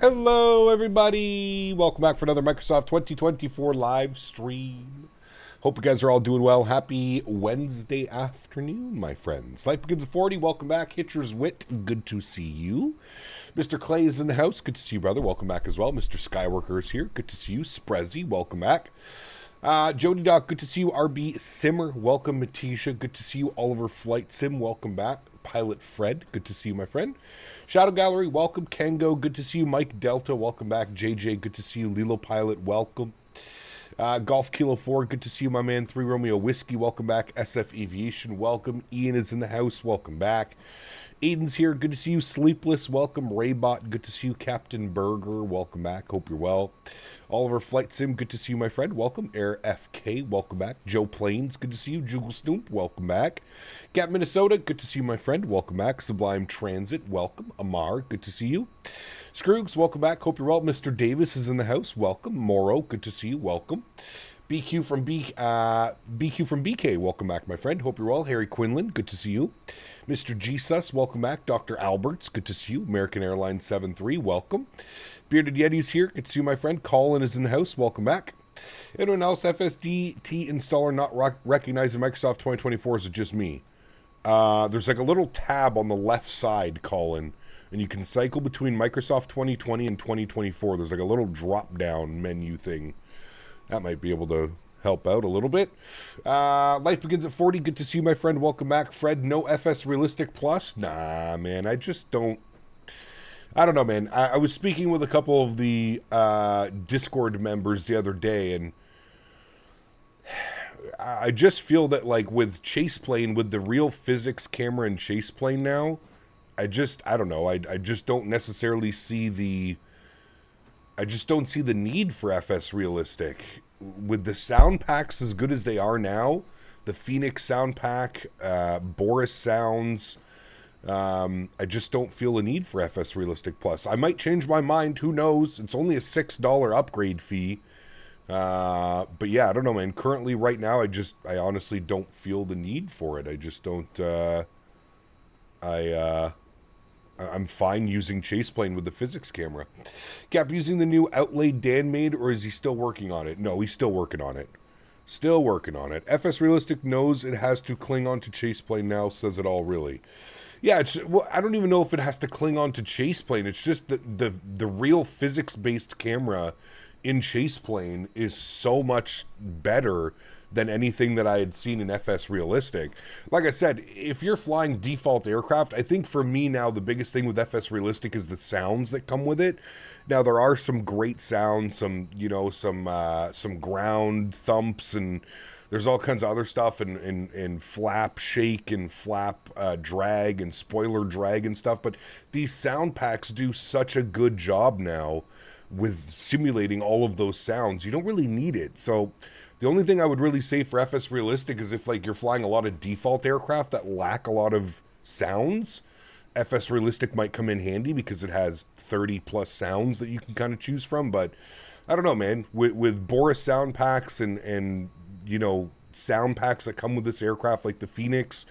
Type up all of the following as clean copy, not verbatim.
Hello, everybody. Welcome back for another Microsoft 2024 live stream. Hope you guys are all doing well. Happy Wednesday afternoon, my friends. Life Begins at 40. Welcome back. Hitcher's Wit, good to see you. Mr. Clay is in the house. Good to see you, brother. Welcome back as well. Mr. Skyworker is here. Good to see you. Sprezzy, welcome back. Jody Doc, good to see you. RB Simmer, welcome. Matisha, good to see you. Oliver Flight Sim, welcome back. Pilot Fred, good to see you, my friend. Shadow Gallery, welcome. Kango, good to see you. Mike Delta, welcome back. JJ, good to see you. Lilo Pilot, welcome. Golf Kilo 4, good to see you, my man. 3 Romeo Whiskey, welcome back. SF Aviation, welcome. Ian is in the house, welcome back. Aiden's here, good to see you. Sleepless, welcome. Raybot, good to see you. Captain Burger, welcome back. Hope you're well. Oliver Flight Sim, good to see you, my friend. Welcome. Air FK, welcome back. Joe Plains, good to see you. Juggle Snoop, welcome back. Gap Minnesota, good to see you, my friend. Welcome back. Sublime Transit, welcome. Amar, good to see you. Scroogs, welcome back. Hope you're well. Mr. Davis is in the house. Welcome. Moro, good to see you. Welcome. BQ from BK, welcome back, my friend. Hope you're well. Harry Quinlan, good to see you. Mr. Jesus, welcome back. Dr. Alberts, good to see you. American Airlines 73, welcome. Bearded Yeti's here, good to see you, my friend. Colin is in the house, welcome back. Anyone else, FSDT installer not recognizing Microsoft 2024? Is it just me? There's like a little tab on the left side, Colin, and you can cycle between Microsoft 2020 and 2024. There's like a little drop-down menu thing. That might be able to help out a little bit. Life Begins at 40. Good to see you, my friend. Welcome back. Fred, no FS Realistic Plus? Nah, man. I just don't. I don't know, man. I was speaking with a couple of the Discord members the other day, and I just feel that, like, with Chaseplane, with the real physics camera in Chaseplane now, I don't know. I just don't necessarily see the... I just don't see the need for FS Realistic. With the sound packs as good as they are now, the Fenix sound pack, Boris Sounds, I just don't feel a need for FS Realistic Plus. I might change my mind, who knows? It's only a $6 upgrade fee. But yeah, I don't know, man. Currently, right now, I honestly don't feel the need for it. I just don't, I'm fine using Chaseplane with the physics camera. Cap, using the new outlay Dan made, or is he still working on it? No, he's still working on it. Still working on it. FS Realistic knows it has to cling on to Chaseplane now, says it all, really. Yeah, well, I don't even know if it has to cling on to Chaseplane. It's just that the real physics-based camera in Chaseplane is so much better than anything that I had seen in FS Realistic. Like I said, if you're flying default aircraft, I think for me now the biggest thing with FS Realistic is the sounds that come with it. Now there are some great sounds, some ground thumps, and there's all kinds of other stuff, and flap shake and flap drag and spoiler drag and stuff. But these sound packs do such a good job now with simulating all of those sounds. You don't really need it. So the only thing I would really say for FS Realistic is if, like, you're flying a lot of default aircraft that lack a lot of sounds, FS Realistic might come in handy because it has 30 plus sounds that you can kind of choose from. But I don't know, man, with Boris sound packs and you know, sound packs that come with this aircraft like the Fenix,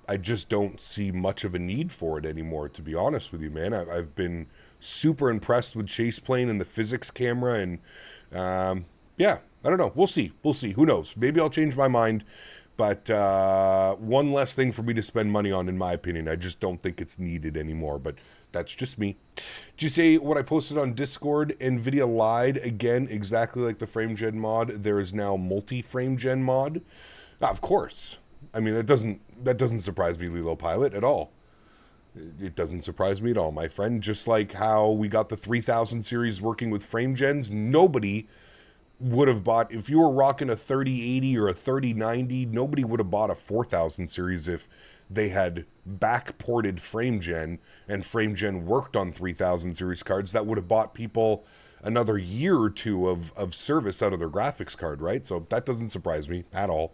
I just don't see much of a need for it anymore, to be honest with you, man. I've been super impressed with Chaseplane and the physics camera, and yeah, I don't know. We'll see. Who knows? Maybe I'll change my mind. But one less thing for me to spend money on, in my opinion. I just don't think it's needed anymore. But that's just me. Did you say what I posted on Discord? NVIDIA lied again, exactly like the FrameGen mod. There is now multi-FrameGen mod. Of course. I mean, that doesn't surprise me, Lilo Pilot, at all. It doesn't surprise me at all, my friend. Just like how we got the 3000 series working with FrameGens, nobody would have bought, if you were rocking a 3080 or a 3090, nobody would have bought a 4000 series if they had backported FrameGen and FrameGen worked on 3000 series cards. That would have bought people another year or two of service out of their graphics card, right? So that doesn't surprise me at all.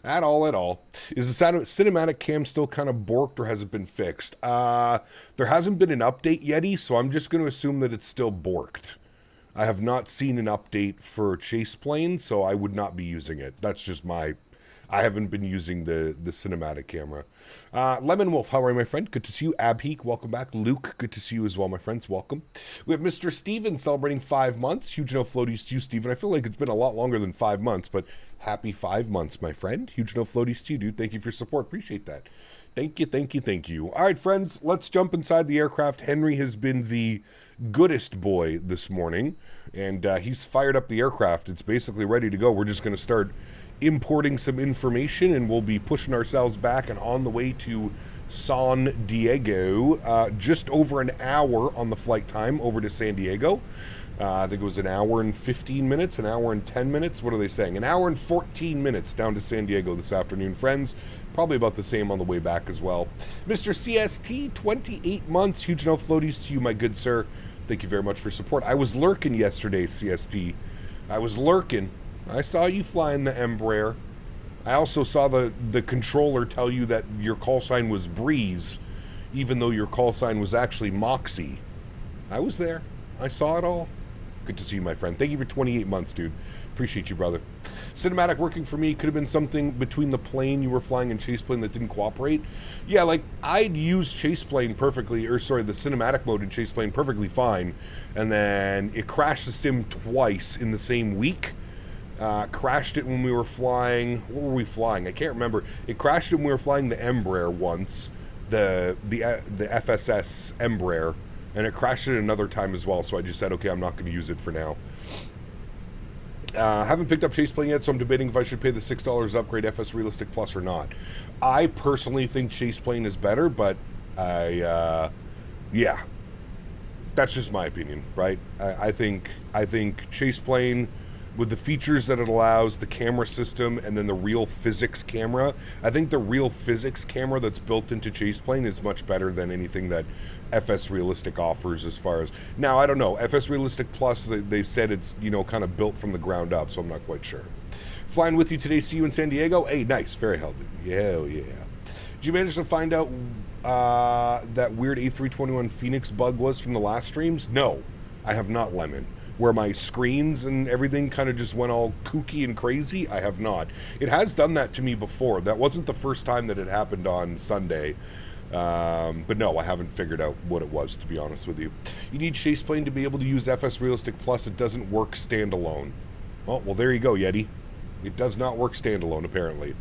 At all. Is the cinematic cam still kind of borked, or has it been fixed? There hasn't been an update yet, so I'm just going to assume that it's still borked. I have not seen an update for Chaseplane, so I would not be using it. That's just my I haven't been using the cinematic camera. Lemon Wolf, how are you, my friend? Good to see you. Abheek, welcome back. Luke, good to see you as well, my friends. Welcome. We have Mr. Steven celebrating 5 months. Huge no floaties to you, Steven. I feel like it's been a lot longer than 5 months, but happy 5 months, my friend. Huge no floaties to you, dude. Thank you for your support. Appreciate that. Thank you, thank you, thank you. All right, friends, let's jump inside the aircraft. Henry has been the goodest boy this morning, and he's fired up the aircraft. It's basically ready to go. We're just going to start importing some information, and we'll be pushing ourselves back and on the way to San Diego. Just over an hour on the flight time over to San Diego. I think it was an hour and 15 minutes, an hour and 10 minutes. What are they saying? An hour and 14 minutes down to San Diego this afternoon, friends. Probably about the same on the way back as well. Mr. CST, 28 months. Huge no floaties to you, my good sir. Thank you very much for support. I was lurking yesterday, CST. I was lurking. I saw you flying the Embraer. I also saw the controller tell you that your call sign was Breeze, even though your call sign was actually Moxie. I was there. I saw it all. Good to see you, my friend. Thank you for 28 months, dude. Appreciate you, brother. Cinematic working for me. Could have been something between the plane you were flying and chase plane that didn't cooperate. Yeah, like, I'd use chase plane perfectly, or sorry, the cinematic mode in chase plane perfectly fine, and then it crashed the sim twice in the same week. Crashed it when we were flying, what were we flying? I can't remember. It crashed it when we were flying the Embraer once, the FSS Embraer, and it crashed it another time as well, so I just said, okay, I'm not going to use it for now. Haven't picked up chase plane yet, so I'm debating if I should pay the $6 upgrade FS Realistic Plus or not. I personally think chase plane is better, but yeah, that's just my opinion, right? I think chase plane, with the features that it allows, the camera system, and then the real physics camera, I think the real physics camera that's built into chase plane is much better than anything that FS Realistic offers as far as... Now, I don't know. FS Realistic Plus, they said it's, you know, kind of built from the ground up, so I'm not quite sure. Flying with you today. See you in San Diego. Hey, nice. Very healthy. Hell yeah. Did you manage to find out that weird A321 Fenix bug was from the last streams? No, I have not, Lemon. Where my screens and everything kind of just went all kooky and crazy, I have not. It has done that to me before. That wasn't the first time that it happened on Sunday. But no, I haven't figured out what it was, to be honest with you. You need chase plane to be able to use FS Realistic Plus. It doesn't work standalone. Oh, well, there you go, Yeti. It does not work standalone, apparently.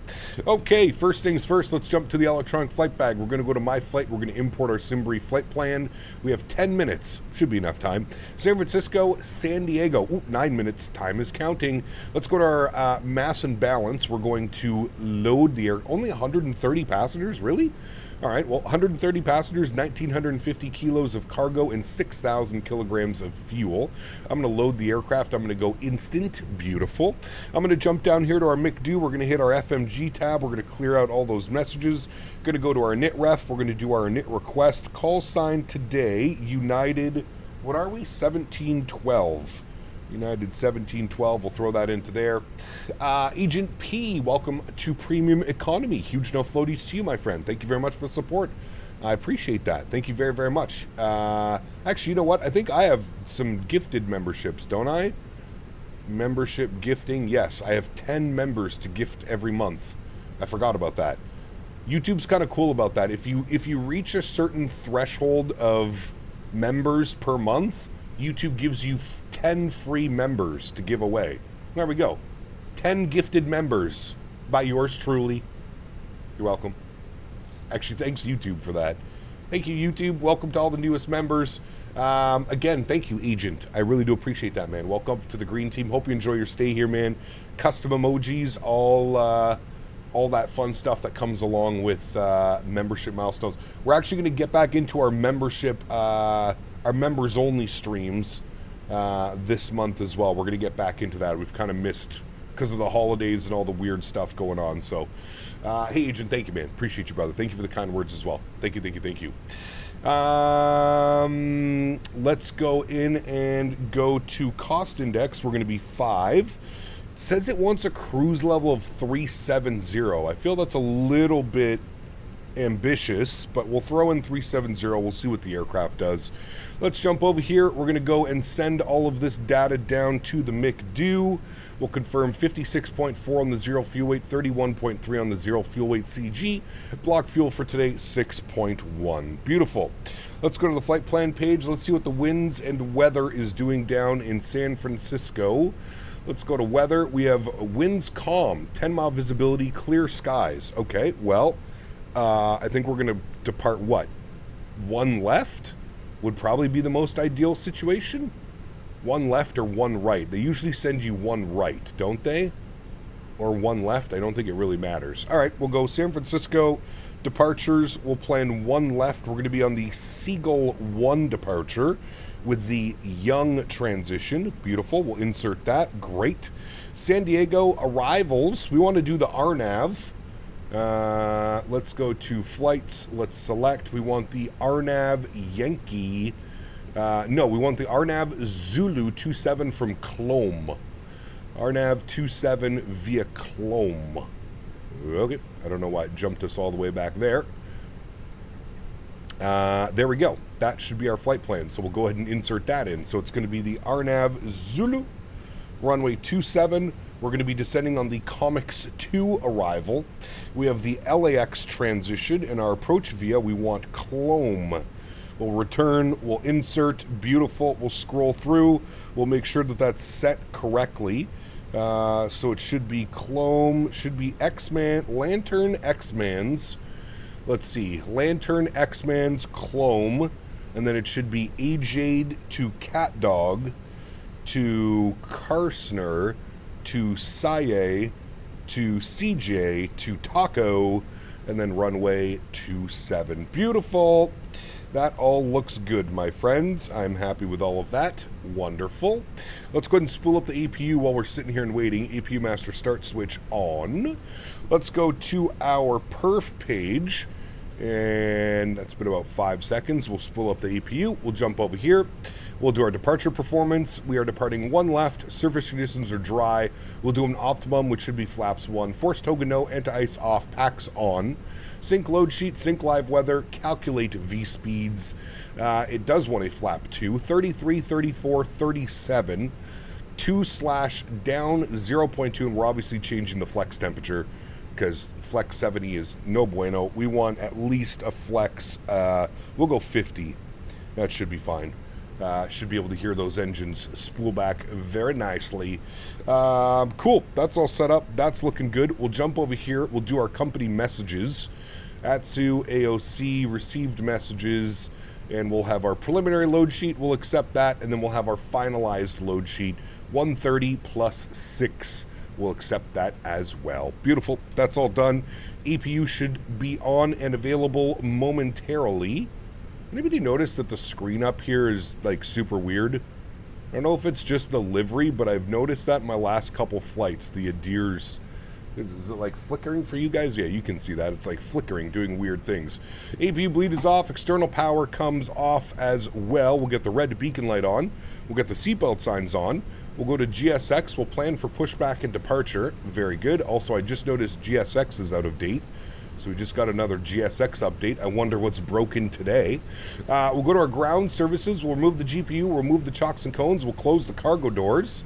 Okay, first things first, let's jump to the electronic flight bag. We're going to go to My Flight. We're going to import our Simbri flight plan. We have 10 minutes. Should be enough time. San Francisco, San Diego. Ooh, 9 minutes. Time is counting. Let's go to our mass and balance. We're going to load the air. Only 130 passengers? Really? All right, well, 130 passengers, 1,950 kilos of cargo, and 6,000 kilograms of fuel. I'm going to load the aircraft. I'm going to go instant. Beautiful. I'm going to jump down here to our McDo. We're going to hit our FMG tab. We're going to clear out all those messages. Going to go to our NIT ref. We're going to do our NIT request. Call sign today, United, what are we? 1712. United 1712, we'll throw that into there. Agent P, welcome to Premium Economy. Huge no floaties to you, my friend. Thank you very much for the support. I appreciate that. Thank you very, very much. Actually, you know what? I think I have some gifted memberships, don't I? Membership gifting. Yes, I have 10 members to gift every month. I forgot about that. YouTube's kind of cool about that. If you reach a certain threshold of members per month, YouTube gives you 10 free members to give away. There we go. 10 gifted members by yours truly. You're welcome. Actually, thanks YouTube for that. Thank you, YouTube. Welcome to all the newest members. Again, thank you, Agent. I really do appreciate that, man. Welcome to the Green Team. Hope you enjoy your stay here, man. Custom emojis, all that fun stuff that comes along with membership milestones. We're actually going to get back into our membership our members only streams this month as well. We're going to get back into that. We've kind of missed because of the holidays and all the weird stuff going on. So, hey, Agent, thank you, man. Appreciate you, brother. Thank you for the kind words as well. Thank you, thank you, thank you. Let's go in and go to cost index. We're going to be 5. It says it wants a cruise level of 370. I feel that's a little bit ambitious, but we'll throw in 370. We'll see what the aircraft does. Let's jump over here. We're going to go and send all of this data down to the McDo. We'll confirm 56.4 on the zero fuel weight, 31.3 on the zero fuel weight CG. Block fuel for today, 6.1. Beautiful. Let's go to the flight plan page. Let's see what the winds and weather is doing down in San Francisco. Let's go to weather. We have winds calm, 10-mile visibility, clear skies. Okay, well, I think we're going to depart what? One left would probably be the most ideal situation. One left or one right. They usually send you one right, don't they? Or one left. I don't think it really matters. All right, we'll go San Francisco departures. We'll plan one left. We're going to be on the Seagull 1 departure with the Young transition. Beautiful. We'll insert that. Great. San Diego arrivals. We want to do the RNAV. Let's go to flights. Let's select. We want the RNAV Yankee. No, we want the RNAV Zulu 27 from Clome. RNAV 27 via Clome. Okay, I don't know why it jumped us all the way back there. There we go. That should be our flight plan. So we'll go ahead and insert that in. So it's going to be the RNAV Zulu, runway 27. We're going to be descending on the Comics 2 arrival. We have the LAX transition. In our approach via, we want Clome. We'll return, we'll insert, beautiful, we'll scroll through, we'll make sure that that's set correctly. So it should be Clome, should be X-Man, Lantern X-Man's, let's see, Lantern X-Man's Clome, and then it should be Ajade to CatDog, to Karsner, to Saye, to CJ, to Taco, and then runway 27. Beautiful. That all looks good, my friends. I'm happy with all of that. Wonderful. Let's go ahead and spool up the APU while we're sitting here and waiting. APU master start switch on. Let's go to our perf page. And that's been about 5 seconds. We'll spool up the APU. We'll jump over here. We'll do our departure performance. We are departing one left. Surface conditions are dry. We'll do an optimum, which should be flaps 1. Force toga no, anti-ice off, packs on. Sync load sheet, sync live weather, calculate V speeds. It does want a flap 2. 33, 34, 37. 2/down 0.2, and we're obviously changing the flex temperature because flex 70 is no bueno. We want at least a flex, we'll go 50. That should be fine. Should be able to hear those engines spool back very nicely. Cool, that's all set up. That's looking good. We'll jump over here. We'll do our company messages. AtSiu, AOC, received messages, and we'll have our preliminary load sheet. We'll accept that, and then we'll have our finalized load sheet. 130 plus 6. We'll accept that as well. Beautiful. That's all done. APU should be on and available momentarily. Anybody notice that the screen up here is like super weird? I don't know if it's just the livery, but I've noticed that in my last couple flights. The Adirs, is it like flickering for you guys? Yeah, you can see that. It's like flickering, doing weird things. APU bleed is off. External power comes off as well. We'll get the red beacon light on. We'll get the seatbelt signs on. We'll go to GSX. We'll plan for pushback and departure. Very good. Also, I just noticed GSX is out of date. So we just got another GSX update. I wonder what's broken today. We'll go to our ground services. We'll remove the GPU. We'll remove the chocks and cones. We'll close the cargo doors.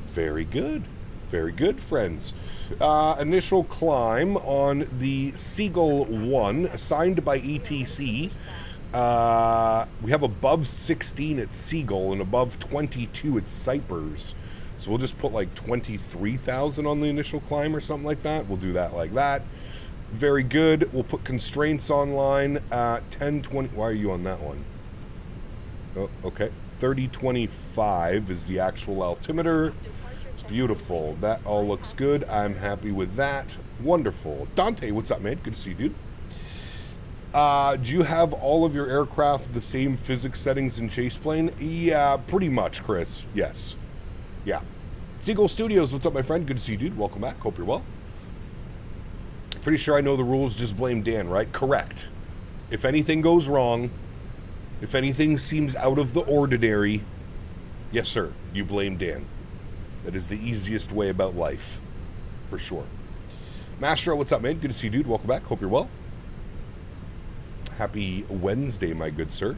Very good. Very good, friends. Initial climb on the Seagull 1, assigned by ETC. We have above 16 at Seagull and above 22 at Cypers. So we'll just put like 23,000 on the initial climb or something like that. We'll do that like that. Very good. We'll put constraints online. 1020. Why are you on that one? Oh, okay. 3025 is the actual altimeter. Beautiful. That all looks good. I'm happy with that. Wonderful. Dante, what's up, man? Good to see you, dude. Do you have all of your aircraft the same physics settings in chase plane? Yeah, pretty much, Chris. Yes. Yeah. Seagull Studios, what's up, my friend? Good to see you, dude. Welcome back. Hope you're well. Pretty sure I know the rules. Just blame Dan, right? Correct. If anything goes wrong, if anything seems out of the ordinary, yes, sir, you blame Dan. That is the easiest way about life, for sure. Mastro, what's up, man? Good to see you, dude. Welcome back. Hope you're well. Happy Wednesday, my good sir.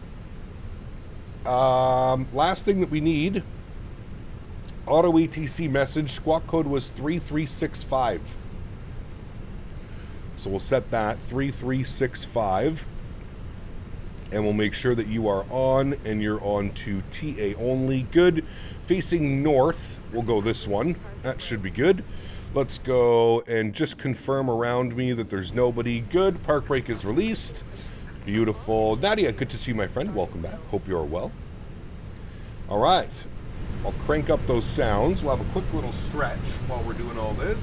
Last thing that we need, auto ATC message, squawk code was 3365. So we'll set that 3365, and we'll make sure that you are on, and you're on to TA only. Good. Facing north, we'll go this one. That should be good. Let's go and just confirm around me that there's nobody. Good. Park brake is released. Beautiful. Nadya, good to see you, my friend. Welcome back. Hope you are well. All right. I'll crank up those sounds. We'll have a quick little stretch while we're doing all this.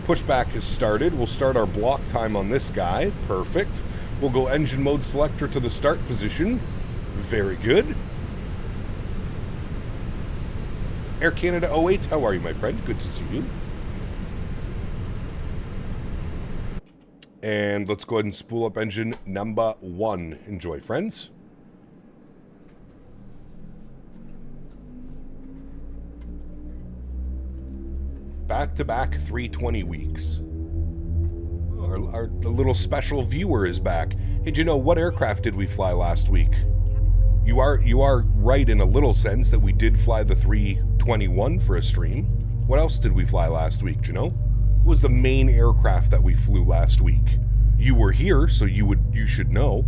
Pushback has started. We'll start our block time on this guy. Perfect. We'll go engine mode selector to the start position. Very good. Air Canada 08, how are you, my friend? Good to see you. And let's go ahead and spool up engine number 1. Enjoy, friends. Back-to-back 320 weeks. Our little special viewer is back. Hey, do you know, what aircraft did we fly last week? You are right in a little sense that we did fly the 321 for a stream. What else did we fly last week, do you know? What was the main aircraft that we flew last week? You were here, so you should know.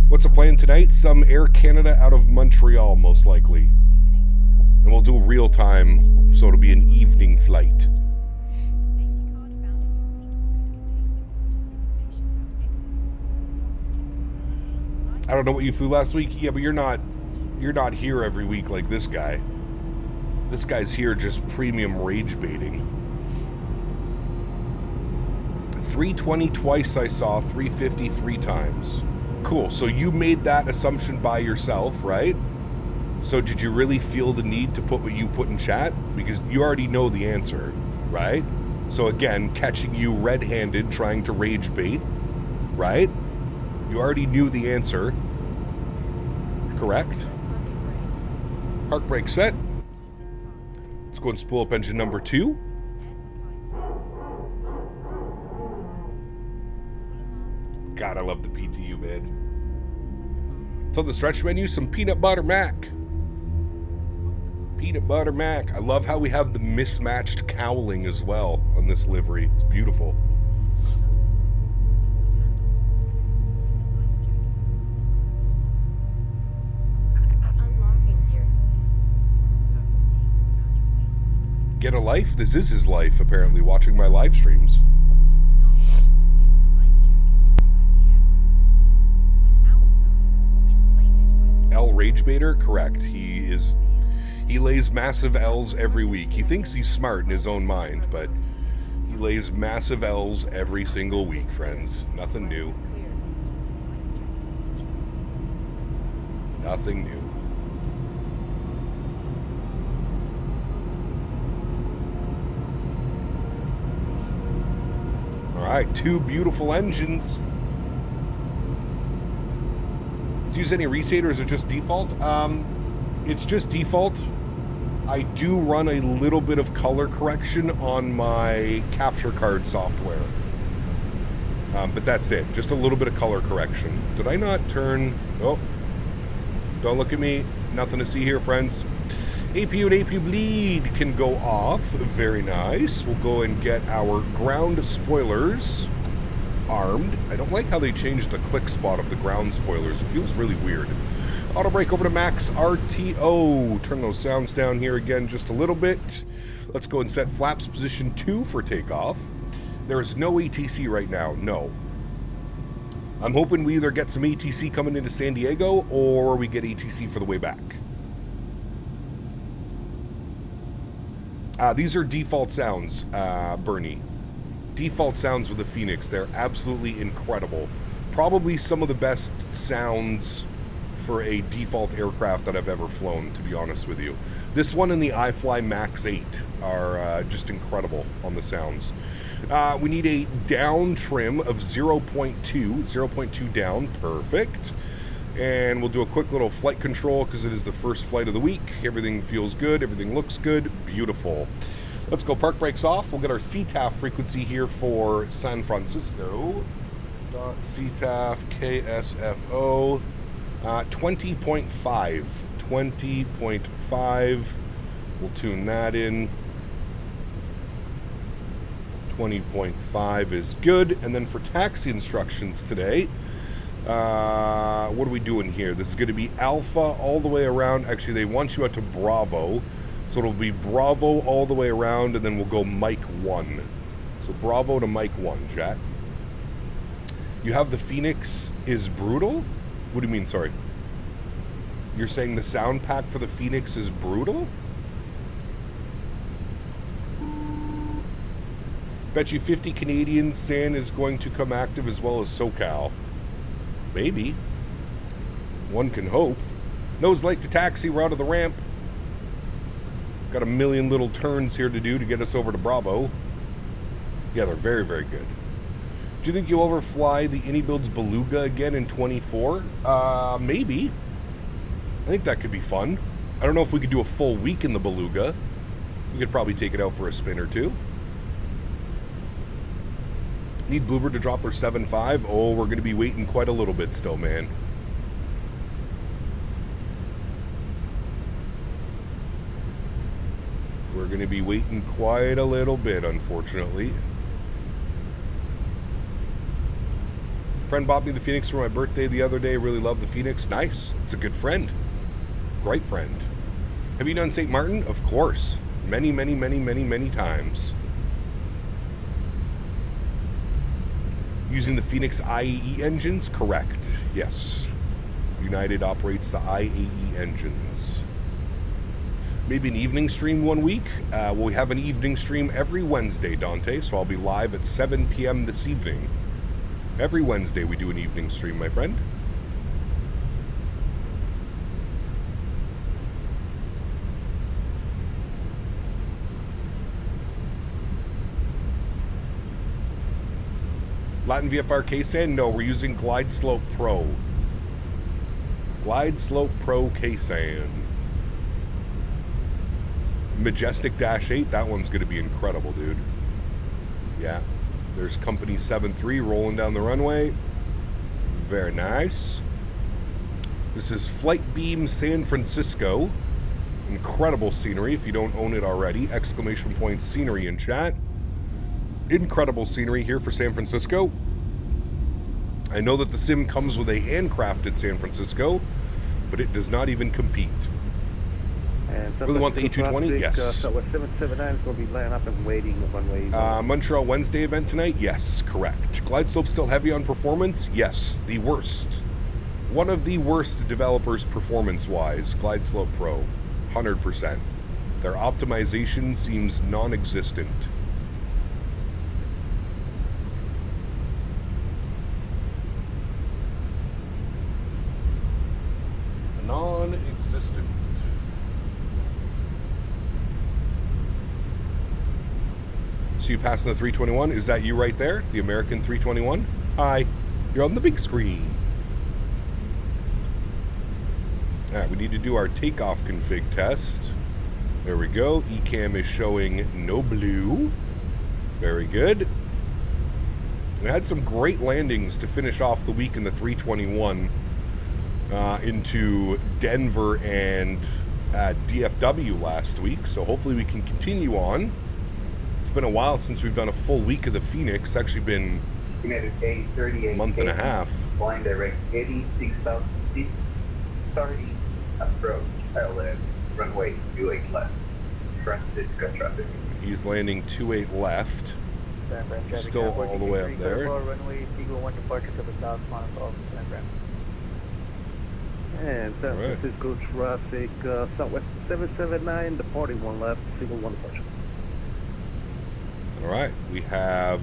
What's the plan tonight? Some Air Canada out of Montreal, most likely. And we'll do real time, so it'll be an evening flight. I don't know what you flew last week. Yeah, but you're not here every week like this guy. This guy's here just premium rage baiting. 320 twice I saw, 350 3 times. Cool, so you made that assumption by yourself, right? So did you really feel the need to put what you put in chat? Because you already know the answer, right? So again, catching you red-handed trying to rage bait, right? You already knew the answer. Correct? Park brake set. Let's go and spool up engine number 2. God, I love the PTU, man. So the stretch menu, some peanut butter mac. Peanut butter mac. I love how we have the mismatched cowling as well on this livery. It's beautiful. Get a life? This is his life, apparently, watching my live streams. L Ragebaiter? Correct. He lays massive L's every week. He thinks he's smart in his own mind, but he lays massive L's every single week, friends. Nothing new. Nothing new. Alright, 2 beautiful engines. Do you use any restate or is it just default? It's just default. I do run a little bit of color correction on my capture card software. But that's it. Just a little bit of color correction. Did I not turn... Oh. Don't look at me. Nothing to see here, friends. APU and APU bleed can go off. Very nice. We'll go and get our ground spoilers armed. I don't like how they changed the click spot of the ground spoilers. It feels really weird. Auto brake over to max RTO. Turn those sounds down here again just a little bit. Let's go and set flaps position 2 for takeoff. There is no ATC right now. No. I'm hoping we either get some ATC coming into San Diego or we get ATC for the way back. These are default sounds, Bernie. Default sounds with the Fenix. They're absolutely incredible. Probably some of the best sounds for a default aircraft that I've ever flown, to be honest with you. This one and the iFly Max 8 are just incredible on the sounds. We need a down trim of 0.2 down. Perfect. And we'll do a quick little flight control because it is the first flight of the week. Everything feels good. Everything looks good. Beautiful. Let's go. Park brakes off. We'll get our CTAF frequency here for San Francisco. CTAF KSFO 20.5. 20.5. We'll tune that in. 20.5 is good. And then for taxi instructions today, what are we doing here? This is going to be Alpha all the way around. Actually, they want you out to Bravo. So it'll be Bravo all the way around, and then we'll go Mike 1. So Bravo to Mike 1, Jack. You have the Fenix is brutal? What do you mean, sorry? You're saying the sound pack for the Fenix is brutal? Bet you 50 Canadian San is going to come active as well as SoCal. Maybe. One can hope. Nose light to taxi, we're out of the ramp. Got a million little turns here to do to get us over to Bravo. Yeah, they're very, very good. Do you think you'll overfly the AnyBuilds Beluga again in 24? Maybe. I think that could be fun. I don't know if we could do a full week in the Beluga. We could probably take it out for a spin or two. Need Bluebird to drop their 7.5. Oh, we're going to be waiting quite a little bit still, man. We're going to be waiting quite a little bit, unfortunately. Friend bought me the Fenix for my birthday the other day. Really love the Fenix. Nice. It's a good friend. Great friend. Have you done St. Martin? Of course. Many, many, many, many, many times. Using the Fenix IAE engines? Correct. Yes. United operates the IAE engines. Maybe an evening stream one week. Well, we have an evening stream every Wednesday, Dante, so I'll be live at 7 p.m. this evening. Every Wednesday we do an evening stream, my friend. Latin VFR K-Sand? No, we're using Glide Slope Pro. Glide Slope Pro K-Sand. Majestic Dash 8, that one's going to be incredible, dude. Yeah. There's Company 7-3 rolling down the runway. Very nice. This is Flight Beam San Francisco. Incredible scenery if you don't own it already. Exclamation point scenery in chat. Incredible scenery here for San Francisco. I know that the sim comes with a handcrafted San Francisco, but it does not even compete. And really want the A320? Yes. So 779 is going to be laying up and waiting one way. Montreal Wednesday event tonight? Yes, correct. Glide Slope still heavy on performance? Yes, the worst. One of the worst developers performance-wise, Glide Slope Pro, 100%. Their optimization seems non-existent. Non-existent. So you passing the 321? Is that you right there? The American 321? Hi. You're on the big screen. Alright, we need to do our takeoff config test. There we go. ECAM is showing no blue. Very good. We had some great landings to finish off the week in the 321 into Denver and DFW last week. So hopefully we can continue on. It's been a while since we've done a full week of the Phoenix. It's actually been a month and a half. Flying direct 86,000 feet. Starting approach. Runway 28 left. Francisco traffic. He's landing 28 left. Still all the way up there. Runway Eagle 1 departure to the south, and San Francisco traffic, Southwest 779, departing 1 left, single 1 departure. All right, we have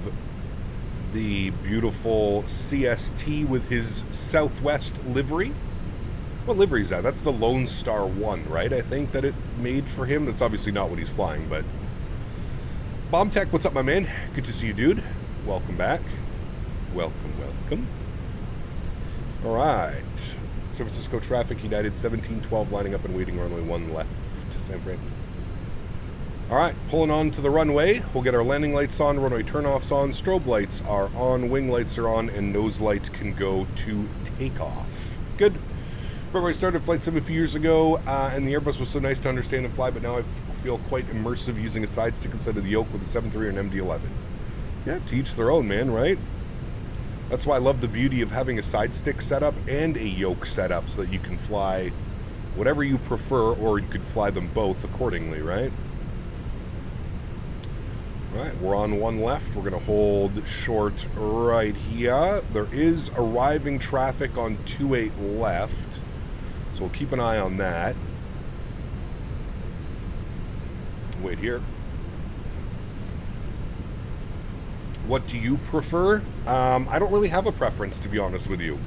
the beautiful CST with his Southwest livery. What livery is that? That's the Lone Star 1, right? I think that it made for him. That's obviously not what he's flying, but... Bomb Tech, what's up, my man? Good to see you, dude. Welcome back. Welcome, welcome. All right. San Francisco traffic, United 1712 lining up and waiting, runway 1 left to San Fran. All right, pulling on to the runway. We'll get our landing lights on, runway turnoffs on, strobe lights are on, wing lights are on, and nose light can go to takeoff. Good. Remember, I started flight sim a few years ago, and the Airbus was so nice to understand and fly, but now I feel quite immersive using a side stick instead of the yoke with a 7.3 or an MD-11. Yeah, to each their own, man, right? That's why I love the beauty of having a side stick setup and a yoke setup so that you can fly whatever you prefer, or you could fly them both accordingly, right? All right, we're on one left. We're going to hold short right here. There is arriving traffic on 28 left, so we'll keep an eye on that. Wait here. What do you prefer? I don't really have a preference, to be honest with you.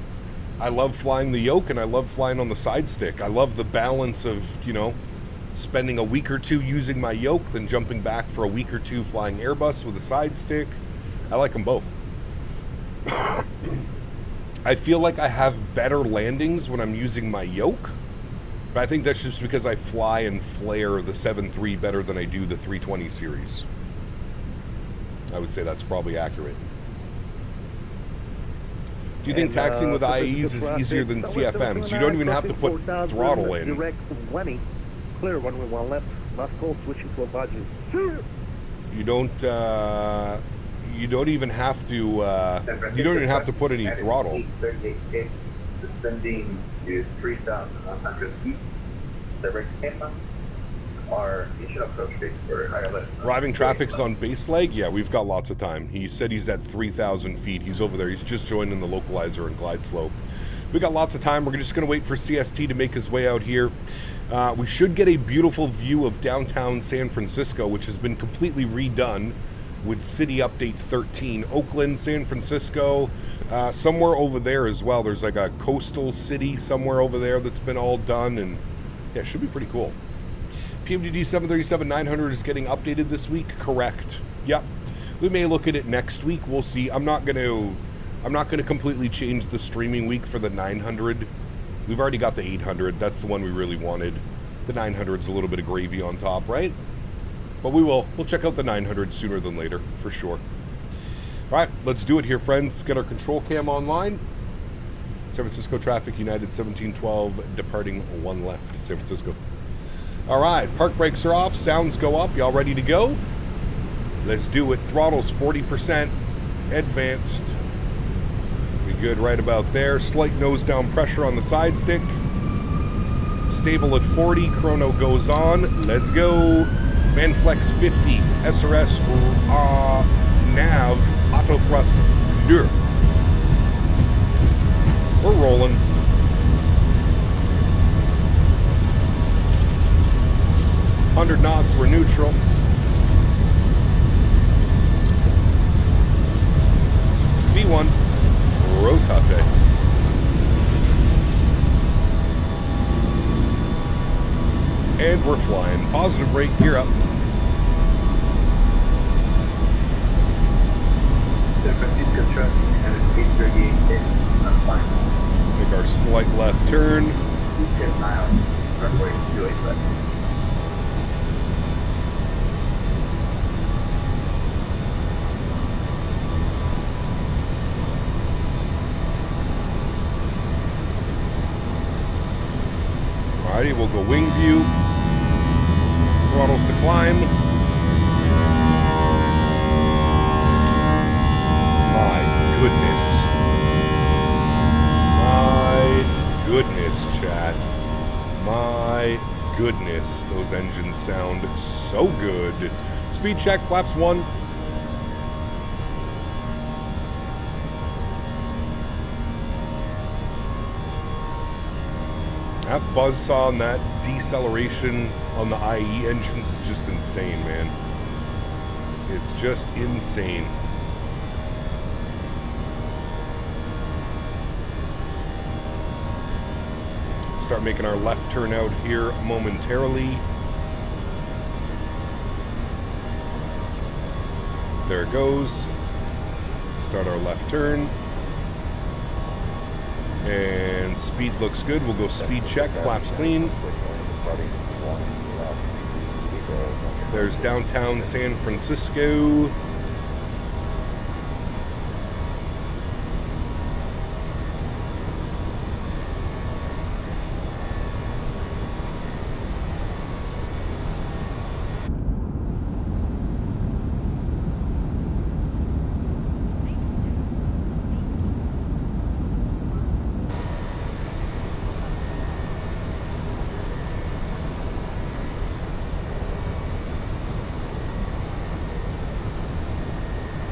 I love flying the yoke, and I love flying on the side stick. I love the balance of, you know, spending a week or two using my yoke, then jumping back for a week or two flying Airbus with a side stick. I like them both. I feel like I have better landings when I'm using my yoke, but I think that's just because I fly and flare the 7.3 better than I do the 320 series. I would say that's probably accurate. Do you think taxiing with IEs is easier than CFMs? You don't even have to put throttle in. Direct 20. Clear, runway 1 left. Last call, switching to a budget. You don't even have to put any throttle. Descending to 3,100 feet. Direct Mentha. Our initial approach base for Ireland. Arriving traffic's on base leg? Yeah, we've got lots of time. He said he's at 3,000 feet. He's over there. He's just joining the localizer and glide slope. We got lots of time. We're just going to wait for CST to make his way out here. We should get a beautiful view of downtown San Francisco, which has been completely redone with City Update 13. Oakland, San Francisco, somewhere over there as well. There's like a coastal city somewhere over there that's been all done, and yeah, it should be pretty cool. PMDD 737-900 is getting updated this week. Correct. Yep. We may look at it next week. We'll see. I'm not gonna completely change the streaming week for the 900. We've already got the 800. That's the one we really wanted. The 900's a little bit of gravy on top, right? But we will. We'll check out the 900 sooner than later, for sure. All right, let's do it here, friends. Let's get our control cam online. San Francisco traffic, United 1712, departing 1 left, San Francisco. All right, park brakes are off, sounds go up. Y'all ready to go? Let's do it. Throttle's 40%, advanced. We good right about there. Slight nose down pressure on the side stick. Stable at 40, chrono goes on. Let's go. Manflex 50, SRS nav, auto thrust clear. We're rolling. $100 knots, we're neutral. V1, rotate. And we're flying. Positive rate, gear up. San Francisco traffic and 838 I'm fine. Make our slight left turn. 10 miles, runway 28 left. Alrighty, we'll go wing view. Throttles to climb. My goodness. My goodness, chat. My goodness. Those engines sound so good. Speed check, flaps 1. That buzzsaw and that deceleration on the IE engines is just insane, man. It's just insane. Start making our left turn out here momentarily. There it goes. Start our left turn. And speed looks good. We'll go speed check, flaps clean. There's downtown San Francisco.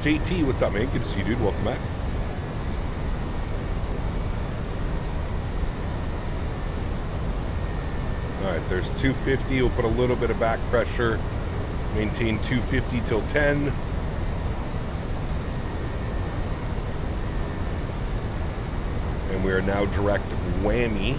JT, what's up, man? Good to see you, dude. Welcome back. All right, there's 250. We'll put a little bit of back pressure. Maintain 250 till 10. And we are now direct whammy.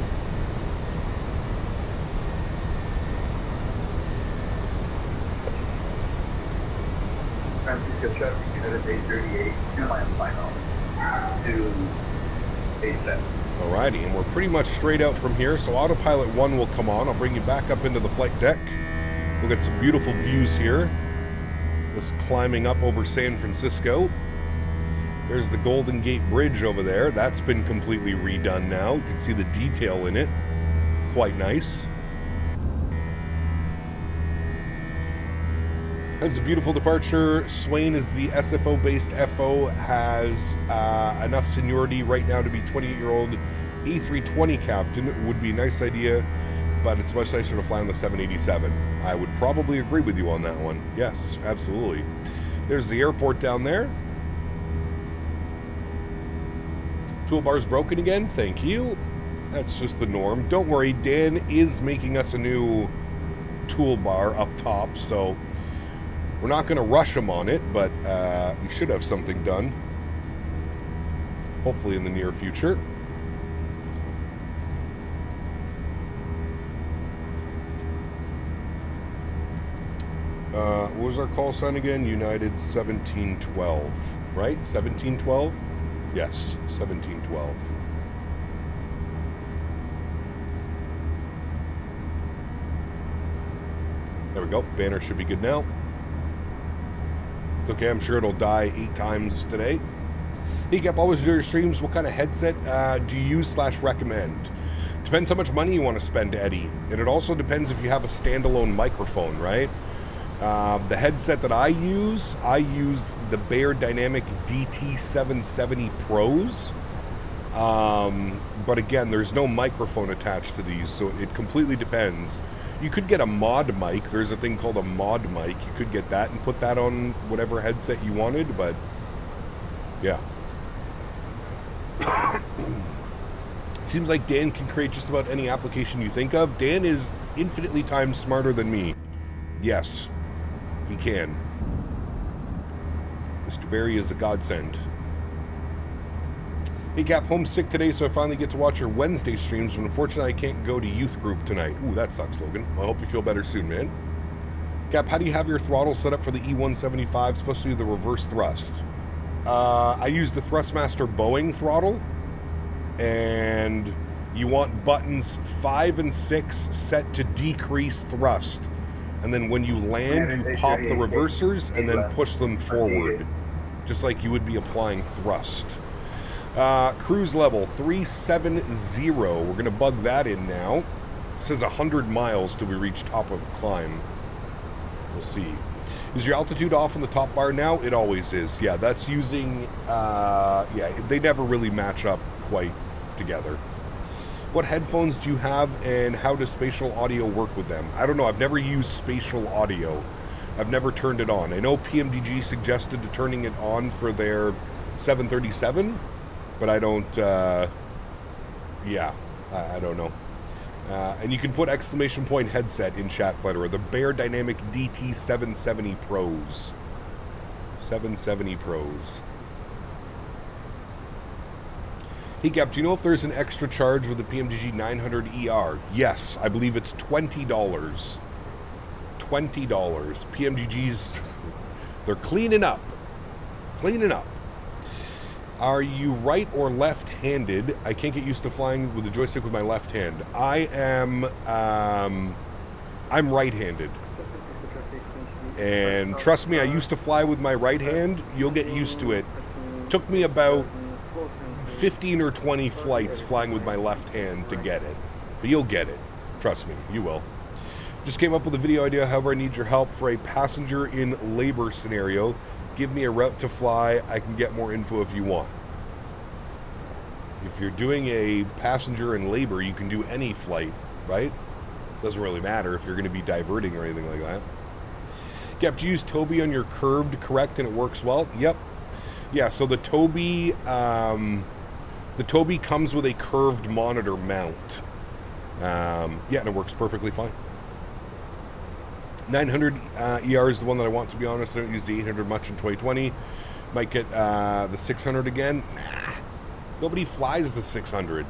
Francisco traffic unit A38, 2 line final to A7. Alrighty, and we're pretty much straight out from here, so autopilot 1 will come on. I'll bring you back up into the flight deck. We'll get some beautiful views here. Just climbing up over San Francisco. There's the Golden Gate Bridge over there. That's been completely redone now. You can see the detail in it. Quite nice. That's a beautiful departure. Swain is the SFO-based FO, has enough seniority right now to be 28-year-old A320 captain. Would be a nice idea, but it's much nicer to fly on the 787. I would probably agree with you on that one. Yes, absolutely. There's the airport down there. Toolbar's broken again. Thank you. That's just the norm. Don't worry, Dan is making us a new toolbar up top, so we're not going to rush him on it, but we should have something done. Hopefully in the near future. What was our call sign again? United 1712, right? 1712? Yes, 1712. There we go. Banner should be good now. It's okay, I'm sure it'll die 8 times today. Hey, Gap, always do your streams. What kind of headset do you use / recommend? Depends how much money you want to spend, Eddie. And it also depends if you have a standalone microphone, right? The headset that I use the Bear Dynamic DT770 Pros. But again, there's no microphone attached to these, so it completely depends. You could get a mod mic. There's a thing called a mod mic. You could get that and put that on whatever headset you wanted, but yeah. Seems like Dan can create just about any application you think of. Dan is infinitely times smarter than me. Yes, he can. Mr. Barry is a godsend. Hey, Cap, homesick today, so I finally get to watch your Wednesday streams, but unfortunately I can't go to youth group tonight. Ooh, that sucks, Logan. Well, I hope you feel better soon, man. Cap, how do you have your throttle set up for the E175? Supposed to do the reverse thrust. I use the Thrustmaster Boeing throttle, and you want buttons 5 and 6 set to decrease thrust. And then when you land, you pop the reversers and then push them forward, just like you would be applying thrust. Cruise level 370. We're going to bug that in now. It says 100 miles till we reach top of climb. We'll see. Is your altitude off on the top bar now? It always is. Yeah, that's using... yeah, they never really match up quite together. What headphones do you have, and how does spatial audio work with them? I don't know. I've never used spatial audio. I've never turned it on. I know PMDG suggested turning it on for their 737, but I don't, yeah, I don't know. And you can put exclamation point headset in chat, Flutterer. The Bear Dynamic DT770 Pros. 770 Pros. Hey, Gap, do you know if there's an extra charge with the PMDG 900ER? Yes, I believe it's $20. $20. PMDG's, they're cleaning up. Cleaning up. Are you right or left-handed? I can't get used to flying with the joystick with my left hand. I'm right-handed. And trust me, I used to fly with my right hand. You'll get used to it. Took me about 15 or 20 flights flying with my left hand to get it. But you'll get it. Trust me, you will. Just came up with a video idea, however I need your help for a passenger in labor scenario. Give me a route to fly. I can get more info if you want. If you're doing a passenger in labor, you can do any flight, right? Doesn't really matter if you're going to be diverting or anything like that. Yep, to use Toby on your curved correct and it works well. Yep. Yeah, so the Toby comes with a curved monitor mount. Yeah, and it works perfectly fine. 900 ER is the one that I want, to be honest. I don't use the 800 much in 2020. Might get the 600 again. Nah, nobody flies the 600.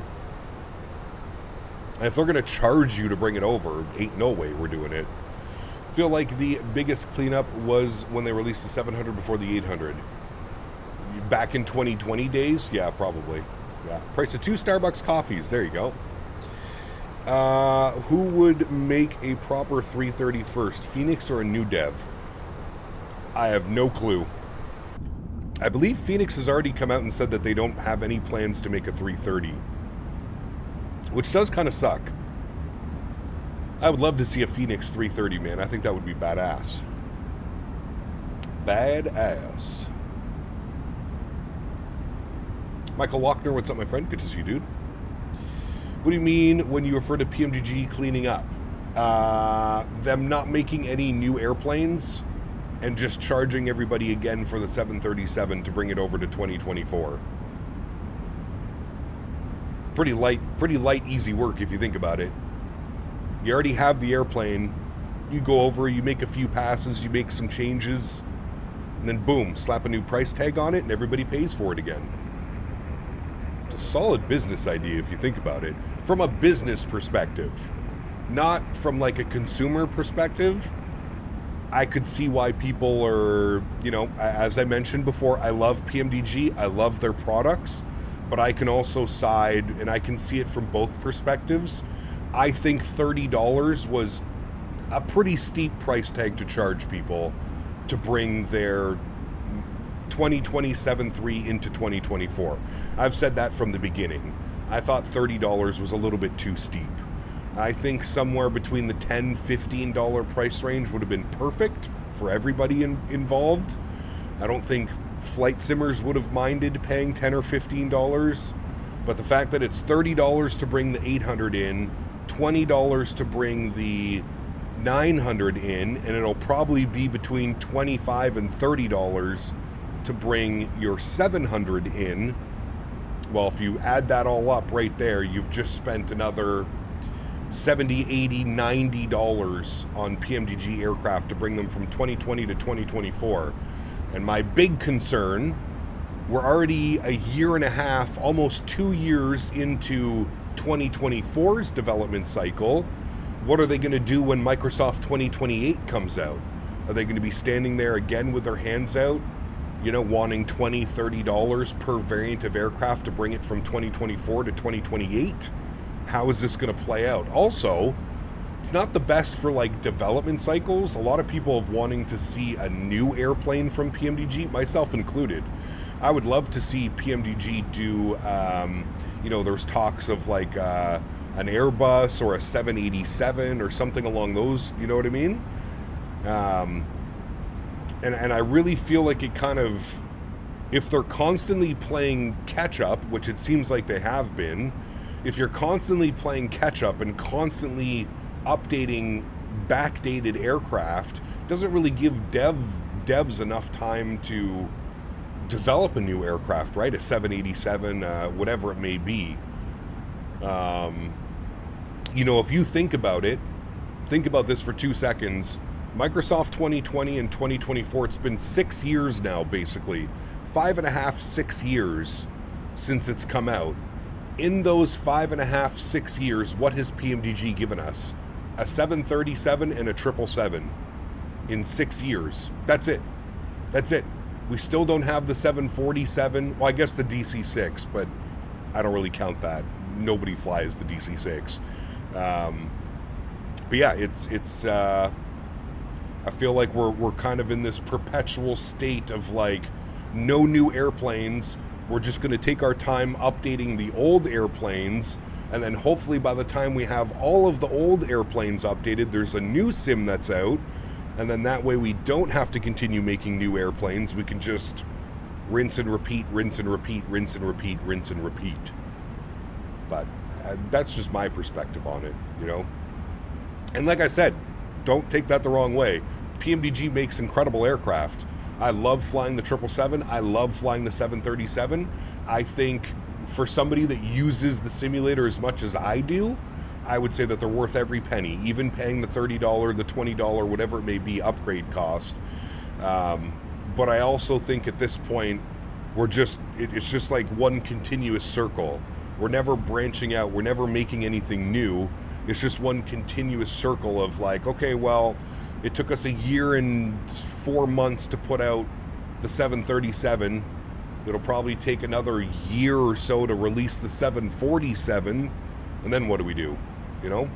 And if they're going to charge you to bring it over, ain't no way we're doing it. Feel like the biggest cleanup was when they released the 700 before the 800. Back in 2020 days? Yeah, probably. Yeah. Price of 2 Starbucks coffees. There you go. Who would make a proper 330 first? Fenix or a new dev? I have no clue. I believe Fenix has already come out and said that they don't have any plans to make a 330. Which does kind of suck. I would love to see a Fenix 330, man. I think that would be badass. Badass. Michael Lochner, what's up, my friend? Good to see you, dude. What do you mean when you refer to PMDG cleaning up? Them not making any new airplanes and just charging everybody again for the 737 to bring it over to 2024. Pretty light, easy work if you think about it. You already have the airplane. You go over, you make a few passes, you make some changes, and then boom, slap a new price tag on it and everybody pays for it again. It's a solid business idea if you think about it. From a business perspective, not from like a consumer perspective. I could see why people are, you know, as I mentioned before, I love PMDG, I love their products, but I can also side, and I can see it from both perspectives. I think $30 was a pretty steep price tag to charge people to bring their 2027-3 into 2024. I've said that from the beginning. I thought $30 was a little bit too steep. I think somewhere between the $10, $15 price range would have been perfect for everybody involved. I don't think flight simmers would have minded paying $10 or $15, but the fact that it's $30 to bring the 800 in, $20 to bring the 900 in, and it'll probably be between $25 and $30 to bring your 700 in. Well, if you add that all up right there, you've just spent another $70, $80, $90 on PMDG aircraft to bring them from 2020 to 2024. And my big concern, we're already a year and a half, almost 2 years into 2024's development cycle. What are they going to do when Microsoft 2028 comes out? Are they going to be standing there again with their hands out, you know, wanting $20, $30 per variant of aircraft to bring it from 2024 to 2028? How is this going to play out? Also, it's not the best for like development cycles. A lot of people have wanting to see a new airplane from PMDG, myself included. I would love to see PMDG do, you know, there's talks of like an Airbus or a 787 or something along those, you know what I mean? And I really feel like it kind of, if they're constantly playing catch up, which it seems like they have been, if you're constantly playing catch up and constantly updating backdated aircraft, it doesn't really give devs enough time to develop a new aircraft, right? A 787, whatever it may be. You know, if you think about it, think about this for 2 seconds. Microsoft 2020 and 2024, it's been 6 years now, basically. 5.5, 6 years since it's come out. In those 5.5, 6 years, what has PMDG given us? A 737 and a 777 in 6 years. That's it. That's it. We still don't have the 747. Well, I guess the DC-6, but I don't really count that. Nobody flies the DC-6. But yeah, it's I feel like we're kind of in this perpetual state of like no new airplanes. We're just going to take our time updating the old airplanes, and then hopefully by the time we have all of the old airplanes updated, there's a new sim that's out, and then that way we don't have to continue making new airplanes. We can just rinse and repeat, rinse and repeat, rinse and repeat, rinse and repeat. But that's just my perspective on it, you know? And like I said, don't take that the wrong way. PMDG makes incredible aircraft. I love flying the 777. I love flying the 737. I think for somebody that uses the simulator as much as I do, I would say that they're worth every penny, even paying the $30, the $20, whatever it may be, upgrade cost. But I also think at this point, it's just like one continuous circle. We're never branching out. We're never making anything new. It's just one continuous circle of like, okay, well, it took us a year and 4 months to put out the 737. It'll probably take another year or so to release the 747. And then what do we do? You know?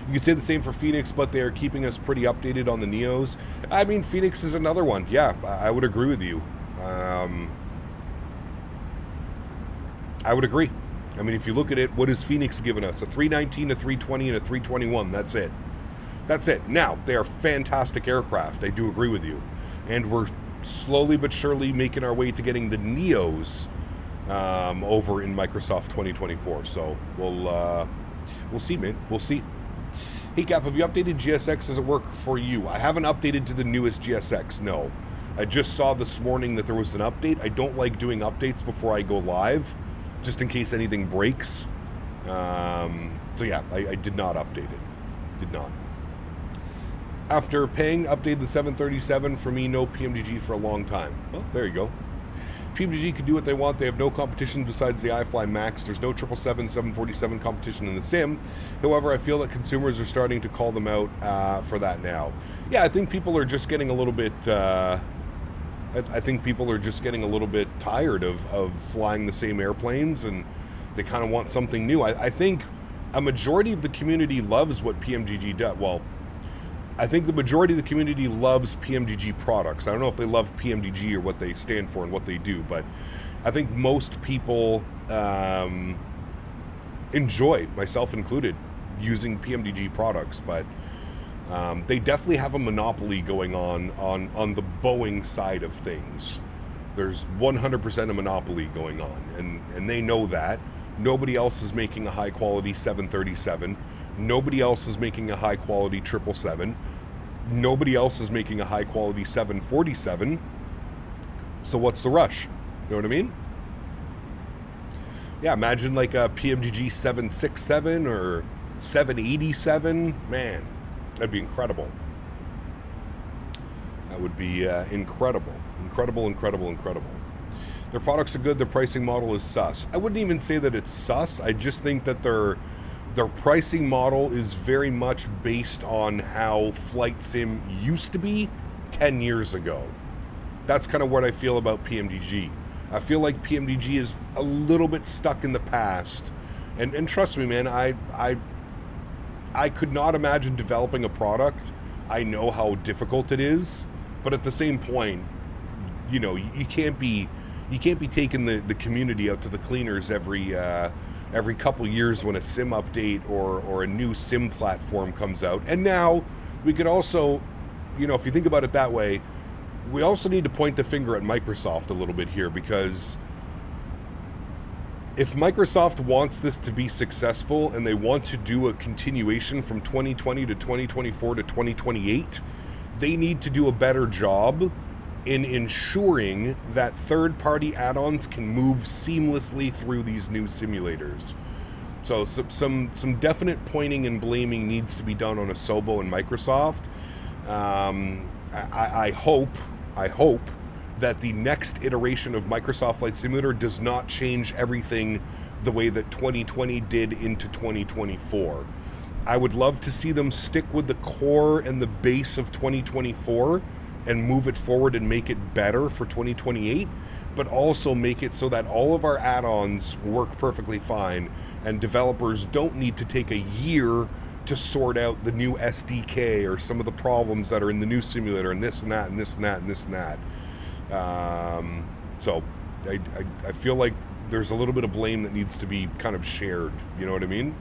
You could say the same for Fenix, but they're keeping us pretty updated on the Neos. I mean, Fenix is another one. Yeah, I would agree with you. I would agree. I mean, if you look at it, what has Fenix given us? A 319, a 320, and a 321. That's it. That's it. Now, they are fantastic aircraft. I do agree with you. And we're slowly but surely making our way to getting the Neos over in Microsoft 2024. So we'll see, man. We'll see. Hey, Cap, have you updated GSX? Does it work for you? I haven't updated to the newest GSX, no. I just saw this morning that there was an update. I don't like doing updates before I go live, just in case anything breaks. So yeah, I did not update it. Did not. After paying, updated the 737. For me, no PMDG for a long time. Well, there you go. PMDG can do what they want. They have no competition besides the iFly Max. There's no 777, 747 competition in the sim. However, I feel that consumers are starting to call them out for that now. Yeah, I think people are just getting a little bit... I think people are just getting a little bit tired of flying the same airplanes, and they kind of want something new. I think a majority of the community loves what PMDG does. Well, I think the majority of the community loves PMDG products. I don't know if they love PMDG or what they stand for and what they do, but I think most people enjoy, myself included, using PMDG products, but they definitely have a monopoly going on the Boeing side of things. There's 100% a monopoly going on, and they know that. Nobody else is making a high-quality 737. Nobody else is making a high-quality 777. Nobody else is making a high-quality 747. So what's the rush? You know what I mean? Yeah, imagine like a PMDG 767 or 787. Man, that'd be incredible. That would be incredible. Incredible, incredible, incredible. Their products are good. Their pricing model is sus. I wouldn't even say that it's sus. I just think that their pricing model is very much based on how Flight Sim used to be 10 years ago. That's kind of what I feel about PMDG. I feel like PMDG is a little bit stuck in the past. And trust me, man, I could not imagine developing a product. I know how difficult it is, but at the same point, you know, you can't be taking the community out to the cleaners every couple years when a sim update or a new sim platform comes out. And now we could also, you know, if you think about it that way, we also need to point the finger at Microsoft a little bit here, because if Microsoft wants this to be successful and they want to do a continuation from 2020 to 2024 to 2028, they need to do a better job in ensuring that third-party add-ons can move seamlessly through these new simulators. So some definite pointing and blaming needs to be done on Asobo and Microsoft. I hope that the next iteration of Microsoft Flight Simulator does not change everything the way that 2020 did into 2024. I would love to see them stick with the core and the base of 2024 and move it forward and make it better for 2028, but also make it so that all of our add-ons work perfectly fine and developers don't need to take a year to sort out the new SDK or some of the problems that are in the new simulator and this and that and this and that and this and that. So I feel like there's a little bit of blame that needs to be kind of shared. You know what I mean?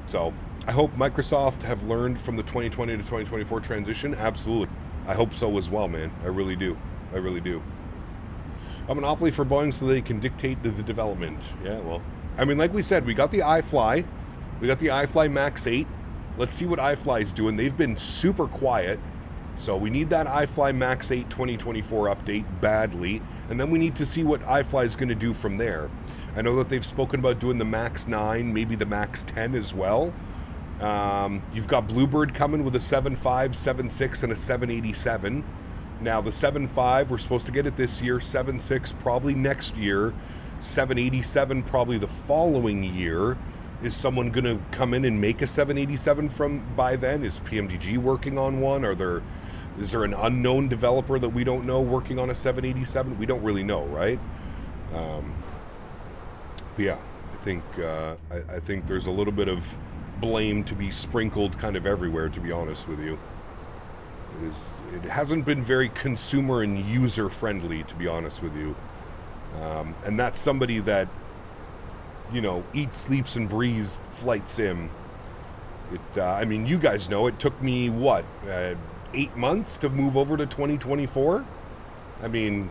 So I hope Microsoft have learned from the 2020 to 2024 transition. Absolutely. I hope so as well, man. I really do. I really do. A monopoly for Boeing so they can dictate the development. Yeah, well, I mean, like we said, we got the iFly. We got the iFly Max 8. Let's see what iFly's doing. They've been super quiet. So we need that iFly Max 8 2024 update badly. And then we need to see what iFly is going to do from there. I know that they've spoken about doing the Max 9, maybe the Max 10 as well. You've got Bluebird coming with a 7.5, 7.6, and a 787. Now, the 7.5, we're supposed to get it this year. 7.6 probably next year. 787 probably the following year. Is someone going to come in and make a 787 from by then? Is PMDG working on one? Is there an unknown developer that we don't know working on a 787? We don't really know, right? But yeah, I think there's a little bit of blame to be sprinkled kind of everywhere, to be honest with you. It hasn't been very consumer and user friendly, to be honest with you. And that's somebody that, you know, eats, sleeps, and breathes flight sim. I mean, you guys know it took me, what, 8 months to move over to 2024? I mean,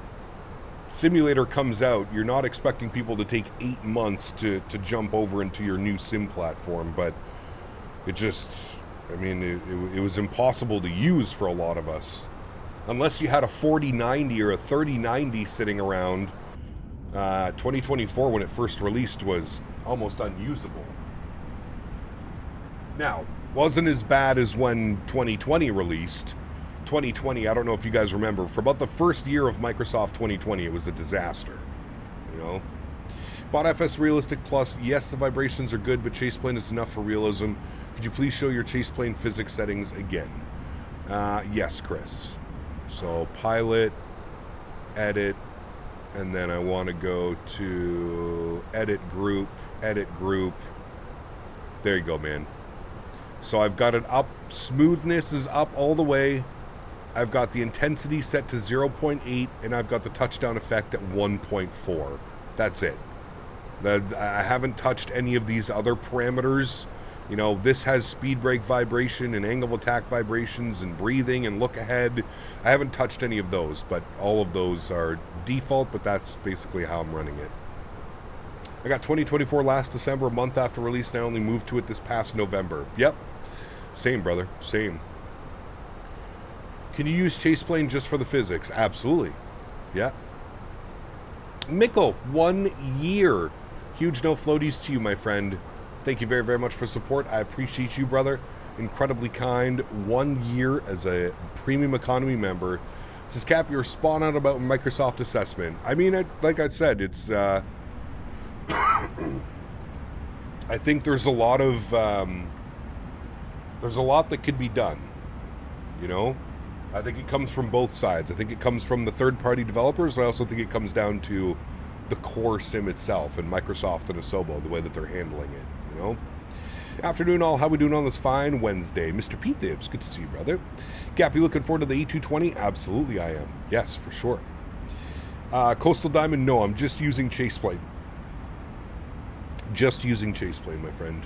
simulator comes out, you're not expecting people to take 8 months to jump over into your new sim platform, but it just, I mean, it was impossible to use for a lot of us. Unless you had a 4090 or a 3090 sitting around, 2024 when it first released was almost unusable. Now, wasn't as bad as when 2020 released. 2020, I don't know if you guys remember, for about the first year of Microsoft 2020, it was a disaster, you know? Bought FS Realistic Plus, yes, the vibrations are good, but Chaseplane is enough for realism. Could you please show your Chaseplane physics settings again? Yes, Chris. So, pilot, edit, and then I want to go to edit group. There you go, man. So I've got it up, smoothness is up all the way. I've got the intensity set to 0.8, and I've got the touchdown effect at 1.4. That's it. I haven't touched any of these other parameters. You know, this has speed brake vibration and angle of attack vibrations and breathing and look ahead. I haven't touched any of those, but all of those are default, but that's basically how I'm running it. I got 2024 last December, a month after release, and I only moved to it this past November. Yep. Same, brother. Same. Can you use Chaseplane just for the physics? Absolutely. Yeah. Mikkel, 1 year. Huge no floaties to you, my friend. Thank you very, very much for support. I appreciate you, brother. Incredibly kind. 1 year as a premium economy member. Says, Cap, you're spot on about Microsoft assessment. I mean, like I said, it's... I think there's a lot of... there's a lot that could be done. You know? I think it comes from both sides. I think it comes from the third-party developers, but I also think it comes down to the core sim itself and Microsoft and Asobo, the way that they're handling it, you know? Afternoon all, how we doing on this fine Wednesday? Mr. Pete Thibs, good to see you, brother. Gap, you looking forward to the A320? Absolutely I am. Yes, for sure. Coastal Diamond, no, I'm just using Chaseplane. Just using Chaseplane, my friend.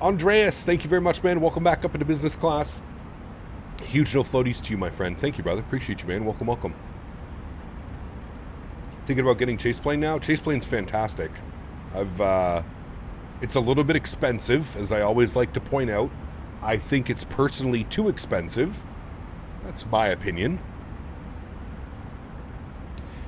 Andreas, thank you very much, man. Welcome back up into business class. Huge no floaties to you, my friend. Thank you, brother. Appreciate you, man. Welcome, welcome. Thinking about getting Chaseplane now? Chaseplane's fantastic. It's a little bit expensive, as I always like to point out. I think it's personally too expensive. That's my opinion.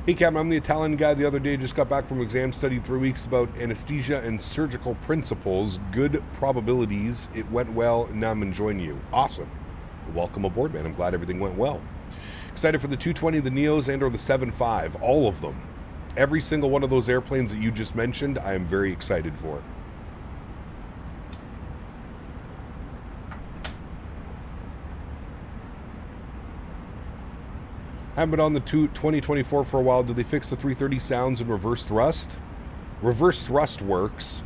Hey, Captain, I'm the Italian guy the other day. Just got back from exam, studied 3 weeks about anesthesia and surgical principles. Good probabilities. It went well, and now I'm enjoying you. Awesome. Welcome aboard, man. I'm glad everything went well. Excited for the 220, the Neos, and or the 7.5. All of them. Every single one of those airplanes that you just mentioned, I am very excited for. Haven't been on the 2024 for a while. Did they fix the 330 sounds and reverse thrust? Reverse thrust works.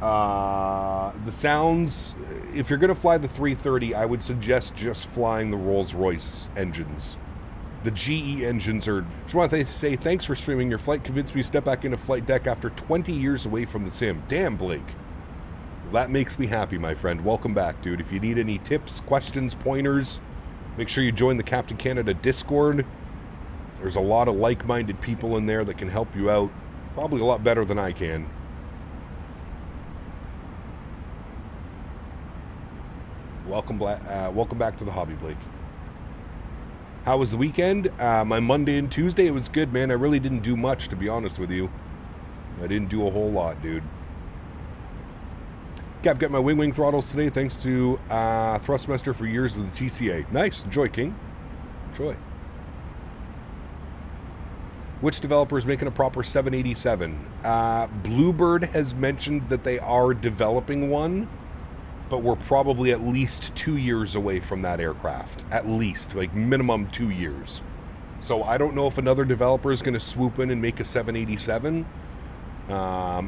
The sounds, if you're going to fly the 330, I would suggest just flying the Rolls-Royce engines. The GE engines are... Just want to say thanks for streaming. Your flight convinced me to step back into flight deck after 20 years away from the sim. Damn, Blake. That makes me happy, my friend. Welcome back, dude. If you need any tips, questions, pointers, make sure you join the Captain Canada Discord. There's a lot of like-minded people in there that can help you out. Probably a lot better than I can. Welcome back to the hobby, Blake. How was the weekend? My Monday and Tuesday, it was good, man. I really didn't do much, to be honest with you. I didn't do a whole lot, dude. Cap, got my wing throttles today thanks to Thrustmaster for years with the TCA. Nice. Enjoy, King. Enjoy. Which developer is making a proper 787? Bluebird has mentioned that they are developing one, but we're probably at least 2 years away from that aircraft. At least, like minimum 2 years. So I don't know if another developer is going to swoop in and make a 787.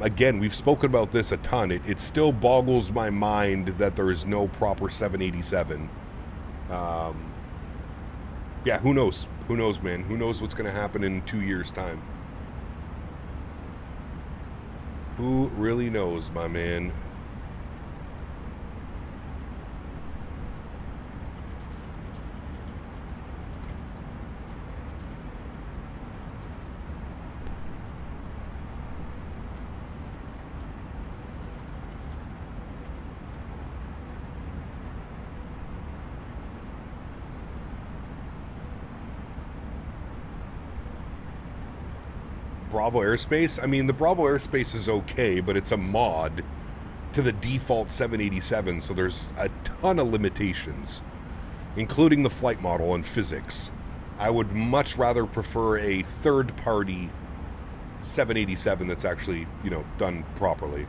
Again, we've spoken about this a ton. It still boggles my mind that there is no proper 787. Yeah, who knows? Who knows, man? Who knows what's going to happen in 2 years' time? Who really knows, my man? Bravo Airspace? I mean, the Bravo Airspace is okay, but it's a mod to the default 787, so there's a ton of limitations, including the flight model and physics. I would much rather prefer a third-party 787 that's actually, you know, done properly.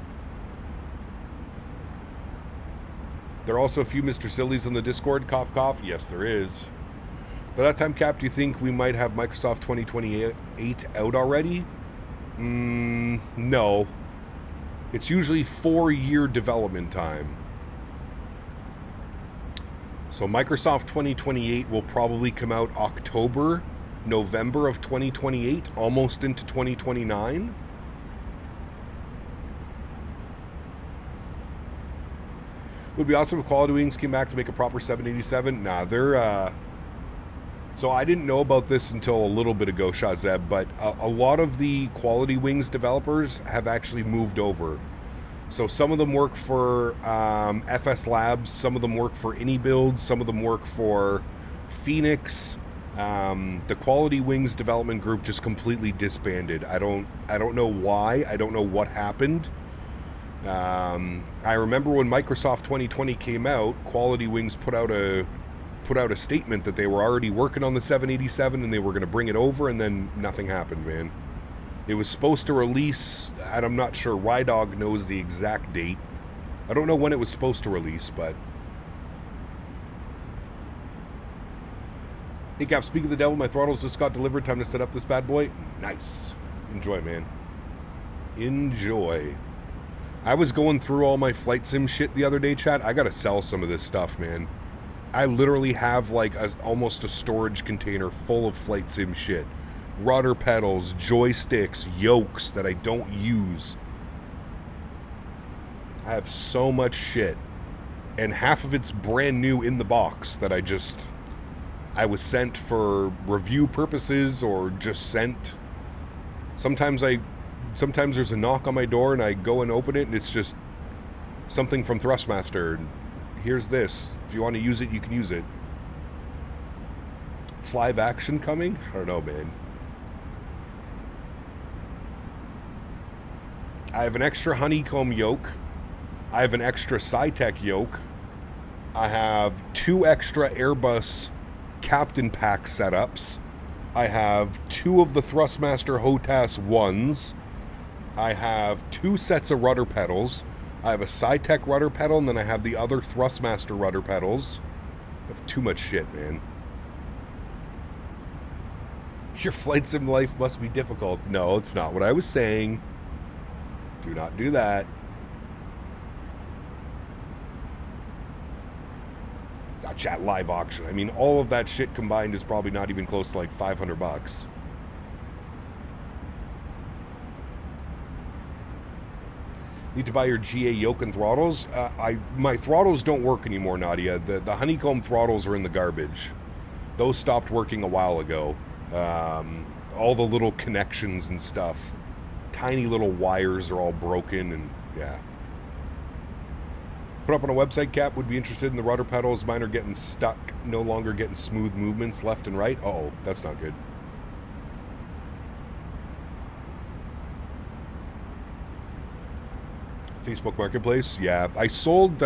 There are also a few Mr. Sillies on the Discord. Cough, cough. Yes, there is. By that time, Cap, do you think we might have Microsoft 2028 out already? No. It's usually 4-year development time. So Microsoft 2028 will probably come out October, November of 2028, almost into 2029. Would be awesome if Quality Wings came back to make a proper 787. Nah, they're... So I didn't know about this until a little bit ago, Shazeb, but a lot of the Quality Wings developers have actually moved over. So some of them work for FS Labs, some of them work for AnyBuild, some of them work for Fenix. The Quality Wings development group just completely disbanded. I don't know why. I don't know what happened. I remember when Microsoft 2020 came out, Quality Wings put out a statement that they were already working on the 787 and they were going to bring it over, and then nothing happened, man. It was supposed to release, and I'm not sure, Rydog knows the exact date. I don't know when it was supposed to release, but... Hey Cap, speak of the devil, my throttles just got delivered. Time to set up this bad boy. Nice. Enjoy, man. Enjoy. I was going through all my flight sim shit the other day, chat. I gotta sell some of this stuff, man. I literally have like almost a storage container full of flight sim shit. Rudder pedals, joysticks, yokes that I don't use. I have so much shit. And half of it's brand new in the box that I was sent for review purposes or just sent. Sometimes there's a knock on my door and I go and open it and it's just something from Thrustmaster. Here's this. If you want to use it, you can use it. Live action coming? I don't know, man. I have an extra honeycomb yoke. I have an extra SciTech yoke. I have 2 extra Airbus Captain Pack setups. I have 2 of the Thrustmaster HOTAS 1s. I have 2 sets of rudder pedals. I have a SciTech rudder pedal, and then I have the other Thrustmaster rudder pedals. I have too much shit, man. Your flight sim life must be difficult. No, it's not what I was saying. Do not do that. Chat live auction. I mean, all of that shit combined is probably not even close to like $500. Need to buy your GA yoke and throttles. My throttles don't work anymore, Nadya. The honeycomb throttles are in the garbage. Those stopped working a while ago. All the little connections and stuff, tiny little wires are all broken, and yeah. Put up on a website, Cap. Would be interested in the rudder pedals. Mine are getting stuck, no longer getting smooth movements left and right. Uh-oh, that's not good. Facebook Marketplace, yeah. I sold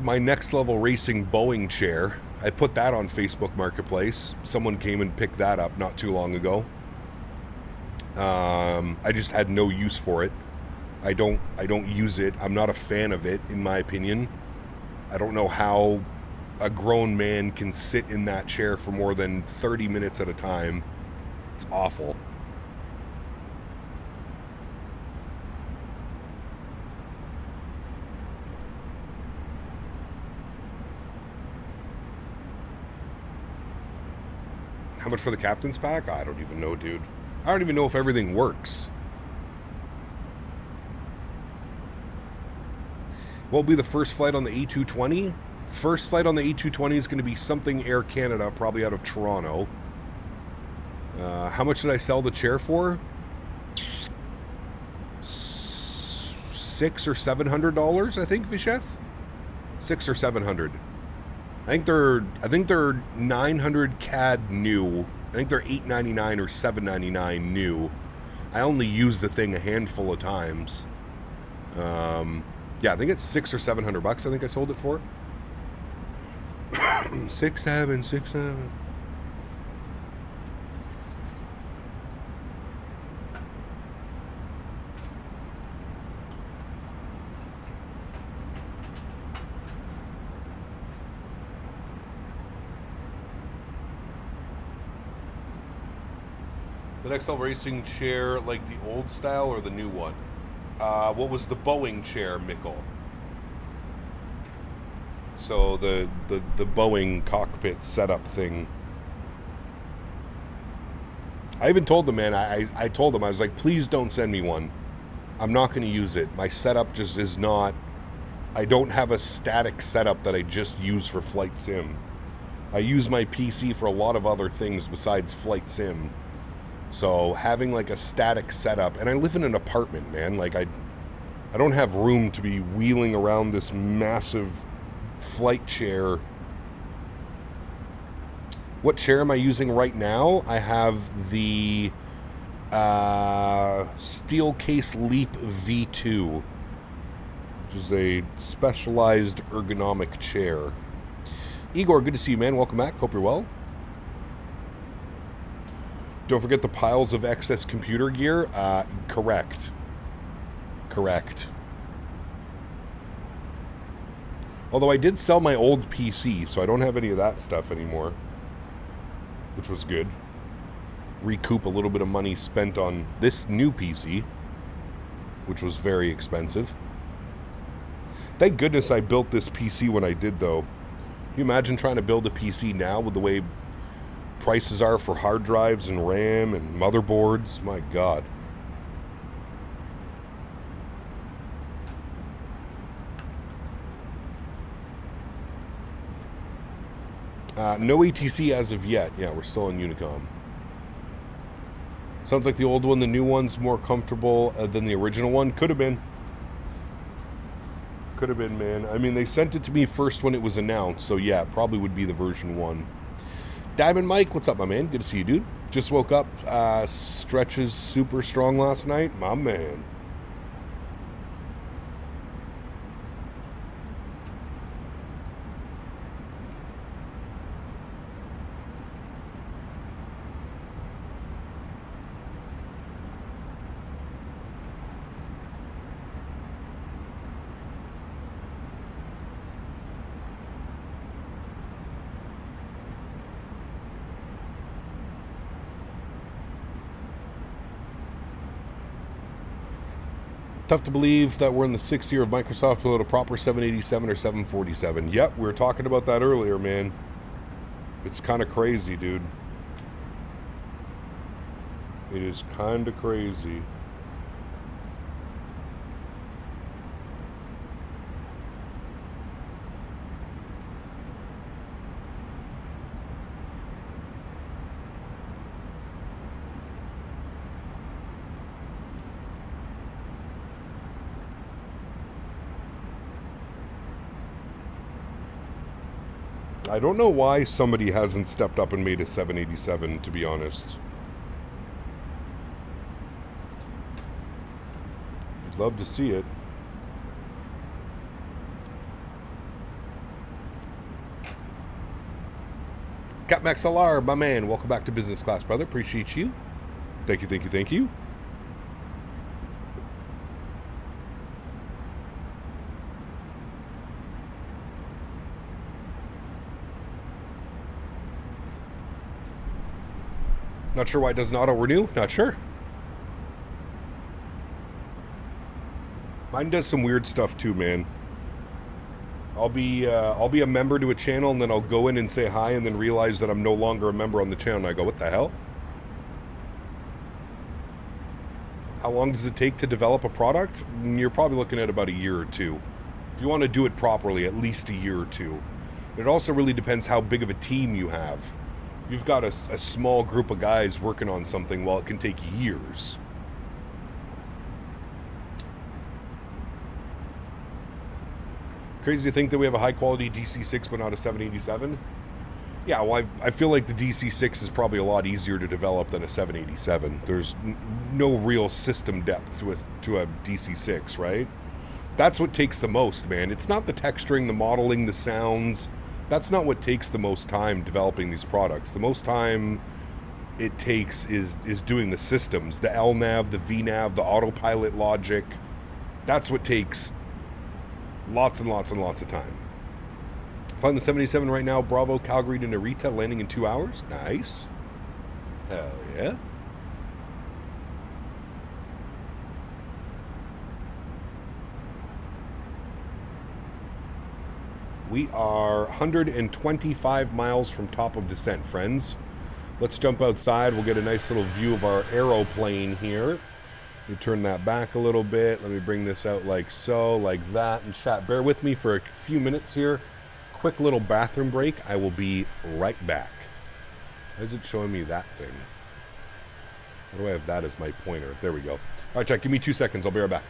my Next Level Racing Boeing chair. I put that on Facebook Marketplace. Someone came and picked that up not too long ago. I just had no use for it. I don't use it. I'm not a fan of it, in my opinion. I don't know how a grown man can sit in that chair for more than 30 minutes at a time. It's awful. How much for the captain's pack? I don't even know, dude. I don't even know if everything works. What will be the first flight on the A320? First flight on the A320 is going to be something Air Canada, probably out of Toronto. How much did I sell the chair for? $600 or $700, I think, Visheth? $600 or $700. I think they're 900 CAD new. I think they're $899 or $799 new. I only used the thing a handful of times. Yeah, I think it's $600 or $700. I think I sold it for 6,767. The Next Level Racing chair, like the old style or the new one? What was the Boeing chair, Mickle? So the Boeing cockpit setup thing. I even told the man, I told him, I was like, please don't send me one. I'm not going to use it. My setup just is not, I don't have a static setup that I just use for flight sim. I use my PC for a lot of other things besides flight sim. So having like a static setup, and I live in an apartment, man, like I don't have room to be wheeling around this massive flight chair. What chair am I using right now? I have the Steelcase Leap V2, which is a specialized ergonomic chair. Igor, good to see you, man. Welcome back. Hope you're well. Don't forget the piles of excess computer gear. Correct. Correct. Although I did sell my old PC, so I don't have any of that stuff anymore, which was good. Recoup a little bit of money spent on this new PC, which was very expensive. Thank goodness I built this PC when I did, though. Can you imagine trying to build a PC now with the way prices are for hard drives and RAM and motherboards? My God. No ATC as of yet. Yeah, we're still on Unicom. Sounds like the old one, the new one's more comfortable than the original one. Could have been. Could have been, man. I mean, they sent it to me first when it was announced, so yeah, it probably would be the version 1. Diamond Mike, what's up, my man? Good to see you, dude. Just woke up. Stretches super strong last night. My man. Tough to believe that we're in the 6th year of Microsoft without a proper 787 or 747. Yep, we were talking about that earlier, man. It's kind of crazy, dude. It is kind of crazy. I don't know why somebody hasn't stepped up and made a 787, to be honest. I'd love to see it. Catmax LR, my man. Welcome back to business class, brother. Appreciate you. Thank you, thank you, thank you. Not sure why it doesn't auto-renew. Not sure. Mine does some weird stuff too, man. I'll be a member to a channel, and then I'll go in and say hi, and then realize that I'm no longer a member on the channel. And I go, what the hell? How long does it take to develop a product? You're probably looking at about a year or two. If you want to do it properly, at least a year or two. It also really depends how big of a team you have. If you've got a small group of guys working on something, well, it can take years. Crazy to think that we have a high-quality DC-6 but not a 787? Yeah, well, I feel like the DC-6 is probably a lot easier to develop than a 787. There's no real system depth to a DC-6, right? That's what takes the most, man. It's not the texturing, the modeling, the sounds. That's not what takes the most time developing these products. The most time it takes is doing the systems, the LNAV, the VNAV, the autopilot logic. That's what takes lots and lots and lots of time. Flying the 787 right now, Bravo, Calgary to Narita, landing in 2 hours. Nice. Hell yeah. We are 125 miles from top of descent, friends. Let's jump outside. We'll get a nice little view of our aeroplane here. You turn that back a little bit. Let me bring this out like so, like that, and chat. Bear with me for a few minutes here. Quick little bathroom break. I will be right back. Why is it showing me that thing? How do I have that as my pointer? There we go. All right, chat, give me 2 seconds. I'll be right back.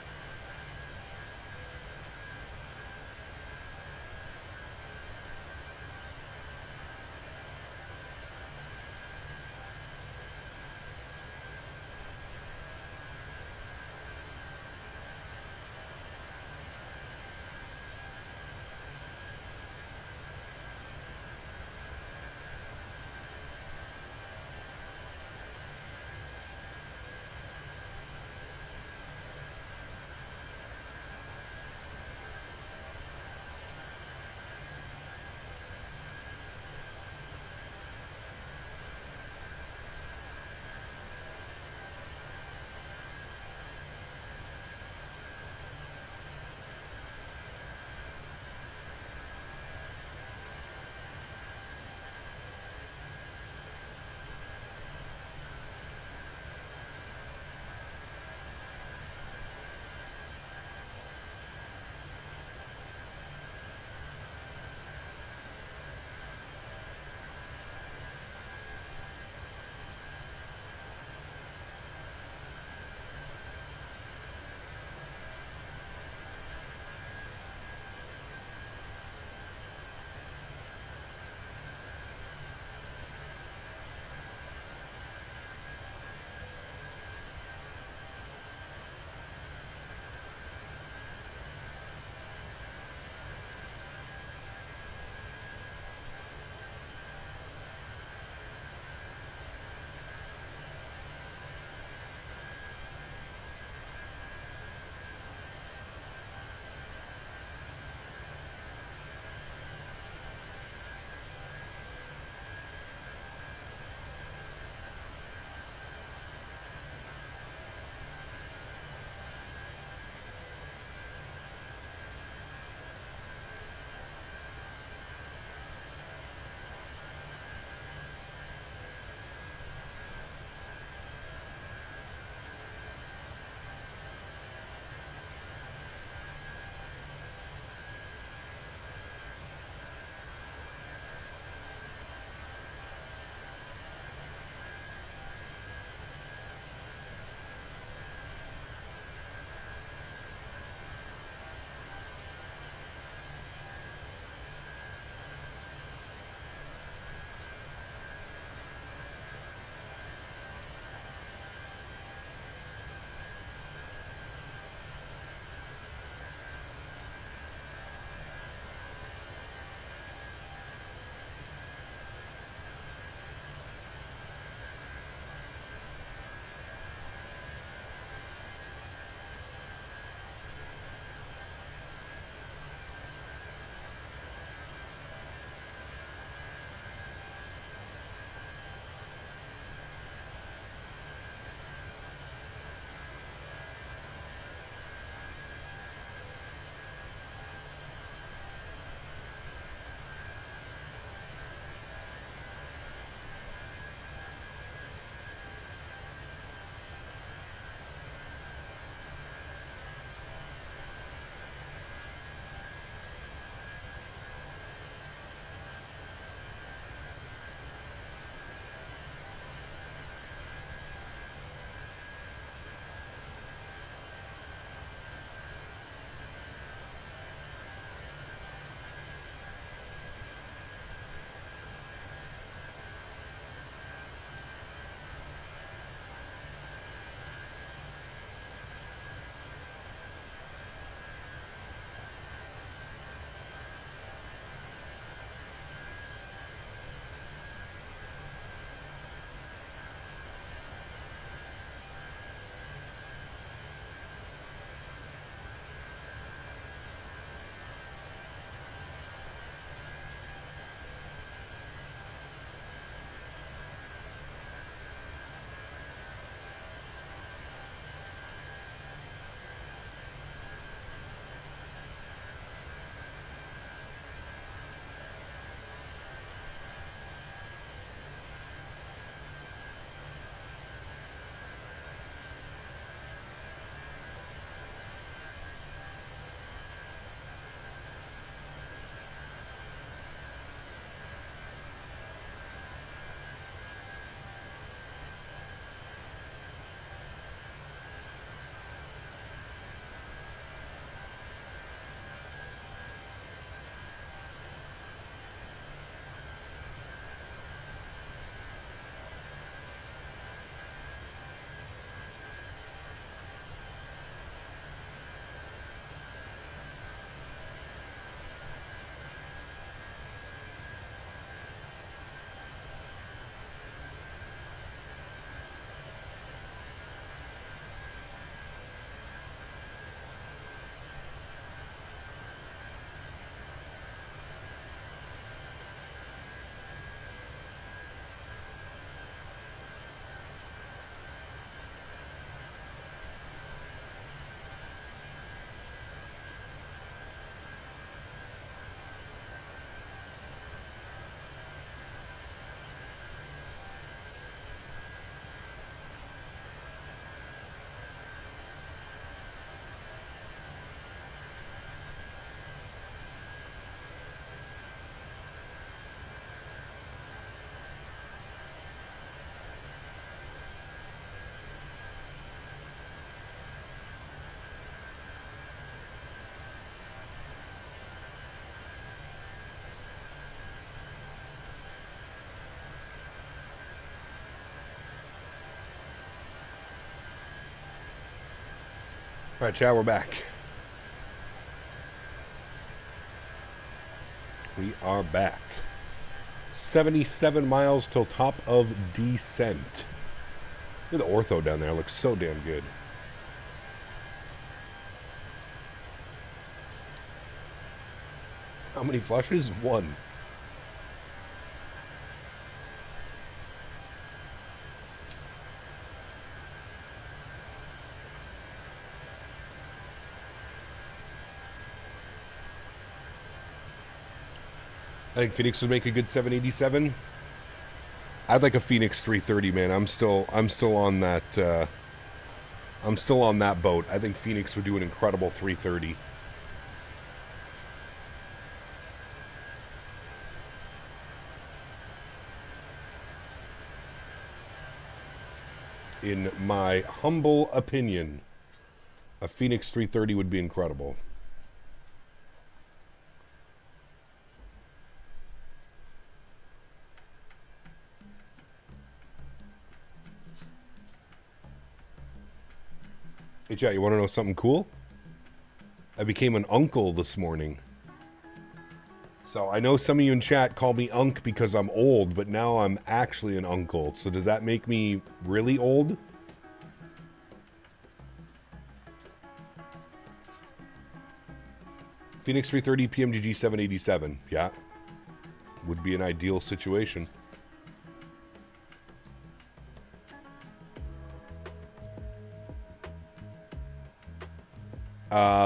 All right, chat, we're back. We are back. 77 miles till top of descent. Look at the ortho down there. It looks so damn good. How many flushes? 1. I think Phoenix would make a good 787. I'd like a Phoenix 330, man. I'm still on that. I'm still on that boat. I think Phoenix would do an incredible 330. In my humble opinion, a Phoenix 330 would be incredible. Hey, chat, you want to know something cool? I became an uncle this morning. So I know some of you in chat call me Unc because I'm old, but now I'm actually an uncle. So does that make me really old? Phoenix 330 PMDG 787. Yeah. Would be an ideal situation.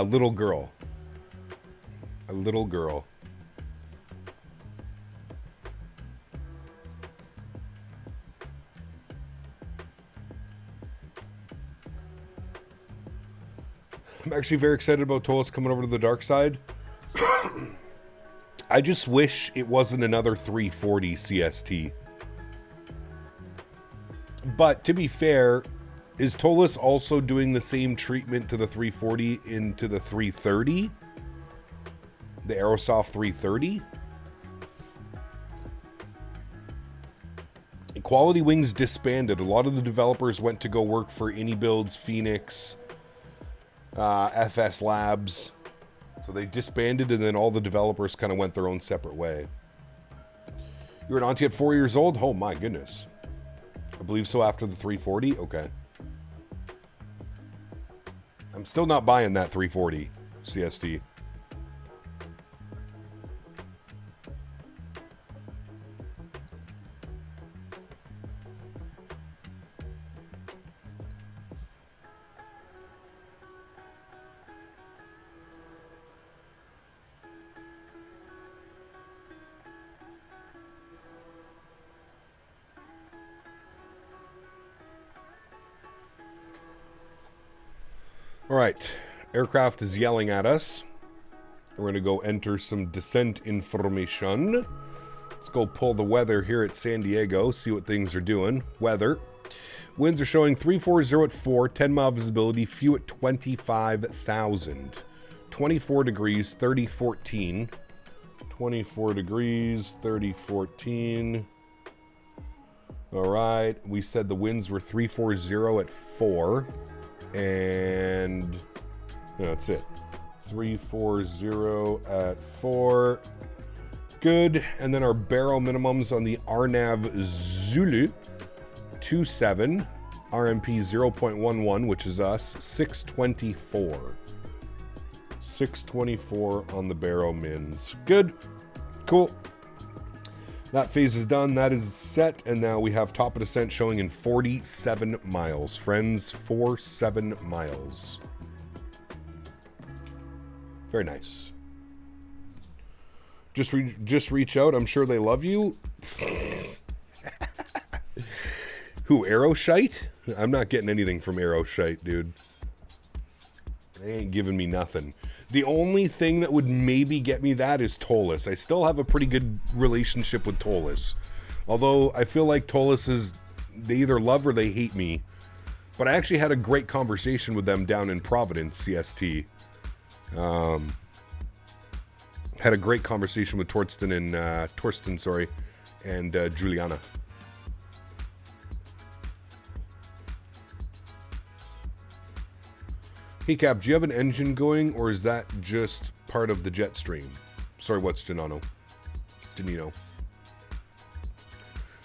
Little girl. A little girl. I'm actually very excited about Tolis coming over to the dark side. I just wish it wasn't another 340 CST. But to be fair, is Tolis also doing the same treatment to the 340 into the 330? The Aerosoft 330? Quality Wings disbanded. A lot of the developers went to go work for AnyBuilds, Phoenix, FS Labs. So they disbanded, and then all the developers kind of went their own separate way. You were an auntie at 4 years old? Oh my goodness. I believe so, after the 340? Okay. I'm still not buying that 340 CST. All right, aircraft is yelling at us. We're going to go enter some descent information. Let's go pull the weather here at San Diego, see what things are doing. Weather. Winds are showing 340 at 4, 10-mile visibility, few at 25,000. 24 degrees, 3014. 24 degrees, 3014. All right, we said the winds were 340 at 4. And that's it. 340 at 4. Good. And then our barrel minimums on the RNAV Zulu 27, RMP 0.11, which is us, 624. 624 on the barrel mins. Good. Cool. That phase is done. That is set. And now we have top of descent showing in 47 miles. Friends, 47 miles. Very nice. Just reach out. I'm sure they love you. Who, Aeroshite? I'm not getting anything from Aeroshite, dude. They ain't giving me nothing. The only thing that would maybe get me that is Tolis. I still have a pretty good relationship with Tolis. Although I feel like Tolis is, they either love or they hate me. But I actually had a great conversation with them down in Providence, CST. Had a great conversation with Torsten and Juliana. Hey Cap, do you have an engine going, or is that just part of the jet stream? Sorry, what's Denino?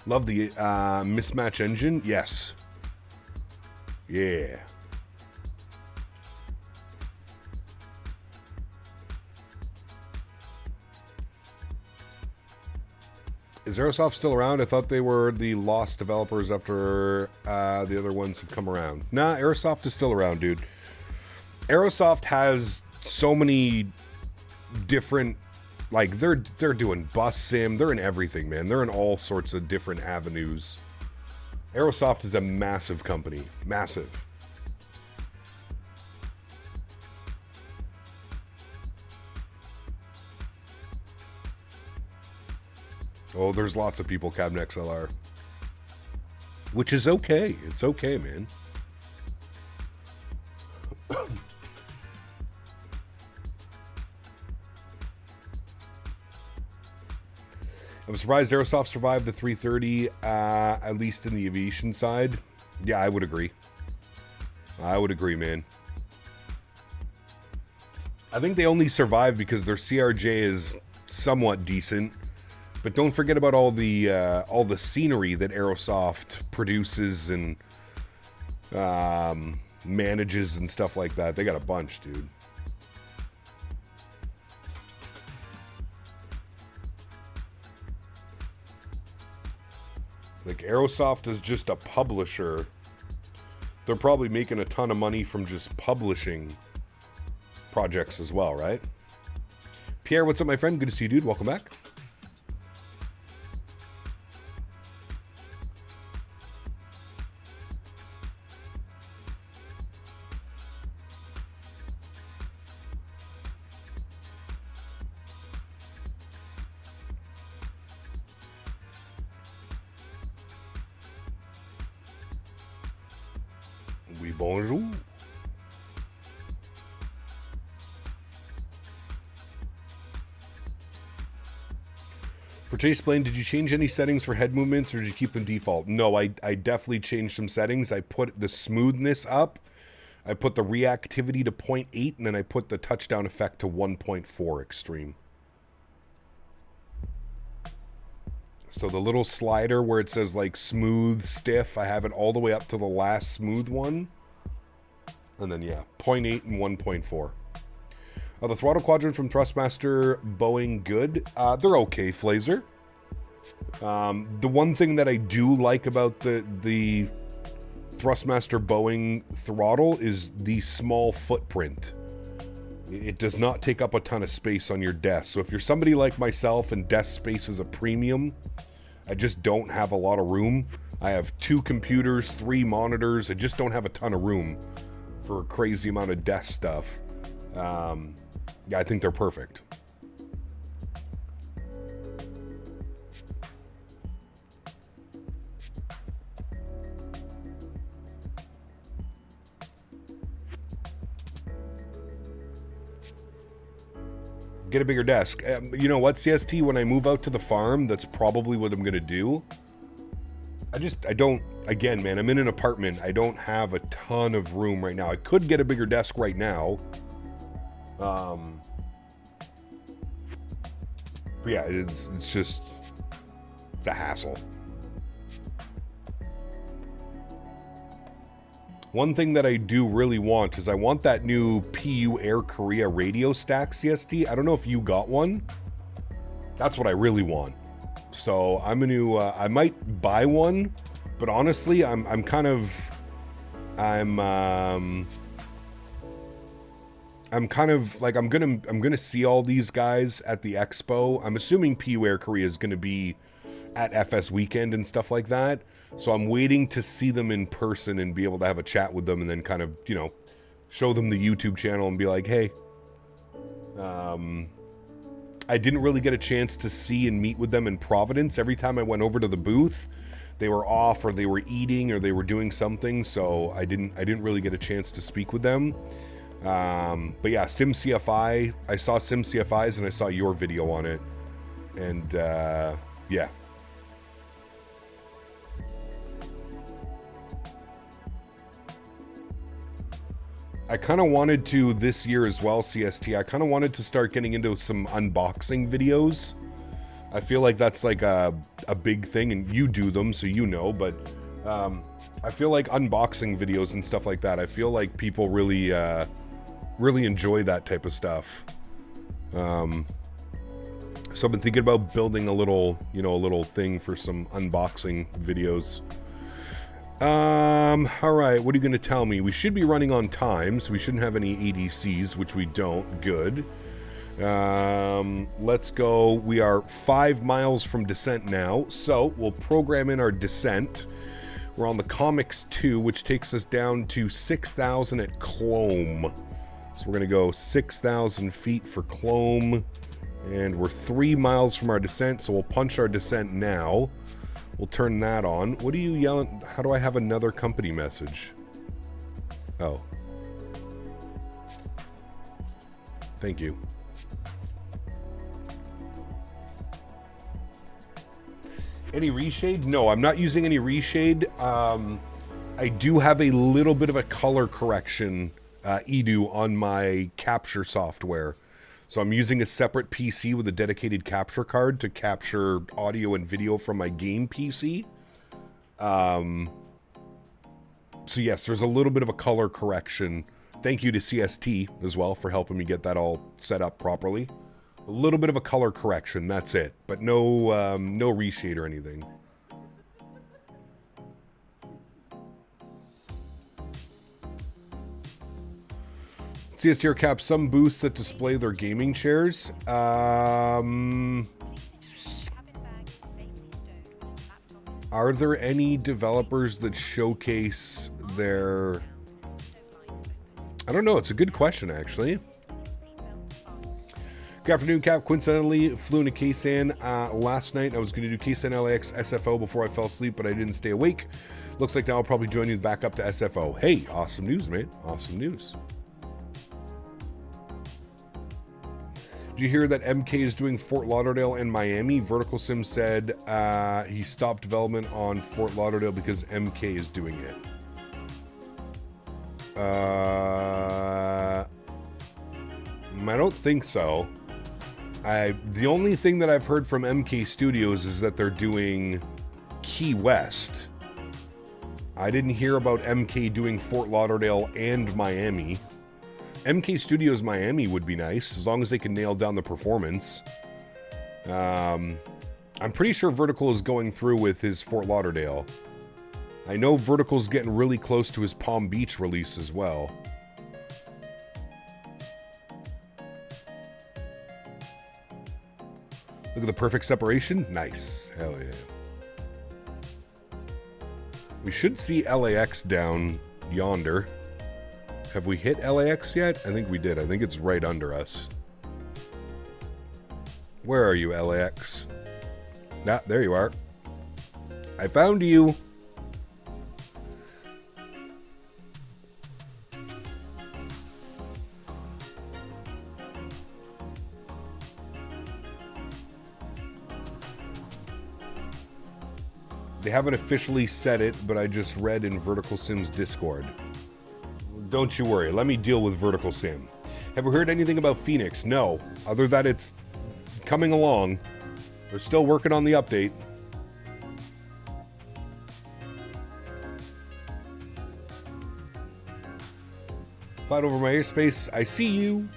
Love the mismatch engine? Yes. Yeah. Is Aerosoft still around? I thought they were the lost developers after the other ones have come around. Nah, Aerosoft is still around, dude. Aerosoft has so many different, like, they're doing bus sim, they're in everything, man. They're in all sorts of different avenues. Aerosoft is a massive company. Massive. Oh, there's lots of people Cabin XLR. Which is okay. It's okay, man. I'm surprised Aerosoft survived the 330, at least in the aviation side. Yeah, I would agree. I would agree, man. I think they only survived because their CRJ is somewhat decent. But don't forget about all the scenery that Aerosoft produces and manages and stuff like that. They got a bunch, dude. Like, Aerosoft is just a publisher. They're probably making a ton of money from just publishing projects as well, right? Pierre, what's up, my friend? Good to see you, dude. Welcome back. Bonjour. For Chase Plane, did you change any settings for head movements or did you keep them default? No, I definitely changed some settings. I put the smoothness up. I put the reactivity to 0.8 and then I put the touchdown effect to 1.4 extreme. So the little slider where it says like smooth, stiff, I have it all the way up to the last smooth one. And then, yeah, 0.8 and 1.4. Are the throttle quadrants from Thrustmaster Boeing good? They're okay, Flazer. The one thing that I do like about the Thrustmaster Boeing throttle is the small footprint. It does not take up a ton of space on your desk. So if you're somebody like myself and desk space is a premium, I just don't have a lot of room. I have 2 computers, 3 monitors. I just don't have a ton of room for a crazy amount of desk stuff. Yeah, I think they're perfect. Get a bigger desk. You know what, CST, when I move out to the farm, that's probably what I'm going to do. I don't, again, man, I'm in an apartment. I don't have a ton of room right now. I could get a bigger desk right now. But yeah, it's a hassle. One thing that I do really want is I want that new PU Air Korea radio stack, CST. I don't know if you got one. That's what I really want. So I'm going to, I might buy one, but honestly, I'm kind of like, I'm gonna see all these guys at the expo. I'm assuming PU Air Korea is gonna be at FS Weekend and stuff like that. So I'm waiting to see them in person and be able to have a chat with them and then kind of, you know, show them the YouTube channel and be like, hey, I didn't really get a chance to see and meet with them in Providence. Every time I went over to the booth, they were off or they were eating or they were doing something. So I didn't really get a chance to speak with them. But yeah, SimCFI, I saw SimCFI's and I saw your video on it. And, yeah. I kind of wanted to this year as well, CST. I kind of wanted to start getting into some unboxing videos. I feel like that's like a big thing, and you do them, so you know, but I feel like unboxing videos and stuff like that, I feel like people really, really enjoy that type of stuff. So I've been thinking about building a little, you know, a little thing for some unboxing videos. All right, what are you going to tell me? We should be running on time, so we shouldn't have any ADCs, which we don't. Good. Let's go. We are 5 miles from descent now, so we'll program in our descent. We're on the Comics 2, which takes us down to 6,000 at Clome. So we're going to go 6,000 feet for Clome, and we're 3 miles from our descent, so we'll punch our descent now. We'll turn that on. What are you yelling? How do I have another company message? Oh. Thank you. Any reshade? No, I'm not using any reshade. I do have a little bit of a color correction EDU on my capture software. So I'm using a separate PC with a dedicated capture card to capture audio and video from my game PC. So yes, there's a little bit of a color correction. Thank you to CST as well for helping me get that all set up properly. A little bit of a color correction, that's it. But no, no reshade or anything. CSTR cap some booths that display their gaming chairs. Are there any developers that showcase their... I don't know, it's a good question actually. Good afternoon, Cap. Coincidentally, flew into Ksan last night. I was going to do Ksan LAX SFO before I fell asleep, but I didn't stay awake. Looks like now I'll probably join you back up to SFO. Hey, awesome news, mate. Awesome news. Did you hear that MK is doing Fort Lauderdale and Miami? Vertical Sim said he stopped development on Fort Lauderdale because MK is doing it. I don't think so. The only thing that I've heard from MK Studios is that they're doing Key West. I didn't hear about MK doing Fort Lauderdale and Miami. MK Studios Miami would be nice, as long as they can nail down the performance. I'm pretty sure Vertical is going through with his Fort Lauderdale. I know Vertical's getting really close to his Palm Beach release as well. Look at the perfect separation. Nice. Hell yeah. We should see LAX down yonder. Have we hit LAX yet? I think we did. I think it's right under us. Where are you, LAX? Ah, there you are. I found you. They haven't officially said it, but I just read in Vertical Sim's Discord. Don't you worry, let me deal with Vertical Sim. Have we heard anything about Fenix? No, other than it's coming along. They're still working on the update. Flight over my airspace, I see you.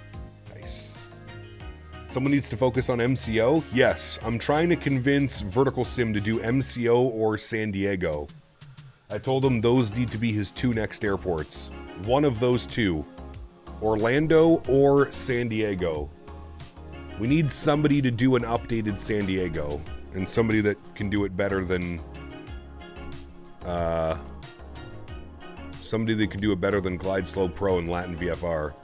Nice. Someone needs to focus on MCO? Yes, I'm trying to convince Vertical Sim to do MCO or San Diego. I told him those need to be his 2 next airports. One of those 2. Orlando or San Diego. We need somebody to do an updated San Diego. And somebody that can do it better than... somebody that can do it better than Glide Slow Pro and Latin VFR.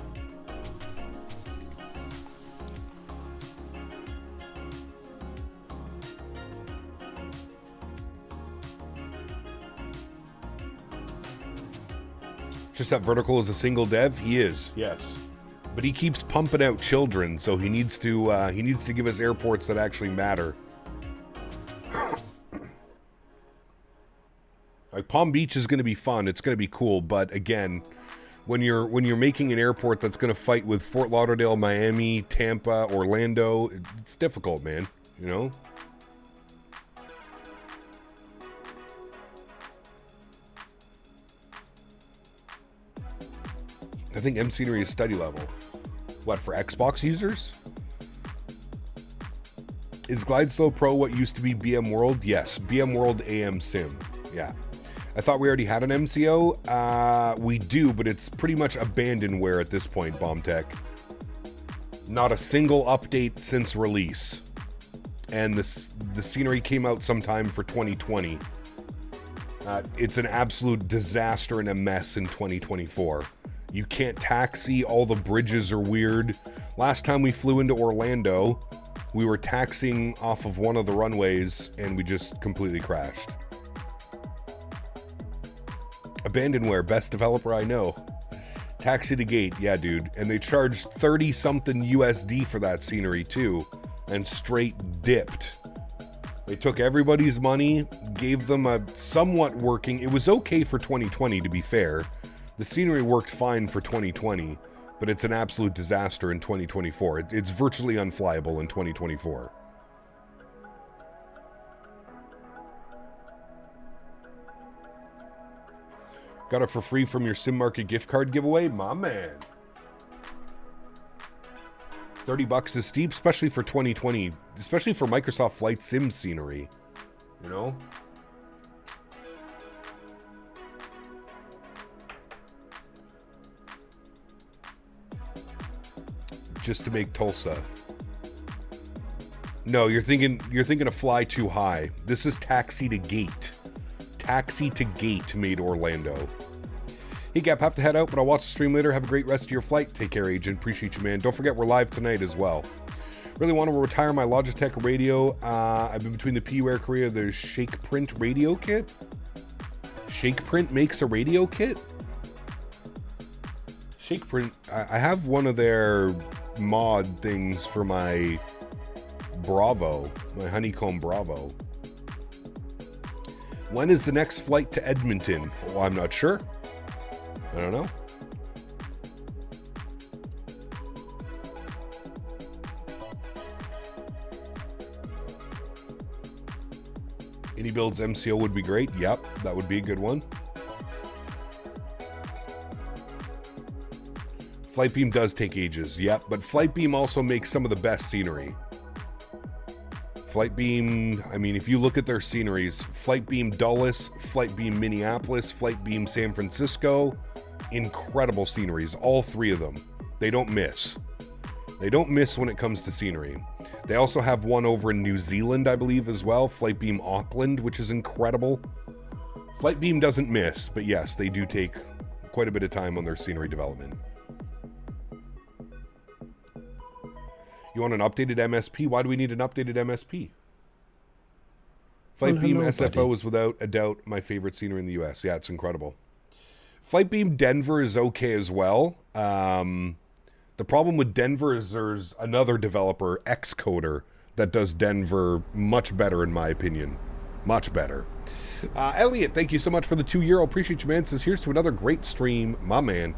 Just that Vertical is a single dev? He is, yes. But he keeps pumping out children, so he needs to give us airports that actually matter. Like Palm Beach is going to be fun, it's going to be cool, but again, when you're making an airport that's going to fight with Fort Lauderdale, Miami, Tampa, Orlando, it's difficult, man, you know? I think M scenery is study level. What, for Xbox users? Is GlideSlow Pro what used to be BM World? Yes, BM World AM Sim. Yeah. I thought we already had an MCO. We do, but it's pretty much abandonware at this point, BombTech. Not a single update since release. And the scenery came out sometime for 2020. It's an absolute disaster and a mess in 2024. You can't taxi, all the bridges are weird. Last time we flew into Orlando, we were taxiing off of one of the runways and we just completely crashed. Abandonware, best developer I know. Taxi to gate, yeah, dude. And they charged 30-something USD for that scenery, too. And straight dipped. They took everybody's money, gave them a somewhat working... It was okay for 2020, to be fair. The scenery worked fine for 2020, but it's an absolute disaster in 2024. It's virtually unflyable in 2024. Got it for free from your Sim Market gift card giveaway? My man. $30 is steep, especially for 2020, especially for Microsoft Flight Sim scenery. You know? Just to make Tulsa. No, you're thinking of Fly Too High. This is Taxi to Gate. Taxi to Gate made Orlando. Hey Gap, have to head out, but I'll watch the stream later. Have a great rest of your flight. Take care, Agent. Appreciate you, man. Don't forget we're live tonight as well. Really want to retire my Logitech radio. I've been between the PUAir Korea, the Shake Print radio kit. Shake Print makes a radio kit? Shake Print, I have one of their mod things for my Bravo, my Honeycomb Bravo. When is the next flight to Edmonton? Oh, I'm not sure. I don't know. AnyBuild's MCO would be great. Yep, that would be a good one. Flightbeam does take ages. Yep, but Flightbeam also makes some of the best scenery. Flightbeam, I mean, if you look at their sceneries, Flightbeam Dulles, Flightbeam Minneapolis, Flightbeam San Francisco, incredible sceneries, all three of them. They don't miss. They don't miss when it comes to scenery. They also have one over in New Zealand, I believe, as well, Flightbeam Auckland, which is incredible. Flightbeam doesn't miss, but yes, they do take quite a bit of time on their scenery development. You want an updated MSP? Why do we need an updated MSP? Flightbeam SFO buddy. Is without a doubt my favorite scenery in the US. Yeah, it's incredible. Flightbeam Denver is okay as well. The problem with Denver is there's another developer, Xcoder, that does Denver much better in my opinion. Much better. Elliot, thank you so much for the €2. Appreciate you, man. Says, here's to another great stream. My man.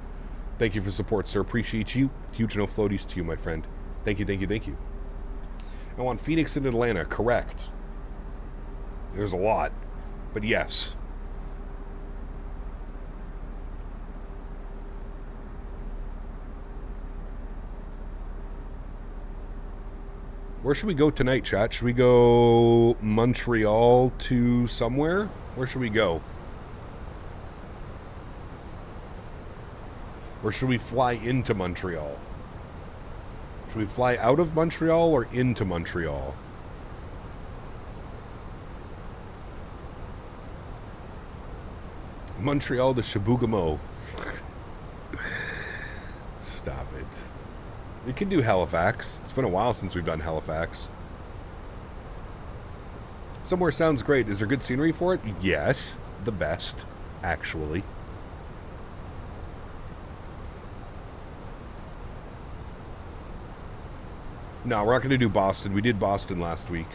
Thank you for support, sir. Appreciate you. Huge no floaties to you, my friend. Thank you, thank you, thank you. I want Phoenix and Atlanta, correct. There's a lot, but yes. Where should we go tonight, chat? Should we go Montreal to somewhere? Where should we go? Or should we fly into Montreal? Should we fly out of Montreal or into Montreal? Montreal to Chibougamau. Stop it. We could do Halifax. It's been a while since we've done Halifax. Somewhere sounds great. Is there good scenery for it? Yes. The best, actually. No, we're not going to do Boston. We did Boston last week.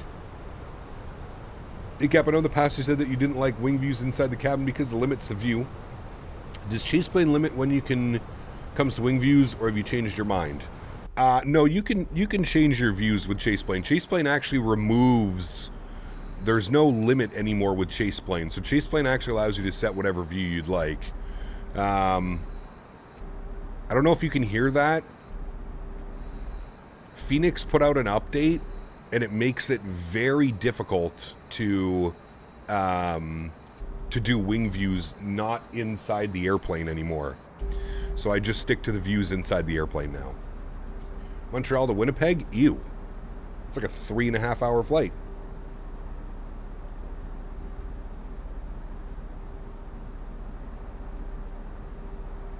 Hey, Cap, I know in the past you said that you didn't like wing views inside the cabin because it limits the view. Does Chaseplane limit when you can comes to wing views, or have you changed your mind? No, you can change your views with Chaseplane. Chaseplane actually removes. There's no limit anymore with Chaseplane, so Chaseplane actually allows you to set whatever view you'd like. I don't know if you can hear that. Fenix put out an update, and it makes it very difficult to do wing views not inside the airplane anymore. So I just stick to the views inside the airplane now. Montreal to Winnipeg? Ew. It's like a 3.5 hour flight.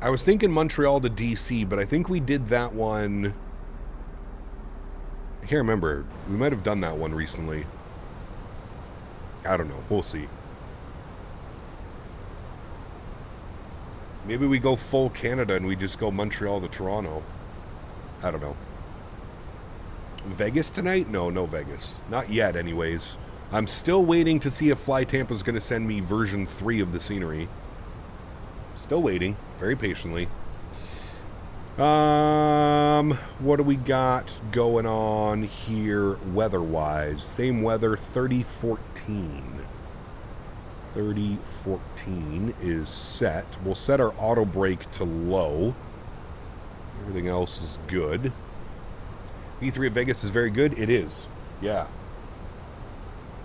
I was thinking Montreal to DC, but I think we did that one. I can't remember. We might have done that one recently. I don't know. We'll see. Maybe we go full Canada and we just go Montreal to Toronto. I don't know. Vegas tonight? No, no Vegas. Not yet, anyways. I'm still waiting to see if Fly Tampa's going to send me version 3 of the scenery. Still waiting, very patiently. What do we got going on here weather-wise? Same weather, 3014. 3014 is set. We'll set our auto brake to low. Everything else is good. V3 at Vegas is very good. It is. Yeah.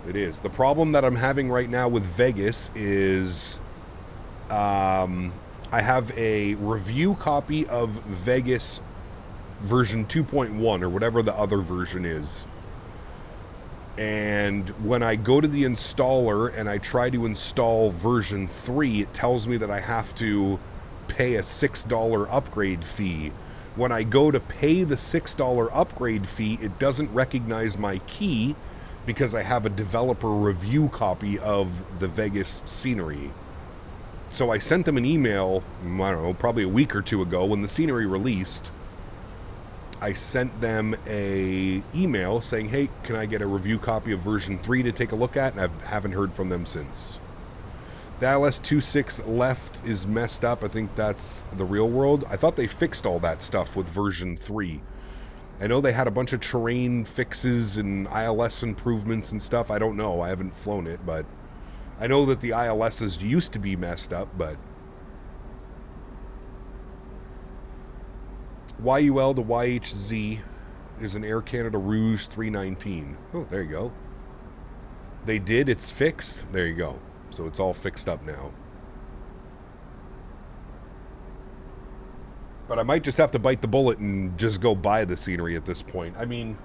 It is. The problem that I'm having right now with Vegas is I have a review copy of Vegas version 2.1 or whatever the other version is. And when I go to the installer and I try to install version 3, it tells me that I have to pay a $6 upgrade fee. When I go to pay the $6 upgrade fee, it doesn't recognize my key because I have a developer review copy of the Vegas scenery. So I sent them an email, I don't know, probably a week or two ago when the scenery released. I sent them a email saying, hey, can I get a review copy of version 3 to take a look at? And I haven't heard from them since. The ILS-26 left is messed up. I think that's the real world. I thought they fixed all that stuff with version 3. I know they had a bunch of terrain fixes and ILS improvements and stuff. I don't know. I haven't flown it, but I know that the ILSs used to be messed up, but YUL to YHZ is an Air Canada Rouge 319. Oh, there you go. They did. It's fixed. There you go. So it's all fixed up now. But I might just have to bite the bullet and just go buy the scenery at this point. I mean,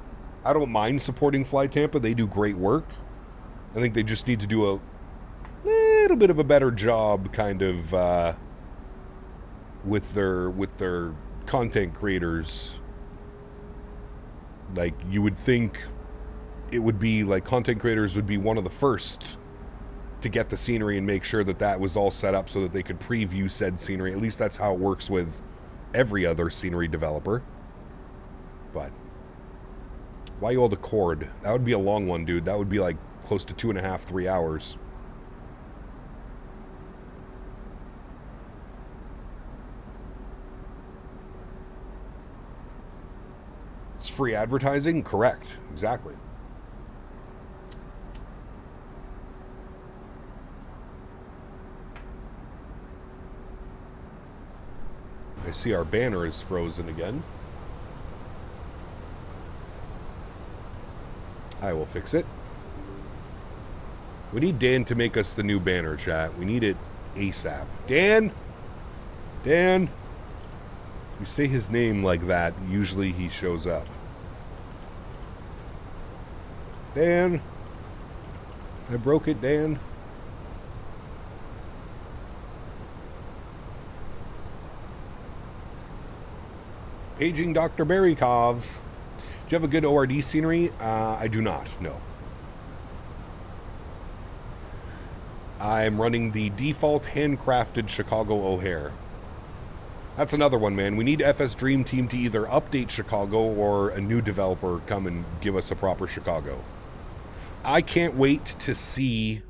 I don't mind supporting Fly Tampa. They do great work. I think they just need to do a little bit of a better job kind of with their content creators. Like, you would think it would be like content creators would be one of the first to get the scenery and make sure that that was all set up so that they could preview said scenery. At least that's how it works with every other scenery developer. But why you all the cord? That would be a long one, dude. That would be like close to 2.5, 3 hours. It's free advertising? Correct. Exactly. I see our banner is frozen again. I will fix it. We need Dan to make us the new banner, chat. We need it ASAP. Dan? Dan? You say his name like that, usually he shows up. Dan? I broke it, Dan. Paging Dr. Barrykov. Do you have a good ORD scenery? I do not, no. I'm running the default handcrafted Chicago O'Hare. That's another one, man. We need FS Dream Team to either update Chicago or a new developer come and give us a proper Chicago. I can't wait to see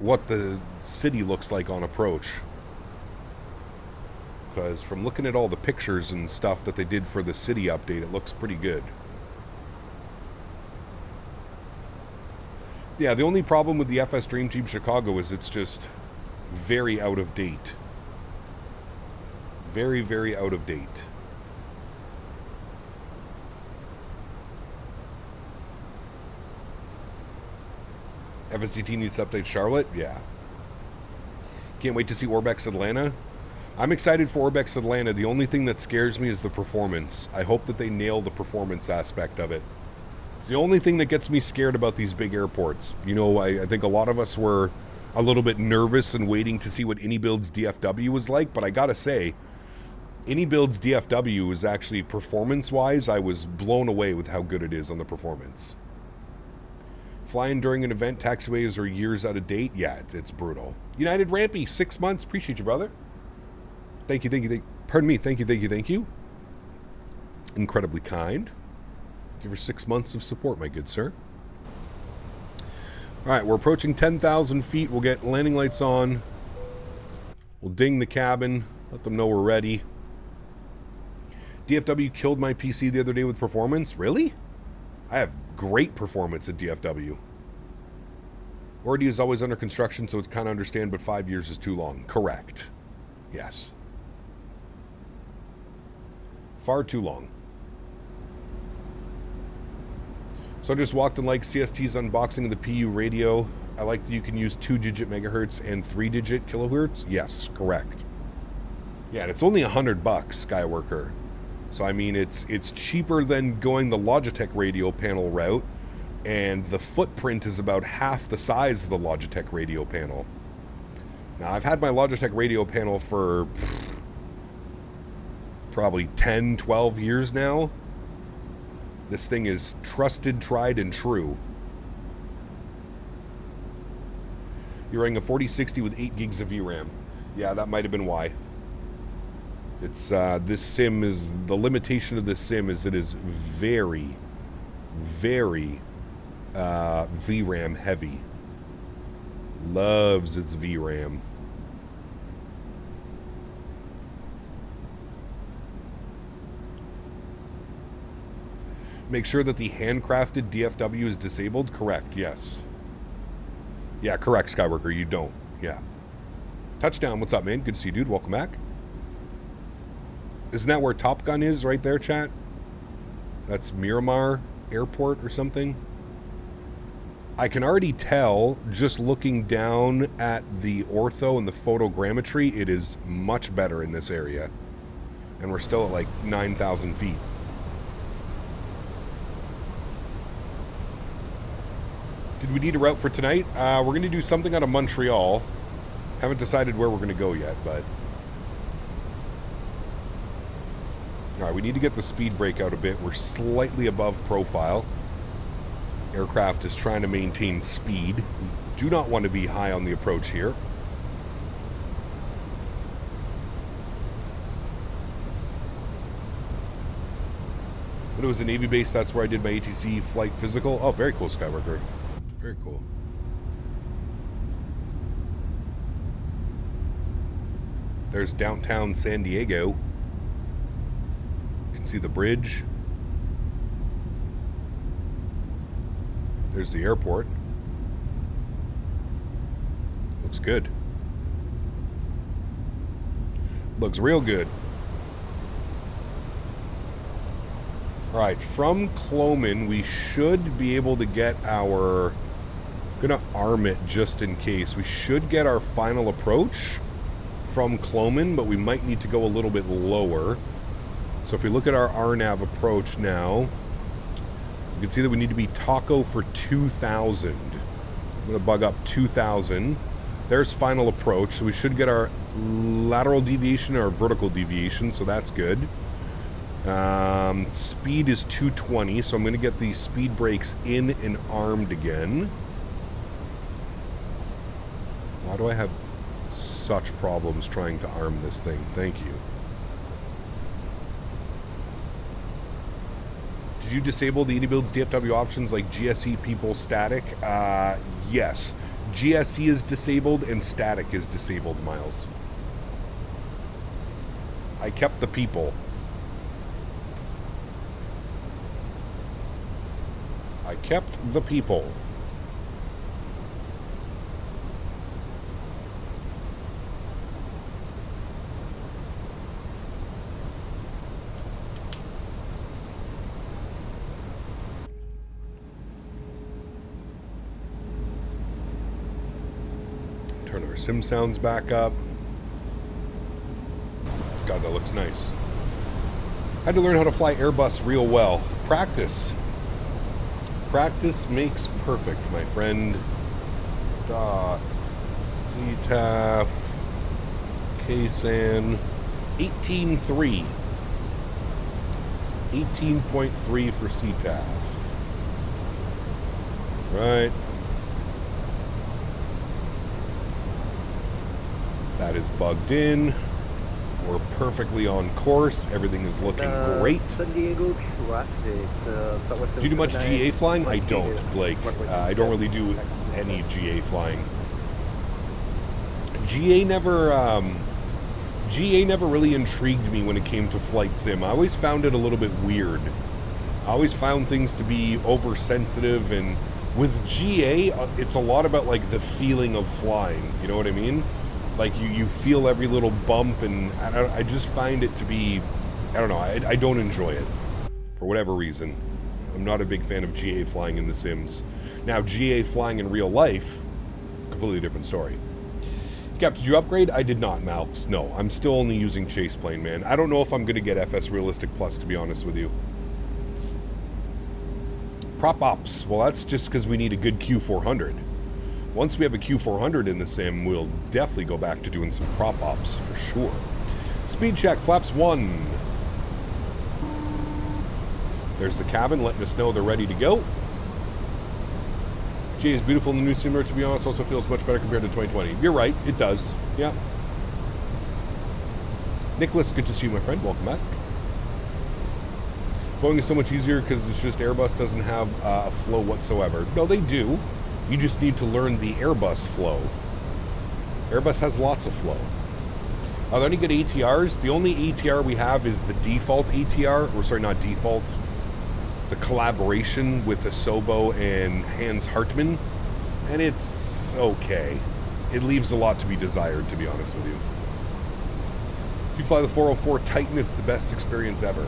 what the city looks like on approach. because from looking at all the pictures and stuff that they did for the city update, it looks pretty good. Yeah, the only problem with the FS Dream Team Chicago is it's just very out of date. Very, very out of date. FSDT needs to update Charlotte? Yeah. Can't wait to see Orbex Atlanta. I'm excited for Orbex Atlanta. The only thing that scares me is the performance. I hope that they nail the performance aspect of it. It's the only thing that gets me scared about these big airports. You know, I think a lot of us were a little bit nervous and waiting to see what AnyBuild's DFW was like, but I gotta say, AnyBuild's DFW is actually, performance-wise, I was blown away with how good it is on the performance. Flying during an event, taxiways are years out of date. Yeah, it's brutal. United Rampy, 6 months. Appreciate you, brother. Thank you. Pardon me. Thank you. Incredibly kind. Give her 6 months of support, my good sir. All right, we're approaching 10,000 feet. We'll get landing lights on. We'll ding the cabin. Let them know we're ready. DFW killed my PC the other day with performance. Really? I have great performance at DFW. Already is always under construction, so it's kind of understand, but 5 years is too long. Correct. Yes. Far too long. So I just walked and liked CST's unboxing of the PU radio. I like that you can use 2-digit megahertz and 3-digit kilohertz. Yes, correct. Yeah, and it's only $100, Skyworker. So I mean, it's cheaper than going the Logitech radio panel route, and the footprint is about half the size of the Logitech radio panel. Now, I've had my Logitech radio panel for probably 10, 12 years now. This thing is trusted, tried, and true. You're running a 4060 with 8 gigs of VRAM. Yeah, that might have been why. It's this sim is, the limitation of this sim is it is very, very VRAM heavy. Loves its VRAM. Make sure that the handcrafted DFW is disabled. Correct, yes. Yeah, correct, Skyworker, you don't. Yeah. Touchdown, what's up, man? Good to see you, dude. Welcome back. Isn't that where Top Gun is right there, chat? That's Miramar Airport or something. I can already tell, just looking down at the ortho and the photogrammetry, it is much better in this area. And we're still at like 9,000 feet. Did we need a route for tonight? We're going to do something out of Montreal. Haven't decided where we're going to go yet, but... Alright, we need to get the speed brake out a bit. We're slightly above profile. Aircraft is trying to maintain speed. We do not want to be high on the approach here. When it was a Navy base, that's where I did my ATC flight physical. Oh, very cool, Skyworker. Very cool. There's downtown San Diego. See the bridge. There's the airport. Looks good. Looks real good. Alright, from Cloman we should be able to get our... I'm gonna arm it just in case. We should get our final approach from Cloman, but we might need to go a little bit lower. So if we look at our RNAV approach now, you can see that we need to be taco for 2,000. I'm going to bug up 2,000. There's final approach. So we should get our lateral deviation or vertical deviation, so that's good. Speed is 220, so I'm going to get the speed brakes in and armed again. Why do I have such problems trying to arm this thing? Thank you. Did you disable the AnyBuild's DFW options like GSE people static? Yes. GSE is disabled and static is disabled, Miles. I kept the people. I kept the people. Turn our sim sounds back up. God, that looks nice. Had to learn how to fly Airbus real well. Practice. Practice makes perfect, my friend. Dot CTAF KSAN 18.3. 18.3 for CTAF. Right. That is bugged in. We're perfectly on course. Everything is looking great. San Diego traffic. Do you do much GA flying? I don't, Blake. I don't really do any GA flying. GA never really intrigued me when it came to flight sim. I always found it a little bit weird. I always found things to be oversensitive, and with GA, it's a lot about like the feeling of flying. You know what I mean? Like you feel every little bump, and I just find it to be, I don't know, I don't enjoy it for whatever reason. I'm not a big fan of GA flying in the Sims. Now GA flying in real life, completely different story. Cap, did you upgrade? I did not, Malx. No, I'm still only using Chase Plane, man. I don't know if I'm going to get FS Realistic Plus, to be honest with you. Prop Ops. Well, that's just because we need a good Q400. Once we have a Q400 in the sim, we'll definitely go back to doing some prop ops for sure. Speed check, flaps 1. There's the cabin letting us know they're ready to go. GA is beautiful in the new simulator, to be honest. Also feels much better compared to 2020. You're right, it does. Yeah. Nicholas, good to see you, my friend. Welcome back. Boeing is so much easier because it's just Airbus doesn't have a flow whatsoever. No, they do. You just need to learn the Airbus flow. Airbus has lots of flow. Are there any good ATRs? The only ATR we have is the default ATR, or sorry, not default. The collaboration with Asobo and Hans Hartmann, and it's okay. It leaves a lot to be desired, to be honest with you. If you fly the 404 Titan, it's the best experience ever.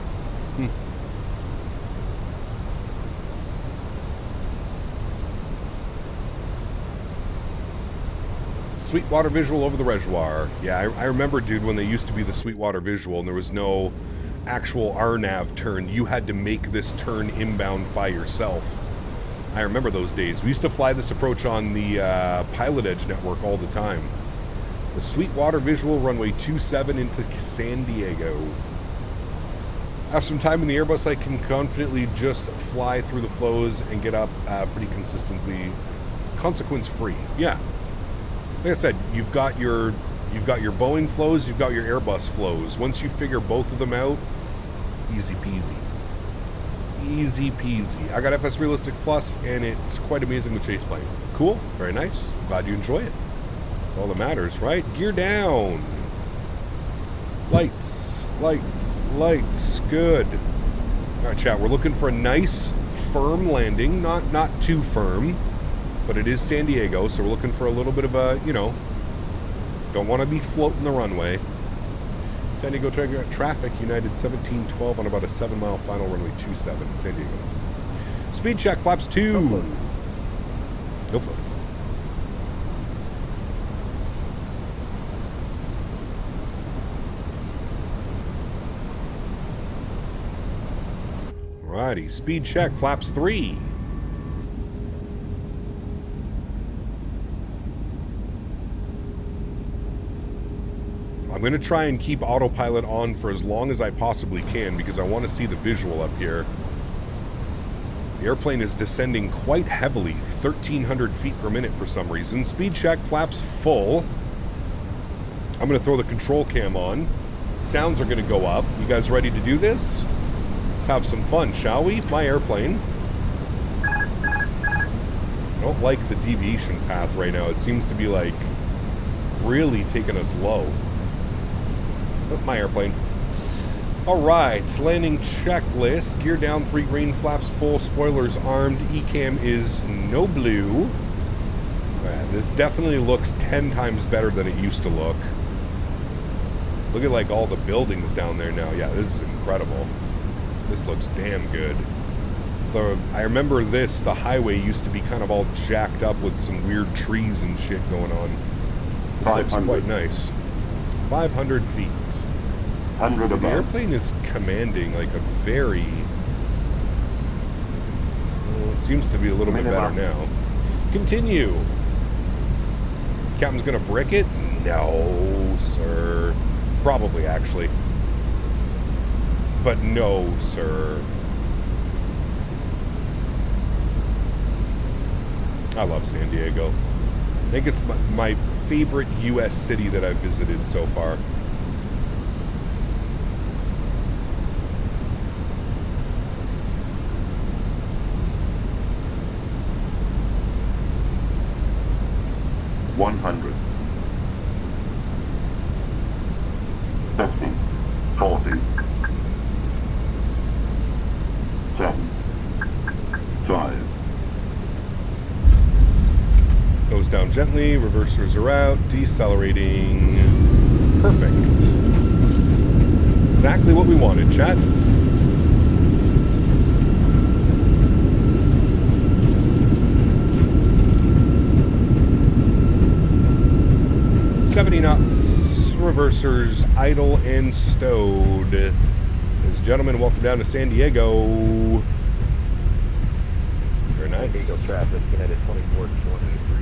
Sweetwater visual over the reservoir. Yeah, I remember, dude, when they used to be the Sweetwater visual and there was no actual RNAV turn. You had to make this turn inbound by yourself. I remember those days. We used to fly this approach on the Pilot Edge network all the time. The Sweetwater visual, runway 27 into San Diego. After some time in the Airbus, I can confidently just fly through the flows and get up pretty consistently, consequence-free. Yeah. Like I said, you've got your Boeing flows, you've got your Airbus flows. Once you figure both of them out, easy peasy. Easy peasy. I got FS Realistic Plus, and it's quite amazing with Chase Plane. Cool, very nice. Glad you enjoy it. That's all that matters, right? Gear down. Lights, lights, lights. Good. All right, chat. We're looking for a nice, firm landing. Not too firm. But it is San Diego, so we're looking for a little bit of a, you know, don't want to be floating the runway. San Diego traffic, United 1712 on about a 7-mile final runway 27, San Diego. Speed check, flaps 2. Go for it. Alrighty, speed check, flaps 3. I'm going to try and keep autopilot on for as long as I possibly can because I want to see the visual up here. The airplane is descending quite heavily, 1,300 feet per minute for some reason. Speed check, flaps full. I'm going to throw the control cam on. Sounds are going to go up. You guys ready to do this? Let's have some fun, shall we? My airplane. I don't like the deviation path right now. It seems to be like really taking us low. My airplane. All right, landing checklist. Gear down, 3 green, flaps full, spoilers armed. ECAM is no blue. This definitely looks 10 times better than it used to look. Look at like all the buildings down there now. Yeah, this is incredible. This looks damn good. I remember the highway used to be kind of all jacked up with some weird trees and shit going on. This looks quite nice. 500 feet. 100 so the airplane is commanding like a very... Well, it seems to be a little bit better now. Continue. Captain's gonna brick it? No, sir. Probably, actually. But no, sir. I love San Diego. I think it's my favorite U.S. city that I've visited so far. $100. 50. 40. 7. 5. Goes down gently, reversers are out, decelerating. Perfect. Exactly what we wanted, chat. $70 knots, reversers idle and stowed. Ladies and gentlemen, welcome down to San Diego. Very nice. San Diego traffic, United 2420,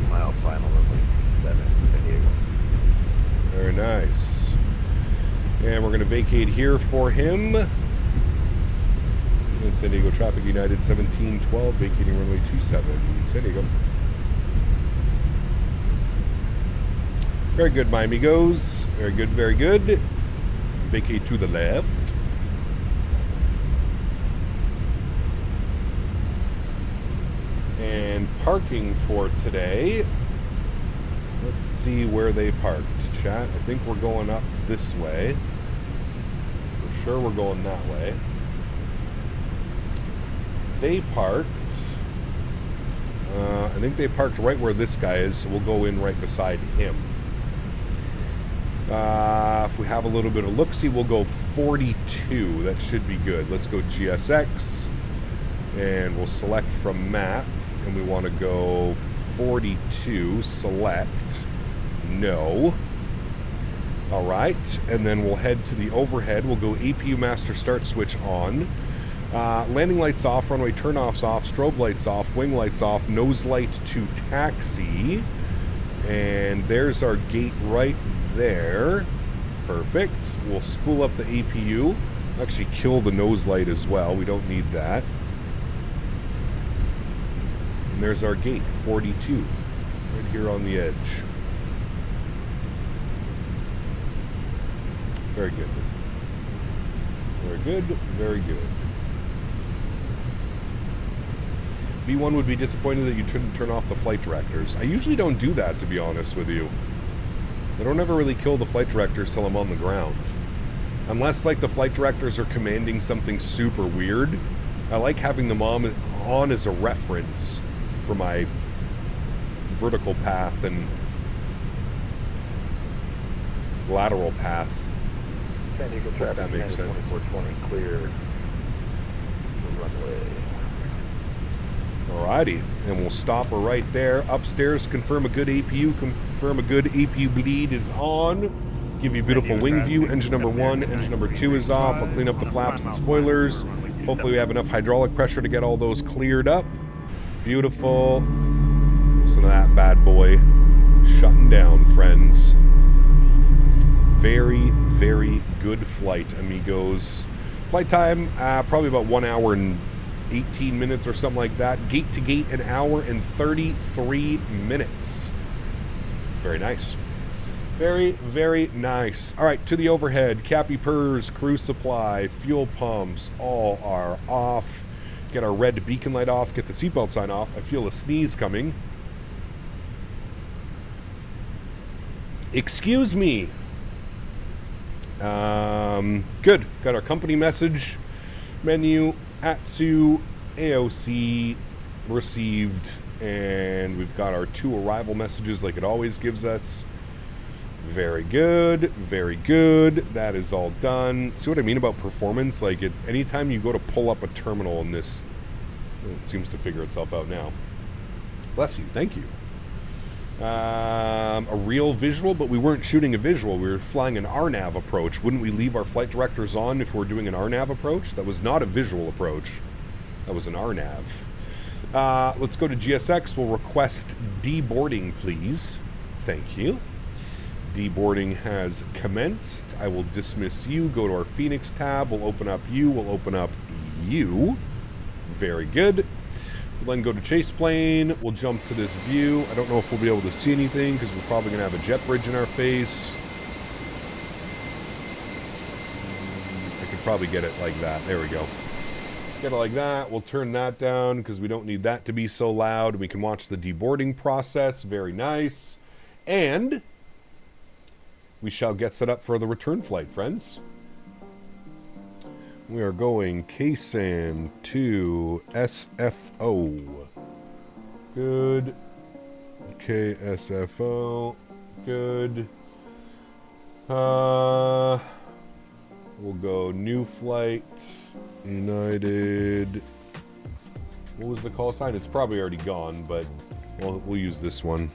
3 mile final runway 7, San Diego. Very nice. And we're going to vacate here for him. And San Diego traffic, United 1712, vacating runway 27, San Diego. Very good, my amigos. Very good, very good. Vacate to the left. And parking for today. Let's see where they parked, chat. I think we're going up this way. For sure we're going that way. They parked... I think they parked right where this guy is, so we'll go in right beside him. If we have a little bit of look-see, we'll go 42. That should be good. Let's go GSX. And we'll select from map. And we want to go 42. Select. No. Alright. And then we'll head to the overhead. We'll go APU master start switch on. Landing lights off. Runway turn-offs off. Strobe lights off. Wing lights off. Nose light to taxi. And there's our gate right there. Perfect. We'll spool up the APU. Actually kill the nose light as well. We don't need that. And there's our gate, 42. Right here on the edge. Very good. Very good. Very good. V1 would be disappointed that you shouldn't turn off the flight directors. I usually don't do that, to be honest with you. I don't ever really kill the flight directors till I'm on the ground. Unless, like, the flight directors are commanding something super weird. I like having them on as a reference for my vertical path and lateral path. San Diego If traffic, that makes sense. 2420, clear. Runway. Alrighty, and we'll stop her right there. Upstairs, confirm a good APU, confirm a good APU bleed is on. Give you a beautiful wing view. Engine number 1, engine number 2 is off. I'll clean up the flaps and spoilers. Hopefully we have enough hydraulic pressure to get all those cleared up. Beautiful. Listen to that bad boy shutting down, friends. Very, very good flight, amigos. Flight time, probably about 1 hour and 18 minutes or something like that. Gate to gate, 1 hour and 33 minutes. Very nice. Very, very nice. All right, to the overhead. Cappy purrs, crew supply, fuel pumps, all are off. Get our red beacon light off. Get the seatbelt sign off. I feel a sneeze coming. Excuse me. Good. Got our company message, menu, AlexSiu, AOC, received, and we've got our 2 arrival messages like it always gives us. Very good. Very good. That is all done. See what I mean about performance? Like, it's anytime you go to pull up a terminal in this, it seems to figure itself out now. Bless you. Thank you. A real visual, but we weren't shooting a visual. We were flying an RNAV approach. Wouldn't we leave our flight directors on if we're doing an RNAV approach? That was not a visual approach. That was an RNAV. Let's go to GSX. We'll request deboarding, please. Thank you. Deboarding has commenced. I will dismiss you. Go to our Fenix tab. We'll open up you. We'll open up you. Very good. We'll then go to chase plane. We'll jump to this view. I don't know if we'll be able to see anything because we're probably going to have a jet bridge in our face. I could probably get it like that. There we go. Get it like that. We'll turn that down because we don't need that to be so loud. We can watch the deboarding process. Very nice. And we shall get set up for the return flight, friends. We are going KSAM to SFO. Good. KSFO. Good. We'll go new flight. United. What was the call sign? It's probably already gone, but we'll use this one.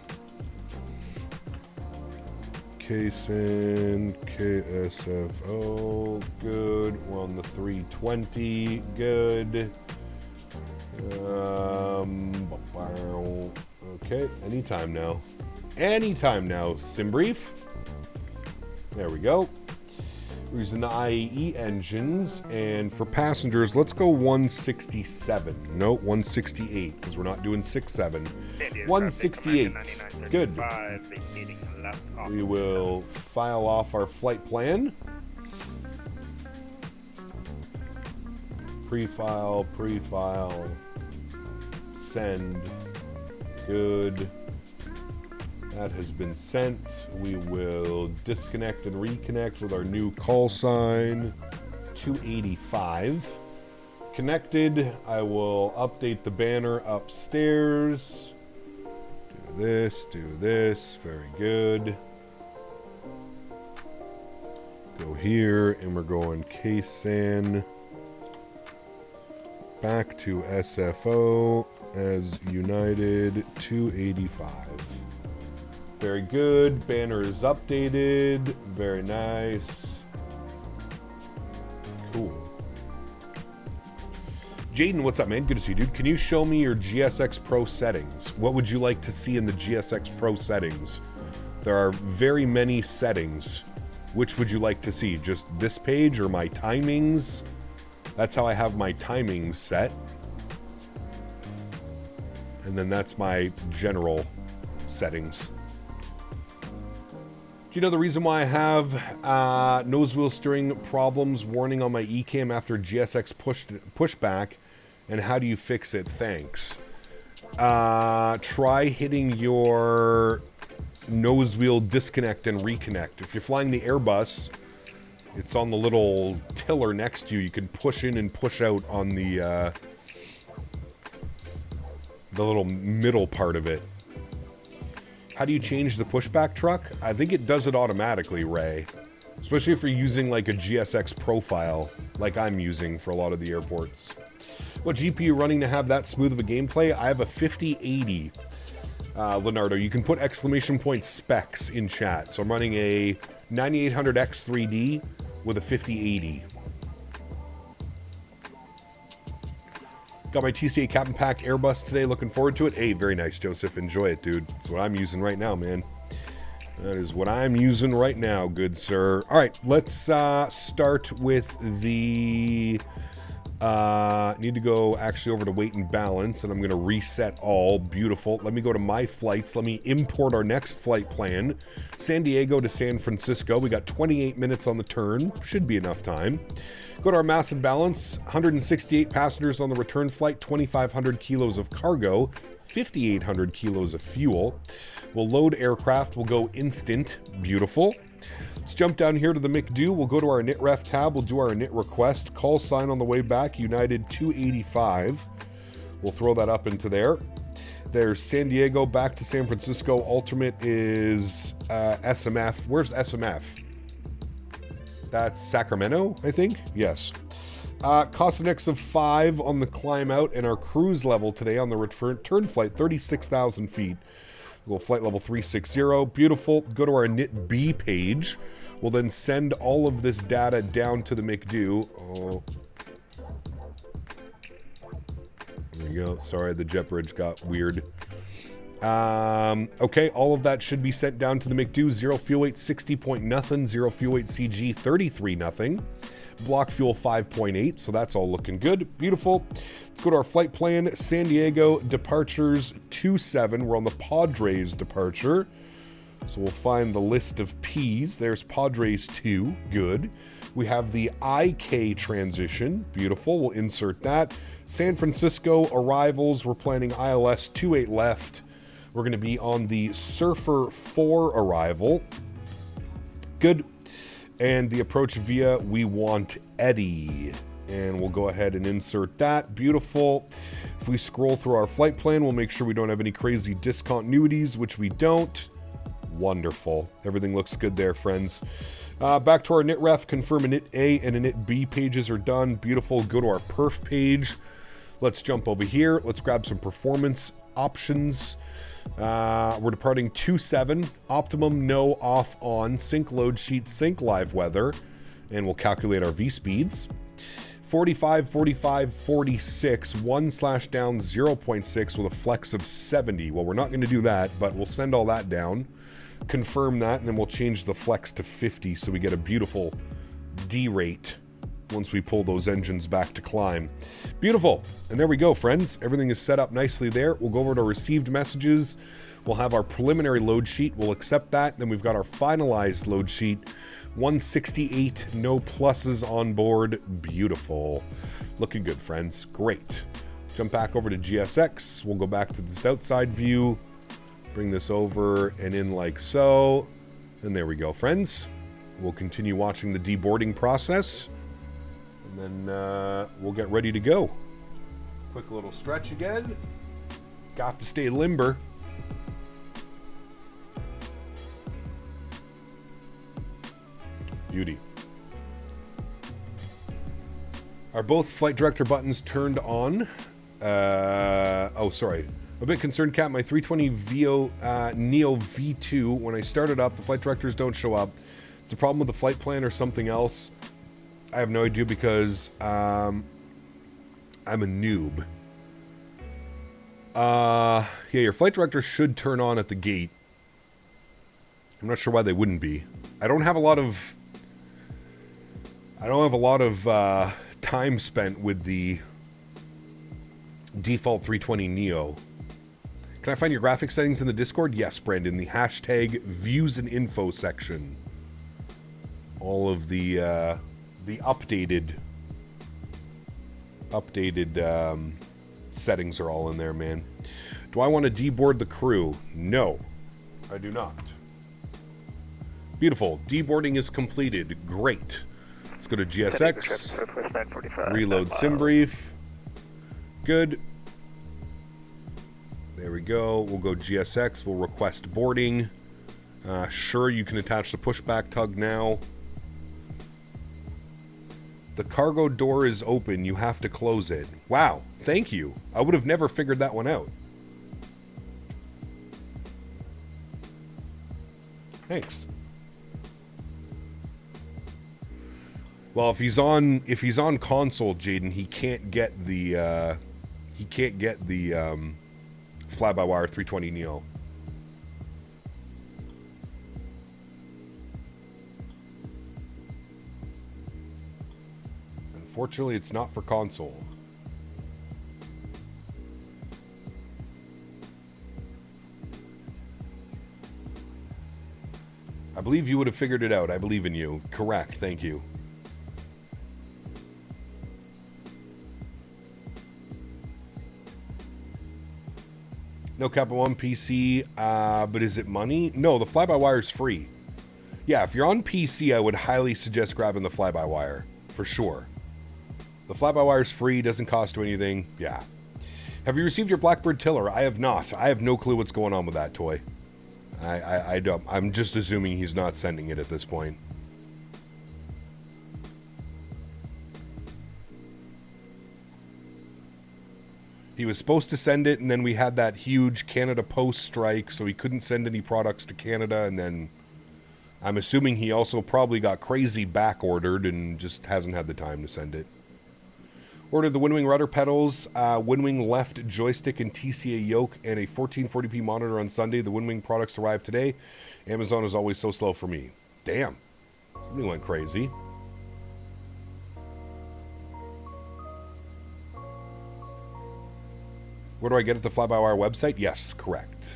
KSAN, KSFO, good. We're on the 320, good. Okay, anytime now. Anytime now, SimBrief. There we go. We're using the IAE engines, and for passengers, let's go 167. No, 168, because we're not doing 67. 168. Good. We will file off our flight plan. Pre-file, send. Good. That has been sent. We will disconnect and reconnect with our new call sign, 285. Connected. I will update the banner upstairs. Do this. Very good. Go here, and we're going KSAN back to SFO as United 285. Very good. Banner is updated. Very nice. Cool. Jaden, what's up, man? Good to see you, dude. Can you show me your GSX Pro settings? What would you like to see in the GSX Pro settings? There are very many settings. Which would you like to see? Just this page or my timings? That's how I have my timings set. And then that's my general settings. Do you know the reason why I have nose wheel steering problems warning on my eCam after GSX pushback? And how do you fix it? Thanks. Try hitting your nose wheel disconnect and reconnect. If you're flying the Airbus, it's on the little tiller next to you. You can push in and push out on the little middle part of it. How do you change the pushback truck? I think it does it automatically, Ray. Especially if you're using like a GSX profile, like I'm using for a lot of the airports. What GPU running to have that smooth of a gameplay? I have a 5080. Leonardo, you can put exclamation point specs in chat. So I'm running a 9800X3D with a 5080. Got my TCA Captain Pack Airbus today. Looking forward to it. Hey, very nice, Joseph. Enjoy it, dude. That's what I'm using right now, man. That is what I'm using right now, good sir. All right, let's start with the... need to go actually over to weight and balance, and I'm going to reset all. Beautiful. Let me go to my flights. Let me import our next flight plan. San Diego to San Francisco. We got 28 minutes on the turn. Should be enough time. Go to our mass and balance. 168 passengers on the return flight. 2,500 kilos of cargo. 5,800 kilos of fuel. We'll load aircraft. We'll go instant. Beautiful. Let's jump down here to the McDo. We'll go to our InitRef tab. We'll do our init request. Call sign on the way back, United 285. We'll throw that up into there. There's San Diego back to San Francisco. Ultimate is SMF. Where's SMF? That's Sacramento, I think? Yes. Cost index of 5 on the climb out, and our cruise level today on the return flight, 36,000 feet. We'll go flight level 360. Beautiful. Go to our init B page. We'll then send all of this data down to the McDo. Oh. There you go. Sorry, the jet bridge got weird. Okay, all of that should be sent down to the McDo. 0 fuel weight 60 point nothing. 0 fuel weight CG 33 nothing. Block fuel 5.8, so that's all looking good. Beautiful. Let's go to our flight plan. San Diego departures 27. We're on the Padres departure. So we'll find the list of P's. There's Padres 2. Good. We have the IK transition. Beautiful. We'll insert that. San Francisco arrivals. We're planning ILS 28 left. We're going to be on the Surfer 4 arrival. Good. And the approach via, we want Eddie. And we'll go ahead and insert that. Beautiful. If we scroll through our flight plan, we'll make sure we don't have any crazy discontinuities, which we don't. Wonderful. Everything looks good there, friends. Back to our InitRef. Confirm Init A and Init B pages are done. Beautiful. Go to our perf page. Let's jump over here. Let's grab some performance options. We're departing 27. Optimum, no, off, on. Sync load sheet, sync live weather. And we'll calculate our V speeds. 45, 45, 46. 1/ down 0.6 with a flex of 70. Well, we're not going to do that, but we'll send all that down. Confirm that, and then we'll change the flex to 50 so we get a beautiful D rate once we pull those engines back to climb. Beautiful. And there we go, friends. Everything is set up nicely there. We'll go over to received messages. We'll have our preliminary load sheet. We'll accept that. Then we've got our finalized load sheet. 168, no pluses on board. Beautiful. Looking good, friends. Great. Jump back over to GSX. We'll go back to this outside view. Bring this over and in like so. And there we go, friends. We'll continue watching the deboarding process. And then we'll get ready to go. Quick little stretch again. Got to stay limber. Beauty. Are both flight director buttons turned on? Oh, sorry. I'm a bit concerned, Cap. My 320 Neo V2, when I start it up, the flight directors don't show up. It's a problem with the flight plan or something else. I have no idea because I'm a noob. Yeah, your flight director should turn on at the gate. I'm not sure why they wouldn't be. I don't have a lot of time spent with the default 320 Neo. Can I find your graphic settings in the Discord? Yes, Brandon. The hashtag views and info section. All of the updated settings are all in there, man. Do I want to deboard the crew? No, I do not. Beautiful. Deboarding is completed. Great. Let's go to GSX. Reload sim brief. Good. There we go. We'll go GSX. We'll request boarding. Sure, you can attach the pushback tug now. The cargo door is open. You have to close it. Wow. Thank you. I would have never figured that one out. Thanks. Well, if he's on console, Jaden, he can't get the fly-by-wire 320 Neo. Unfortunately, it's not for console. I believe you would have figured it out. I believe in you. Correct. Thank you. No Kappa 1 PC, but is it money? No, the fly-by-wire is free. Yeah, if you're on PC, I would highly suggest grabbing the fly-by-wire, for sure. The fly-by-wire is free, doesn't cost you anything. Yeah. Have you received your Blackbird tiller? I have not. I have no clue what's going on with that toy. I don't. I'm just assuming he's not sending it at this point. He was supposed to send it, and then we had that huge Canada Post strike, so he couldn't send any products to Canada, and then I'm assuming he also probably got crazy back-ordered and just hasn't had the time to send it. Ordered the Windwing rudder pedals, Windwing left joystick and TCA yoke, and a 1440p monitor on Sunday. The Windwing products arrived today. Amazon is always so slow for me. Damn. Something went crazy. Where do I get it? The Fly-by-Wire website? Yes, correct.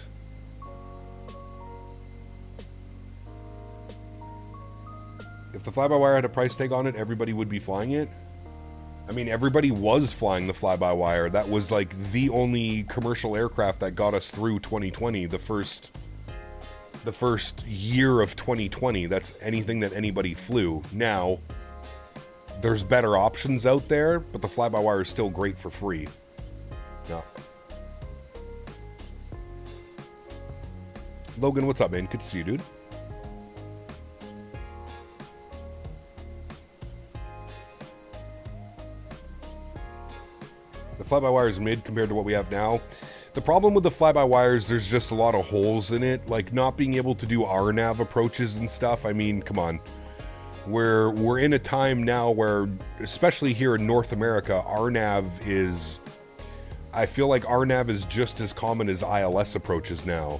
If the Fly-by-Wire had a price tag on it, everybody would be flying it. I mean, everybody was flying the Fly-by-Wire. That was like the only commercial aircraft that got us through 2020, the first year of 2020. That's anything that anybody flew. Now, there's better options out there, but the Fly-by-Wire is still great for free. Yeah. Logan, what's up, man? Good to see you, dude. The fly-by-wire is mid compared to what we have now. The problem with the fly-by-wire is there's just a lot of holes in it, like not being able to do RNAV approaches and stuff. I mean, come on. We're in a time now where, especially here in North America, RNAV is... I feel like RNAV is just as common as ILS approaches now.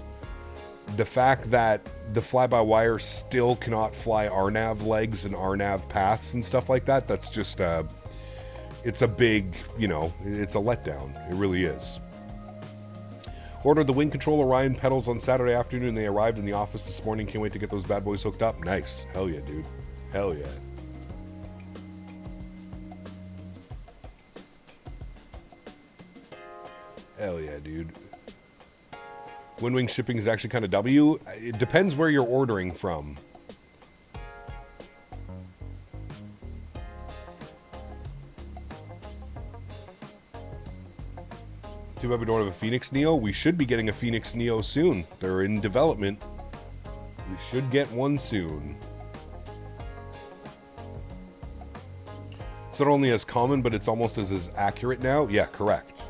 The fact that the fly-by-wire still cannot fly RNAV legs and RNAV paths and stuff like that, that's just it's a big, you know, it's a letdown. It really is. Ordered the Wing Control Orion pedals on Saturday afternoon. They arrived in the office this morning. Can't wait to get those bad boys hooked up. Nice. Hell yeah, dude. Hell yeah. Hell yeah, dude. Windwing shipping is actually kind of W. It depends where you're ordering from. Too bad we don't have a Fenix Neo. We should be getting a Fenix Neo soon. They're in development. We should get one soon. It's not only as common, but it's almost as accurate now. Yeah, correct.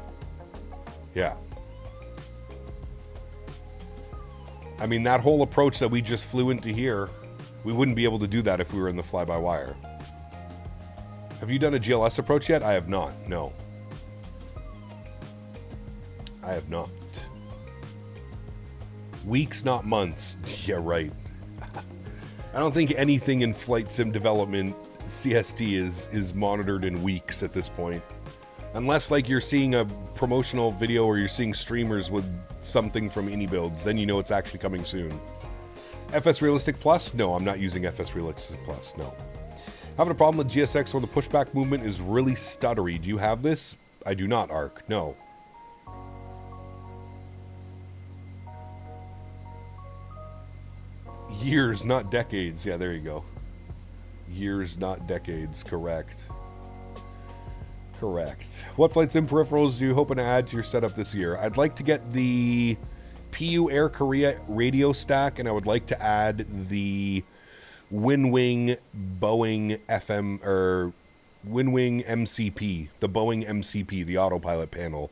Yeah. I mean, that whole approach that we just flew into here, we wouldn't be able to do that if we were in the fly-by-wire. Have you done a GLS approach yet? I have not, no. I have not. Weeks, not months. Yeah, right. I don't think anything in flight sim development, CST, is monitored in weeks at this point. Unless, like, you're seeing a promotional video or you're seeing streamers with something from AnyBuilds, then you know it's actually coming soon. FS Realistic Plus? No, I'm not using FS Realistic Plus, no. Having a problem with GSX where the pushback movement is really stuttery. Do you have this? I do not, Arc. No. Years, not decades. Yeah, there you go. Years, not decades. Correct. Correct. What flight sim peripherals do you hoping to add to your setup this year? I'd like to get the PU Air Korea radio stack, and I would like to add the Windwing Boeing FM, or Windwing MCP, the Boeing MCP, the autopilot panel.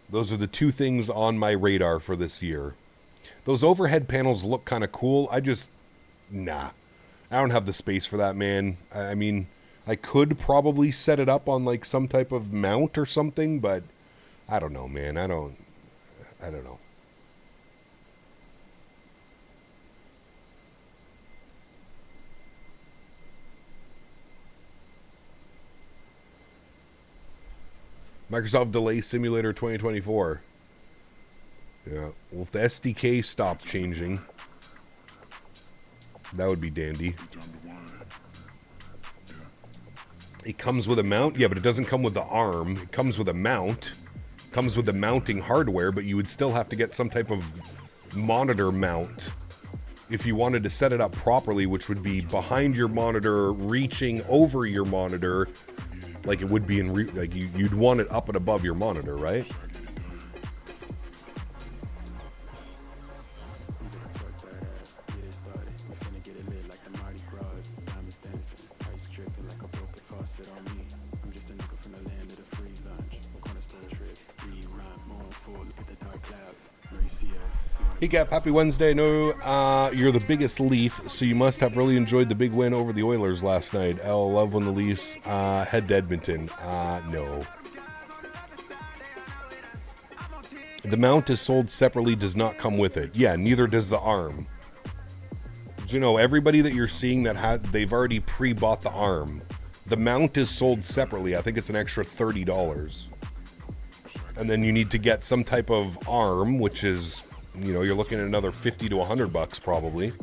Those are the two things on my radar for this year. Those overhead panels look kind of cool. Nah. I don't have the space for that, man. I mean, I could probably set it up on like some type of mount or something, but I don't know, man. I don't know. Microsoft Delay Simulator 2024. Yeah, well, if the SDK stopped changing, that would be dandy. It comes with a mount? Yeah, but it doesn't come with the arm. It comes with a mount. It comes with the mounting hardware, but you would still have to get some type of monitor mount. if you wanted to set it up properly, which would be behind your monitor, reaching over your monitor, like it would be in, like you'd want it up and above your monitor, right? Hey Gap, happy Wednesday. No, you're the biggest Leaf, so you must have really enjoyed the big win over the Oilers last night. L, love when the Leafs head to Edmonton. No. The mount is sold separately, does not come with it. Yeah, neither does the arm. You know, everybody that you're seeing that they've already pre-bought the arm. The mount is sold separately. I think it's an extra $30. And then you need to get some type of arm, which is, you know, you're looking at another $50 to $100 probably.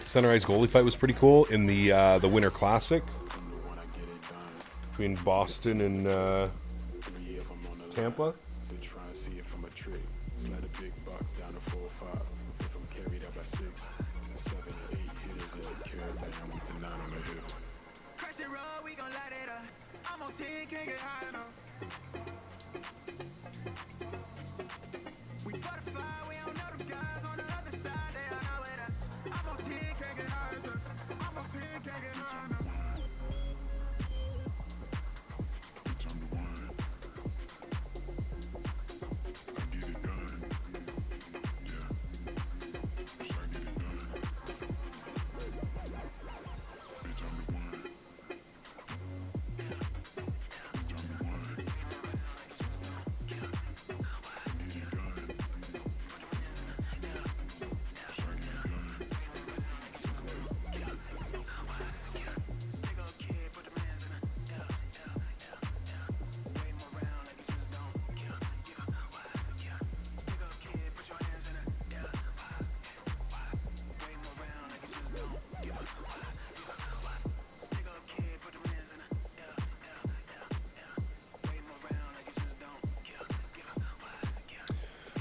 Sunrise goalie fight was pretty cool in the Winter Classic between Boston and Tampa.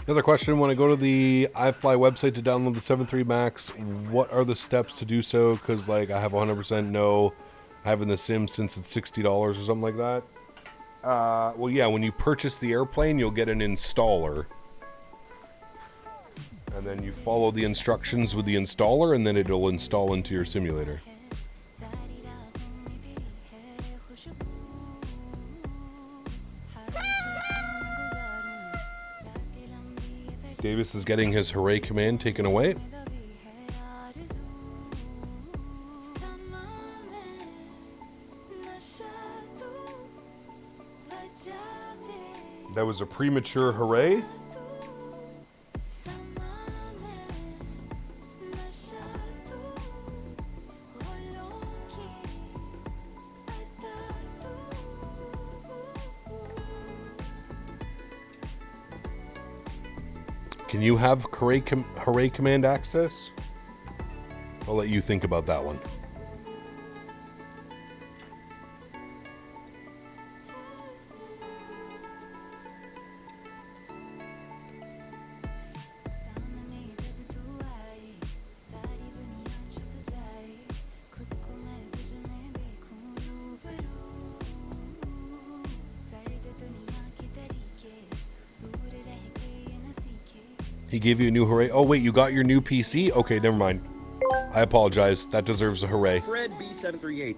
Another question, when I go to the iFly website to download the 7.3 Max, what are the steps to do so? Because, like, I have 100% no having the sim since it's $60 or something like that. Well, yeah, when you purchase the airplane, you'll get an installer. And then you follow the instructions with the installer, and then it'll install into your simulator. Davis is getting his hooray command taken away. That was a premature hooray. Can you have hooray command access? I'll let you think about that one. He gave you a new hooray. Oh, wait, you got your new PC? Okay, never mind. I apologize. That deserves a hooray. Fred B738.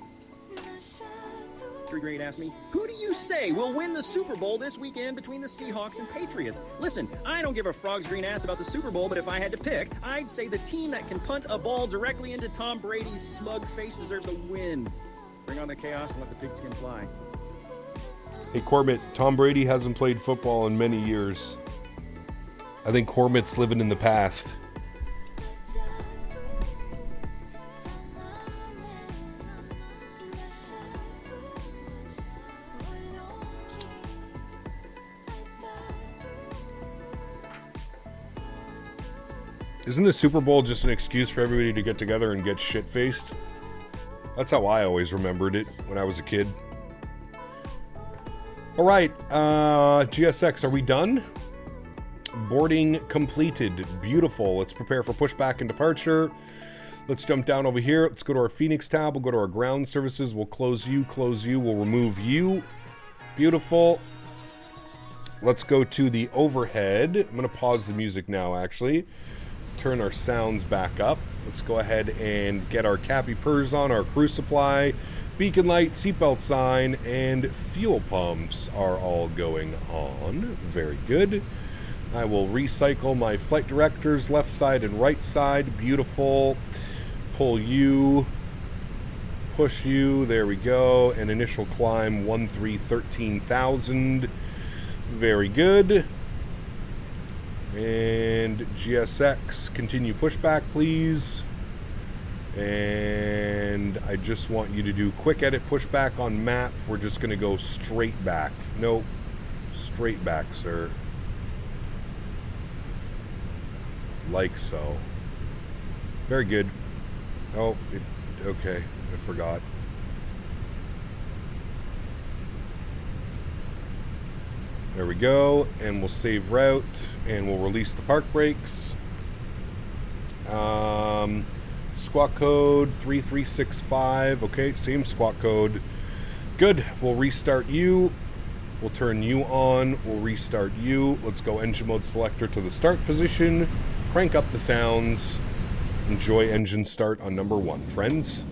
Grade asked me, who do you say will win the Super Bowl this weekend between the Seahawks and Patriots? Listen, I don't give a frog's green ass about the Super Bowl, but if I had to pick, I'd say the team that can punt a ball directly into Tom Brady's smug face deserves a win. Bring on the chaos and let the pigskin fly. Hey, Corbett, Tom Brady hasn't played football in many years. I think Corbett's living in the past. Isn't the Super Bowl just an excuse for everybody to get together and get shit-faced? That's how I always remembered it when I was a kid. All right, GSX, are we done? Boarding completed. Beautiful. Let's prepare for pushback and departure. Let's jump down over here. Let's go to our Fenix tab. We'll go to our ground services. We'll close you. We'll remove you. Beautiful. Let's go to the overhead. I'm going to pause the music now, actually. Let's turn our sounds back up. Let's go ahead and get our Cappy Purrs on, our crew supply, beacon light, seatbelt sign, and fuel pumps are all going on. Very good. I will recycle my flight directors left side and right side. Beautiful. Pull you. Push you. There we go. And initial climb 13,000. Very good. And GSX, continue pushback, please. And I just want you to do quick edit pushback on map. We're just going to go straight back. Nope. Straight back, sir. Like so. Very good. Oh, okay. I forgot. There we go, and we'll save route, and we'll release the park brakes. Squawk code 3365. Okay, same squawk code. Good. We'll restart you. We'll turn you on. We'll restart you. Let's go engine mode selector to the start position. Crank up the sounds. Enjoy engine start on number 1, friends.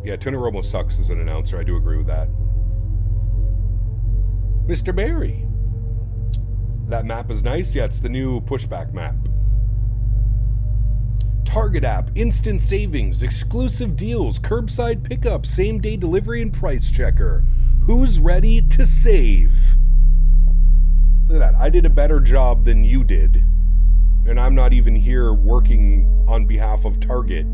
Yeah, Tony Romo sucks as an announcer. I do agree with that. Mr. Barry. That map is nice. Yeah, it's the new pushback map. Target app, instant savings, exclusive deals, curbside pickup, same-day delivery, and price checker. Who's ready to save? Look at that. I did a better job than you did. And I'm not even here working on behalf of Target.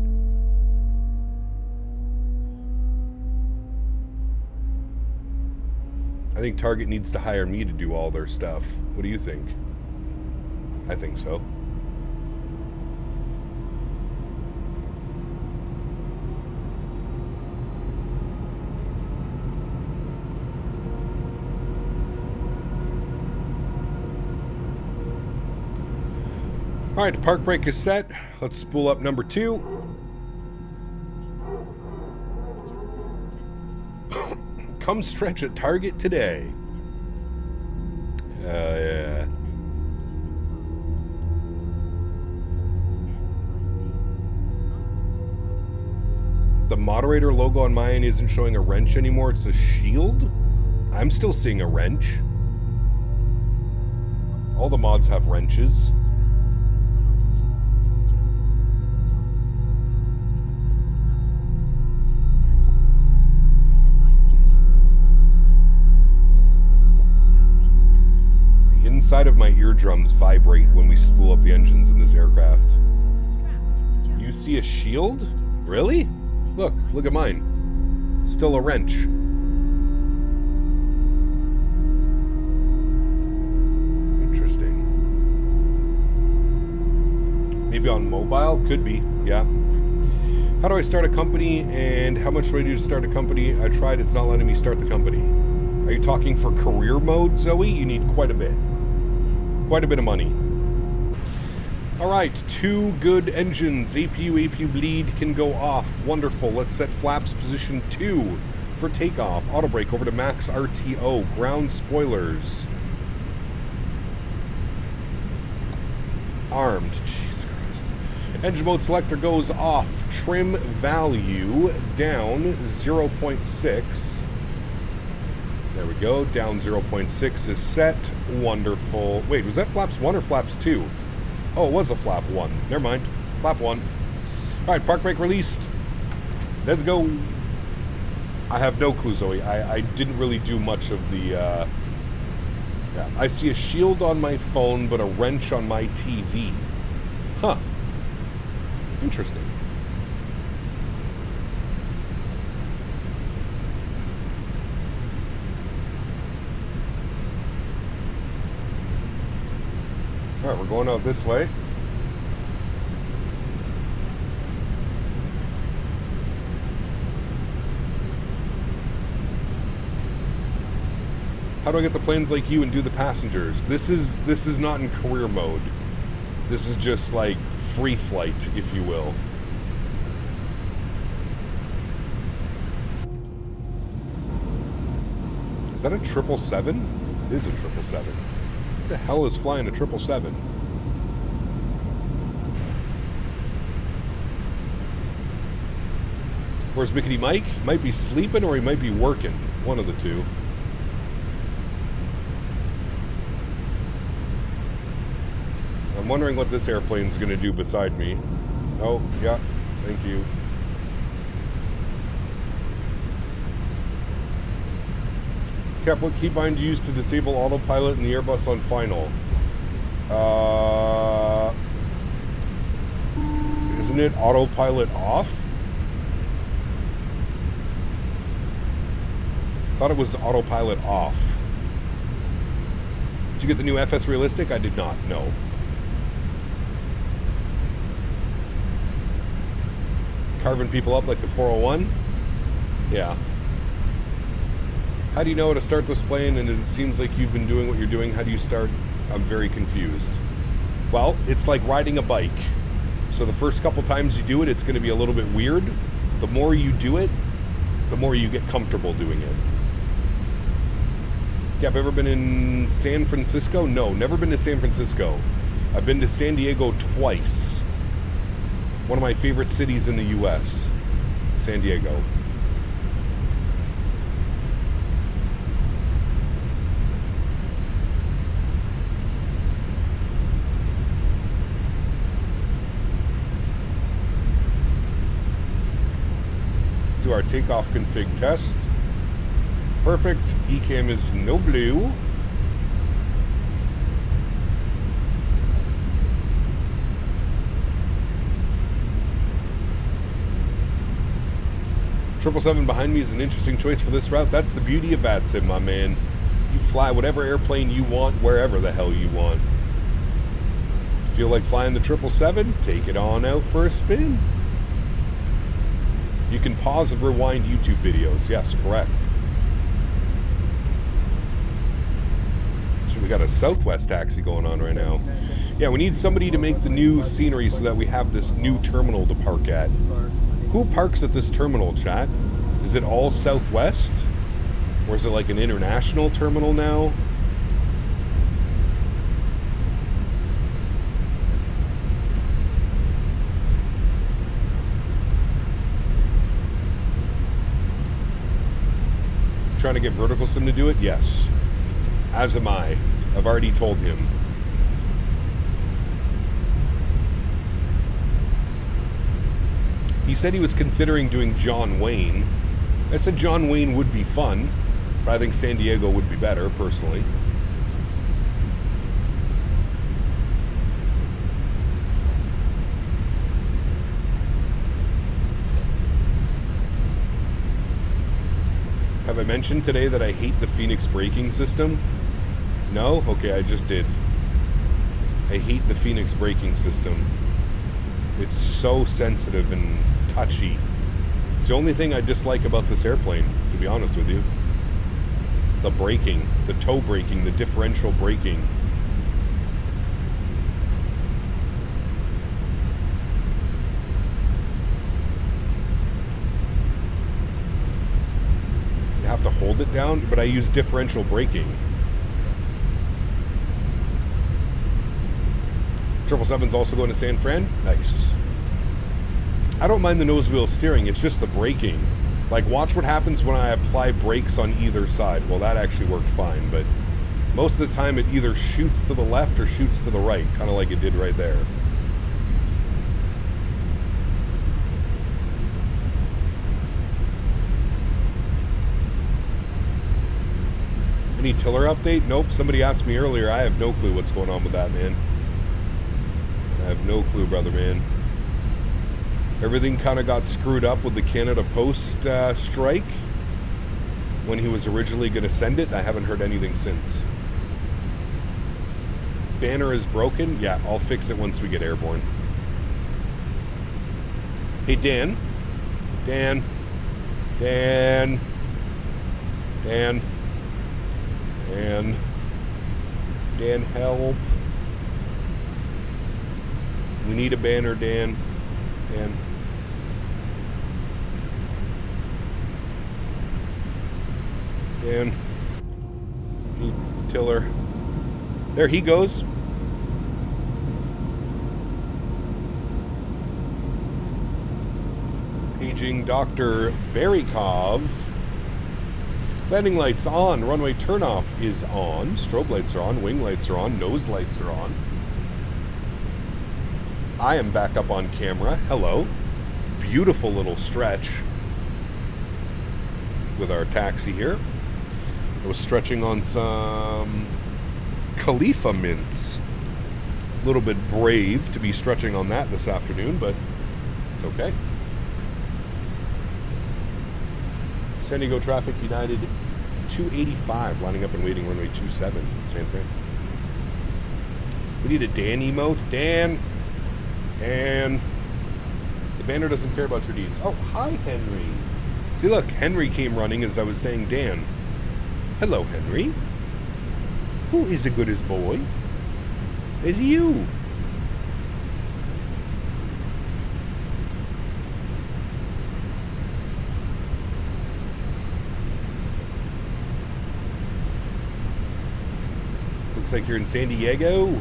I think Target needs to hire me to do all their stuff. What do you think? I think so. All right, the park brake is set. Let's spool up number 2. Come stretch at Target today. Yeah. The moderator logo on mine isn't showing a wrench anymore. It's a shield. I'm still seeing a wrench. All the mods have wrenches. Inside of my eardrums vibrate when we spool up the engines in this aircraft. You see a shield? Really? Look at mine. Still a wrench. Interesting. Maybe on mobile? Could be, yeah. How do I start a company, and how much do I do to start a company? I tried, it's not letting me start the company. Are you talking for career mode, Zoe? You need quite a bit. Quite a bit of money. All right, 2 good engines. APU bleed can go off. Wonderful. Let's set flaps position 2 for takeoff. Auto brake over to max RTO. Ground spoilers. Armed. Jesus Christ. Engine mode selector goes off. Trim value down 0.6. There we go. Down 0.6 is set. Wonderful. Wait, was that flaps 1 or flaps 2? Oh, it was a flap 1. Never mind. Flap 1. All right, park brake released. Let's go. I have no clue, Zoe. I didn't really do much of the... Yeah. I see a shield on my phone, but a wrench on my TV. Huh. Interesting. Alright, we're going out this way. How do I get the planes like you and do the passengers? This is not in career mode. This is just like free flight, if you will. Is that a 777? It is a 777. What the hell is flying a 777? Where's Mickety Mike? He might be sleeping or he might be working. One of the two. I'm wondering what this airplane's going to do beside me. Oh, yeah. Thank you. Cap, what keybind do you use to disable autopilot in the Airbus on final? Isn't it autopilot off? Thought it was autopilot off. Did you get the new FS Realistic? I did not, no. Carving people up like the 401? Yeah. How do you know how to start this plane? And it seems like you've been doing what you're doing. How do you start? I'm very confused. Well, it's like riding a bike. So the first couple times you do it, it's going to be a little bit weird. The more you do it, the more you get comfortable doing it. Yeah, I've ever been in San Francisco? No, never been to San Francisco. I've been to San Diego twice. One of my favorite cities in the U.S., San Diego. Let's do our takeoff config test. Perfect. ECAM is no blue. Triple 7 behind me is an interesting choice for this route. That's the beauty of VATSIM, my man. You fly whatever airplane you want, wherever the hell you want. Feel like flying the 777? Take it on out for a spin. You can pause and rewind YouTube videos. Yes, correct. So we got a Southwest taxi going on right now. Yeah, we need somebody to make the new scenery so that we have this new terminal to park at. Who parks at this terminal, chat? Is it all Southwest? Or is it like an international terminal now? Trying to get Vertical Sim to do it? Yes. As am I. I've already told him. He said he was considering doing John Wayne. I said John Wayne would be fun, but I think San Diego would be better, personally. Have I mentioned today that I hate the Fenix braking system? No? Okay, I just did. I hate the Fenix braking system. It's so sensitive and touchy. It's the only thing I dislike about this airplane, to be honest with you. The braking, the toe braking, the differential braking. You have to hold it down, but I use differential braking. 777's also going to San Fran? Nice. I don't mind the nose wheel steering, it's just the braking. Like, watch what happens when I apply brakes on either side. Well, that actually worked fine, but most of the time it either shoots to the left or shoots to the right, kind of like it did right there. Any tiller update? Nope, somebody asked me earlier. I have no clue what's going on with that, man. I have no clue, brother, man. Everything kind of got screwed up with the Canada Post strike when he was originally going to send it. I haven't heard anything since. banner is broken? Yeah, I'll fix it once we get airborne. Hey, Dan. Dan. Dan. Dan. Dan. Dan, help. We need a banner, Dan. Dan. Dan. Need tiller. There he goes. Paging Dr. Barrykov. Landing lights on. Runway turnoff is on. Strobe lights are on. Wing lights are on. Nose lights are on. I am back up on camera. Hello. Beautiful little stretch with our taxi here. I was stretching on some Khalifa mints. A little bit brave to be stretching on that this afternoon, but it's okay. San Diego traffic, United 285, lining up and waiting runway 27, San Fran. We need a Dan emote. Dan. And the banner doesn't care about your deeds. Oh, hi, Henry. See, look, Henry came running as I was saying Dan. Hello, Henry. Who is a good as boy? It's you. Looks like you're in San Diego.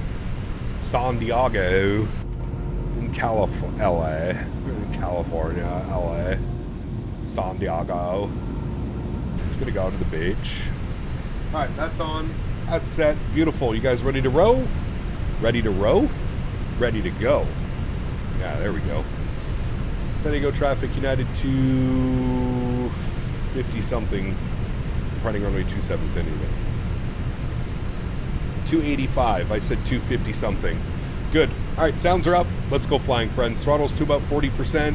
San Diego. In LA. In California, LA. San Diego. Just gonna go to the beach. Alright, that's on. That's set. Beautiful. You guys ready to row? Ready to row? Ready to go. Yeah, there we go. San Diego traffic, United 250 something. Running runway 27 San Diego. 285. I said 250 something. Good. All right, sounds are up. Let's go flying, friends. Throttle's to about 40%.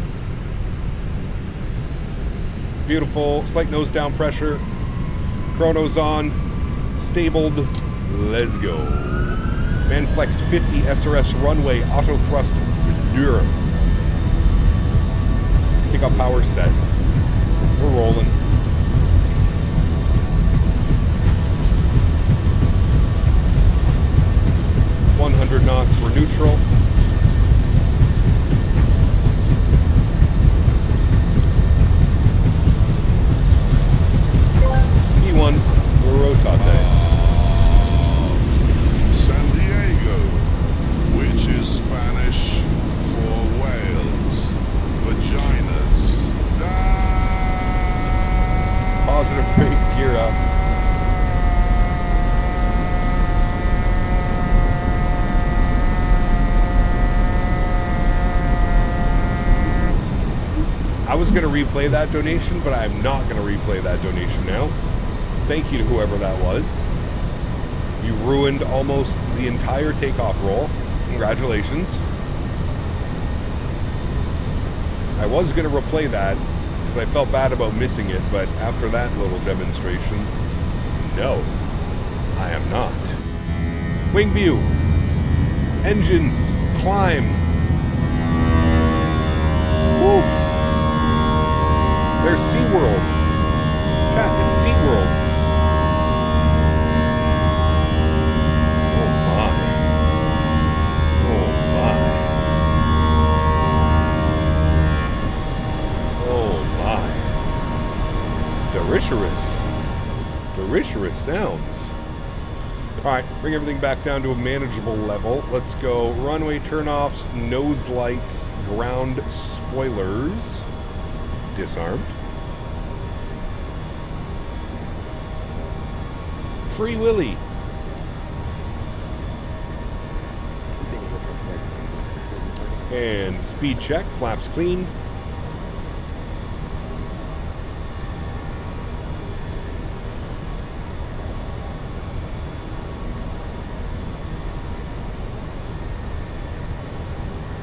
Beautiful. Slight nose down pressure. Chrono's on. Stabled. Let's go. Manflex 50 SRS runway. Auto thrust. Lure. Takeoff power set. We're rolling. Knots for neutral. P1, we're rotate. San Diego, which is Spanish for whales, vaginas. Positive rate, gear up. I was going to replay that donation, but I'm not going to replay that donation now. Thank you to whoever that was. You ruined almost the entire takeoff roll. Congratulations. I was going to replay that because I felt bad about missing it, but after that little demonstration, no, I am not. Wing view. Engines. Climb. Woof. There's SeaWorld. Chat, it's SeaWorld. Oh my. Oh my. Oh my. Delicious sounds. Alright, bring everything back down to a manageable level. Let's go runway turnoffs, nose lights, ground spoilers. Disarmed. Free Willy. And speed check, flaps cleaned.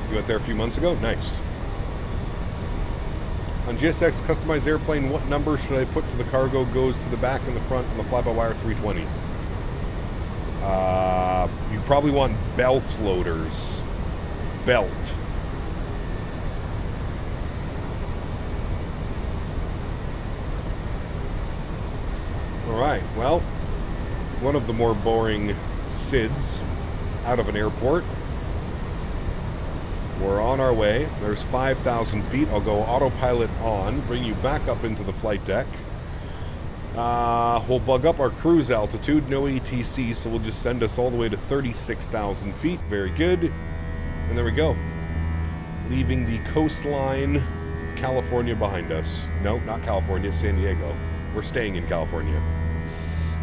You got there a few months ago? Nice. On GSX customized airplane, what number should I put to the cargo goes to the back and the front on the fly-by-wire 320? You probably want belt loaders. Belt. Alright, well, one of the more boring SIDs out of an airport. We're on our way. There's 5,000 feet. I'll go autopilot on, bring you back up into the flight deck. We'll bug up our cruise altitude, no ATC, so we'll just send us all the way to 36,000 feet. Very good. And there we go. Leaving the coastline of California behind us. No, not California, San Diego. We're staying in California.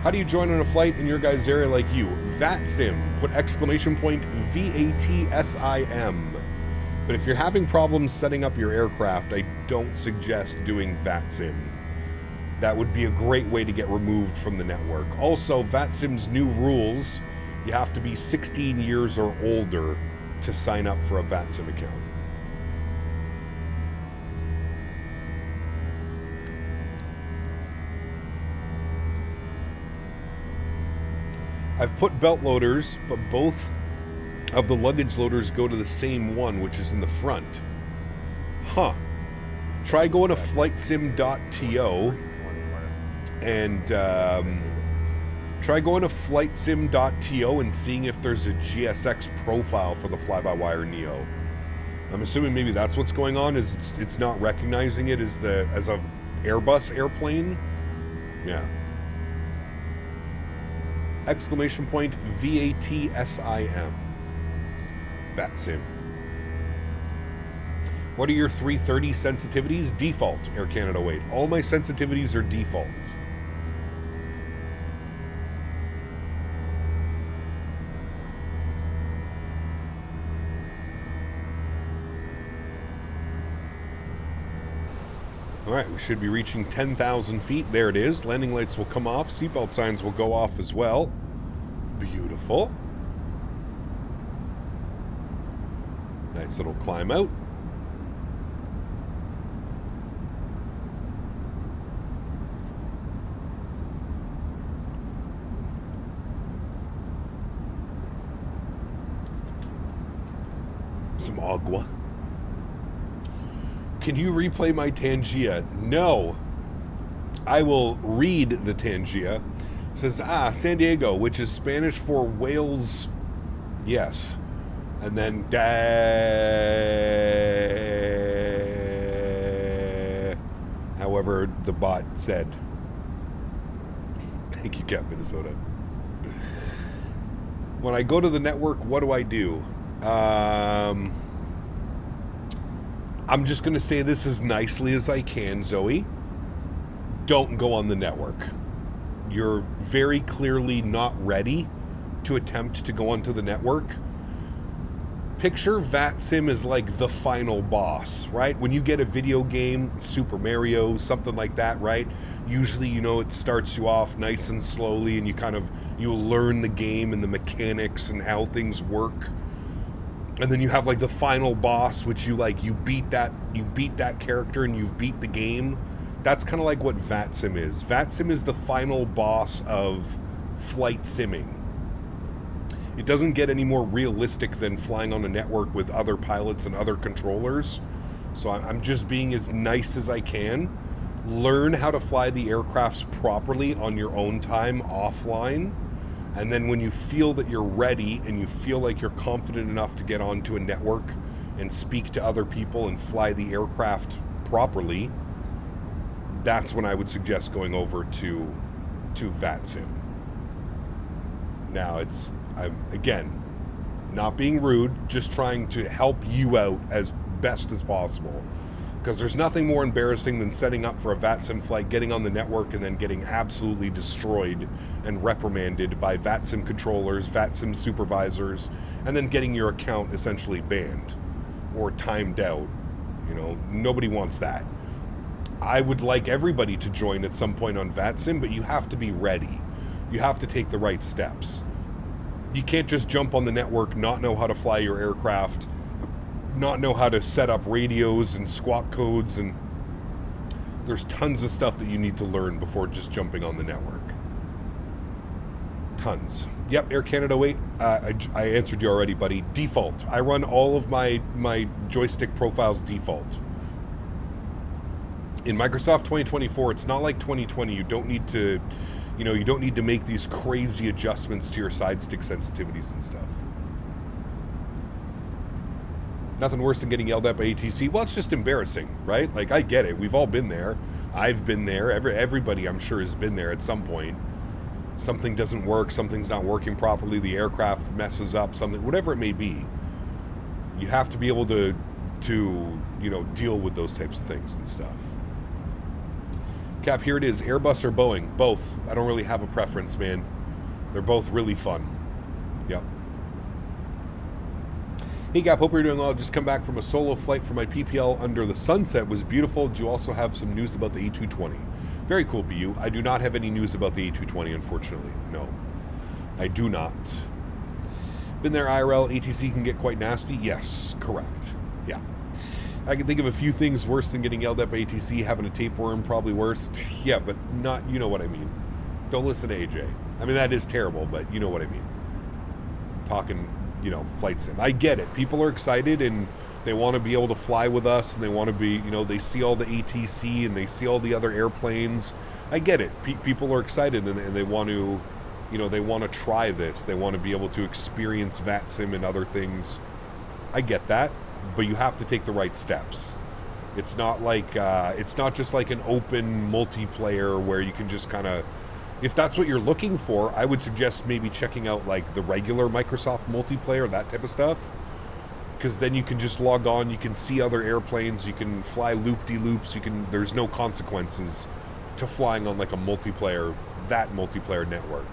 How do you join on a flight in your guys' area like you? VATSIM. Put exclamation point VATSIM. But if you're having problems setting up your aircraft, I don't suggest doing VATSIM. That would be a great way to get removed from the network. Also, VATSIM's new rules, you have to be 16 years or older to sign up for a VATSIM account. I've put belt loaders, but both of the luggage loaders go to the same one, which is in the front. Huh. Try going to flightsim.to and try going to flightsim.to and seeing if there's a GSX profile for the fly-by-wire Neo. I'm assuming maybe that's what's going on, is it's not recognizing it as a Airbus airplane. Yeah. Exclamation point VATSIM. VATSIM. What are your 330 sensitivities? Default, Air Canada Wait. All my sensitivities are default. Alright, we should be reaching 10,000 feet. There it is. Landing lights will come off. Seatbelt signs will go off as well. Beautiful. Nice little climb out. Some agua. Can you replay my Tangia? No. I will read the Tangia. It says, San Diego, which is Spanish for Wales. Yes. And then, however the bot said. Thank you, Cap Minnesota. When I go to the network, what do? I'm just going to say this as nicely as I can, Zoe. Don't go on the network. You're very clearly not ready to attempt to go onto the network. Picture VATSIM as like the final boss, right? When you get a video game, Super Mario, something like that, right? Usually, you know, it starts you off nice and slowly and you learn the game and the mechanics and how things work. And then you have like the final boss, which you beat that character and you've beat the game. That's kind of like what VATSIM is. VATSIM is the final boss of flight simming. It doesn't get any more realistic than flying on a network with other pilots and other controllers. So I'm just being as nice as I can. Learn how to fly the aircrafts properly on your own time offline. And then when you feel that you're ready and you feel like you're confident enough to get onto a network and speak to other people and fly the aircraft properly, that's when I would suggest going over to VATSIM. Now, I'm again, not being rude, just trying to help you out as best as possible. Because there's nothing more embarrassing than setting up for a VATSIM flight, getting on the network, and then getting absolutely destroyed and reprimanded by VATSIM controllers, VATSIM supervisors, and then getting your account essentially banned or timed out. You know, nobody wants that. I would like everybody to join at some point on VATSIM, but you have to be ready. You have to take the right steps. You can't just jump on the network, not know how to fly your aircraft, not know how to set up radios and squawk codes, and there's tons of stuff that you need to learn before just jumping on the network. Tons. Yep, Air Canada, wait. I answered you already, buddy. Default. I run all of my joystick profiles default. In Microsoft 2024, it's not like 2020. You don't need to, you don't need to make these crazy adjustments to your side stick sensitivities and stuff. Nothing worse than getting yelled at by ATC. Well, it's just embarrassing, right? Like, I get it. We've all been there. I've been there. Everybody, I'm sure, has been there at some point. Something doesn't work. Something's not working properly. The aircraft messes up. Something, whatever it may be. You have to be able to deal with those types of things and stuff. Cap, here it is. Airbus or Boeing? Both. I don't really have a preference, man. They're both really fun. Yep. Hey Gap, hope you're doing well. Just come back from a solo flight for my PPL under the sunset. It was beautiful. Do you also have some news about the A320? Very cool, BU. I do not have any news about the A320, unfortunately. No, I do not. Been there IRL. ATC can get quite nasty. Yes, correct. Yeah. I can think of a few things worse than getting yelled at by ATC. Having a tapeworm, probably worse. Yeah, but not, you know what I mean. Don't listen to AJ. I mean, that is terrible, but you know what I mean. Talking, flight sim. I get it. People are excited and they want to be able to fly with us, and they want to be, they see all the ATC and they see all the other airplanes. I get it. People are excited and they want to, they want to try this. They want to be able to experience VATSIM and other things. I get that, but you have to take the right steps. It's not like, it's not just like an open multiplayer where you can just kind of, if that's what you're looking for, I would suggest maybe checking out like the regular Microsoft multiplayer, that type of stuff. Because then you can just log on, you can see other airplanes, you can fly loop-de-loops, there's no consequences to flying on like a multiplayer, that multiplayer network.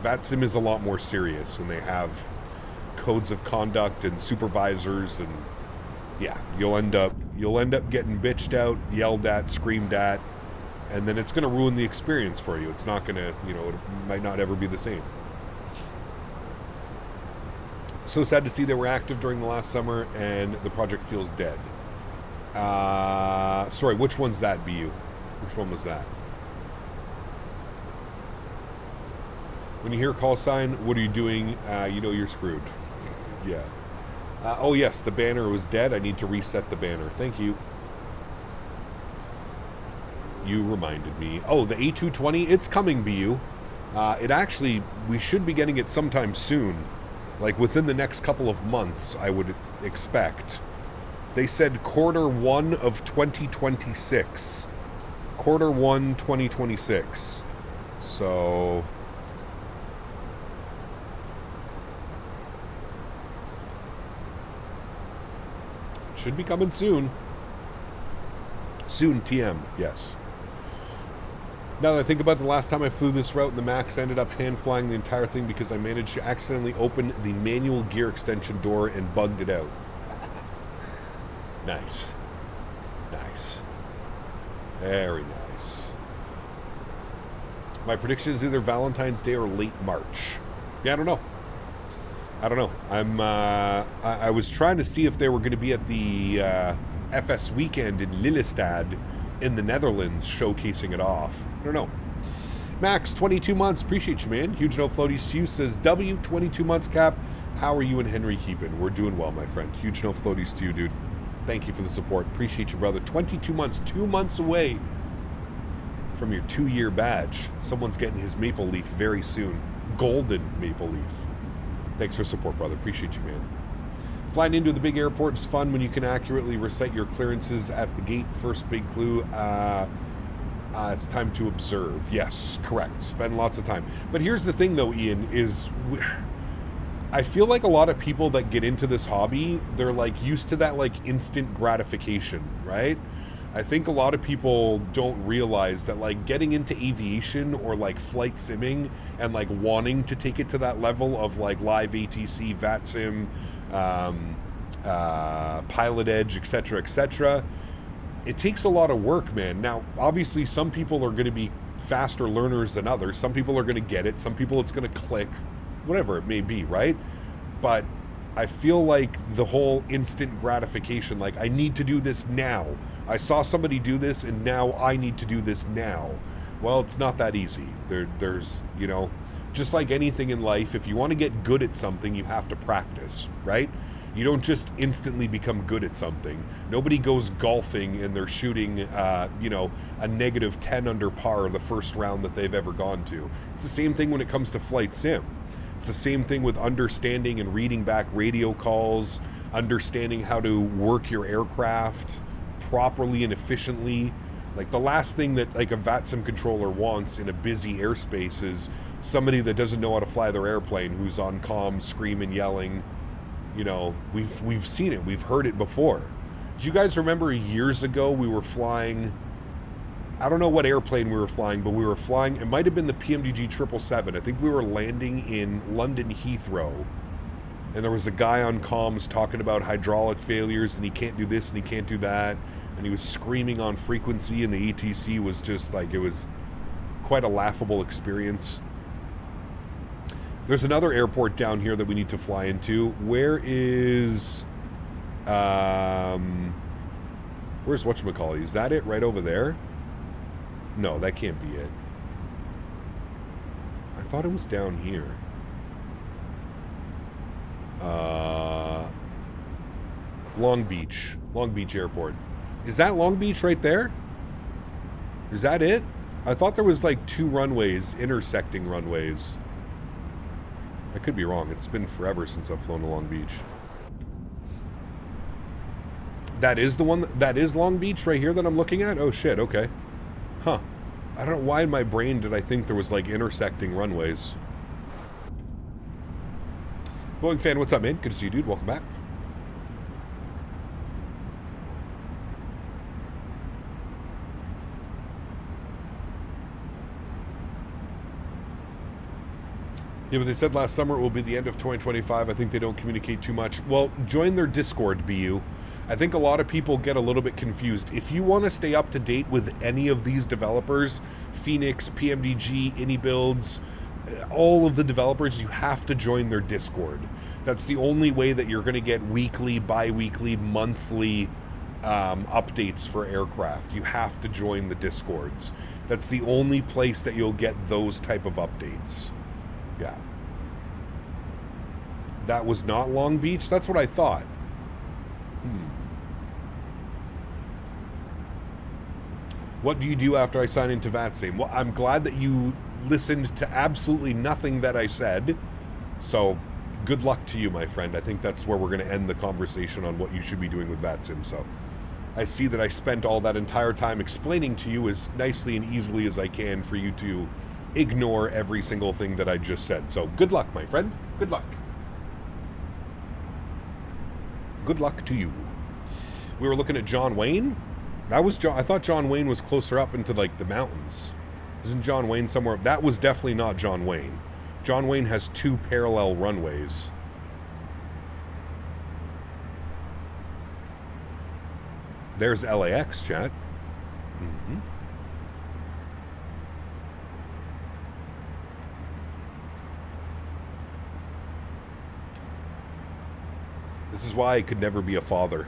VATSIM is a lot more serious, and they have codes of conduct and supervisors, and yeah, you'll end up getting bitched out, yelled at, screamed at, and then it's going to ruin the experience for you. It's not going to, it might not ever be the same. So sad to see they were active during the last summer and the project feels dead. Sorry, which one's that, BU? Which one was that? When you hear call sign, what are you doing? You're screwed. Yeah. Oh yes, the banner was dead. I need to reset the banner. Thank you. You reminded me. Oh, the A220, it's coming, BU. It actually, we should be getting it sometime soon. Like within the next couple of months, I would expect. They said Q1 of 2026. Q1 2026. So should be coming soon. Soon, TM, yes. Now that I think about the last time I flew this route, the MAX ended up hand flying the entire thing because I managed to accidentally open the manual gear extension door and bugged it out. Nice. Nice. Very nice. My prediction is either Valentine's Day or late March. Yeah, I don't know. I was trying to see if they were going to be at the FS weekend in Lelystad in the Netherlands, showcasing it off. I don't know. Max, 22 months. Appreciate you, man. Huge no floaties to you, says W, 22 months, Cap. How are you and Henry keeping? We're doing well, my friend. Huge no floaties to you, dude. Thank you for the support. Appreciate you, brother. 22 months, 2 months away from your 2-year badge. Someone's getting his maple leaf very soon. Golden maple leaf. Thanks for support, brother. Appreciate you, man. Flying into the big airport is fun when you can accurately recite your clearances at the gate. First big clue, it's time to observe. Yes, correct. Spend lots of time. But here's the thing, though, Ian, is I feel like a lot of people that get into this hobby, they're like used to that like instant gratification, right? I think a lot of people don't realize that like getting into aviation or like flight simming and like wanting to take it to that level of like live ATC, VATSIM, Pilot Edge, etc., it takes a lot of work, man. Now, obviously, some people are going to be faster learners than others. Some people are going to get it. Some people it's going to click, whatever it may be, right? But I feel like the whole instant gratification, like I need to do this now. I saw somebody do this and now I need to do this now. Well, it's not that easy. There's, just like anything in life, if you want to get good at something, you have to practice, right? You don't just instantly become good at something. Nobody goes golfing and they're shooting, you know, a negative 10 under par the first round that they've ever gone to. It's the same thing when it comes to flight sim. It's the same thing with understanding and reading back radio calls, understanding how to work your aircraft properly and efficiently. Like, the last thing that like a VATSIM controller wants in a busy airspace is somebody that doesn't know how to fly their airplane, who's on comms, screaming, yelling. You know, we've seen it, we've heard it before. Do you guys remember years ago we were flying, I don't know what airplane we were flying, but we were flying, it might have been the PMDG 777. I think we were landing in London Heathrow, and there was a guy on comms talking about hydraulic failures, and he can't do this and he can't do that, and he was screaming on frequency, and the ATC was just like, it was quite a laughable experience. There's another airport down here that we need to fly into. Where is, where's whatchamacallit? Is that it right over there? No, that can't be it. I thought it was down here. Long Beach Airport. Is that Long Beach right there? Is that it? I thought there was like two runways, intersecting runways. I could be wrong. It's been forever since I've flown to Long Beach. That is the one, that is Long Beach right here that I'm looking at? Oh shit, okay. Huh. I don't know why in my brain did I think there was like intersecting runways. Boeing fan, what's up, man? Good to see you, dude. Welcome back. Yeah, but they said last summer it will be the end of 2025. I think they don't communicate too much. Well, join their Discord, BU. I think a lot of people get a little bit confused. If you want to stay up to date with any of these developers, Fenix, PMDG, AnyBuilds, all of the developers, you have to join their Discord. That's the only way that you're going to get weekly, bi-weekly, monthly updates for aircraft. You have to join the Discords. That's the only place that you'll get those type of updates. Yeah. That was not Long Beach? That's what I thought. What do you do after I sign into VATSIM? Well, I'm glad that you listened to absolutely nothing that I said. So, good luck to you, my friend. I think that's where we're going to end the conversation on what you should be doing with VATSIM. So, I see that I spent all that entire time explaining to you as nicely and easily as I can for you to ignore every single thing that I just said. So good luck, my friend. Good luck. Good luck to you. We were looking at John Wayne. That was John. I thought John Wayne was closer up into like the mountains. Isn't John Wayne somewhere? That was definitely not John Wayne. John Wayne has two parallel runways. There's LAX, chat. Mm-hmm. This is why I could never be a father.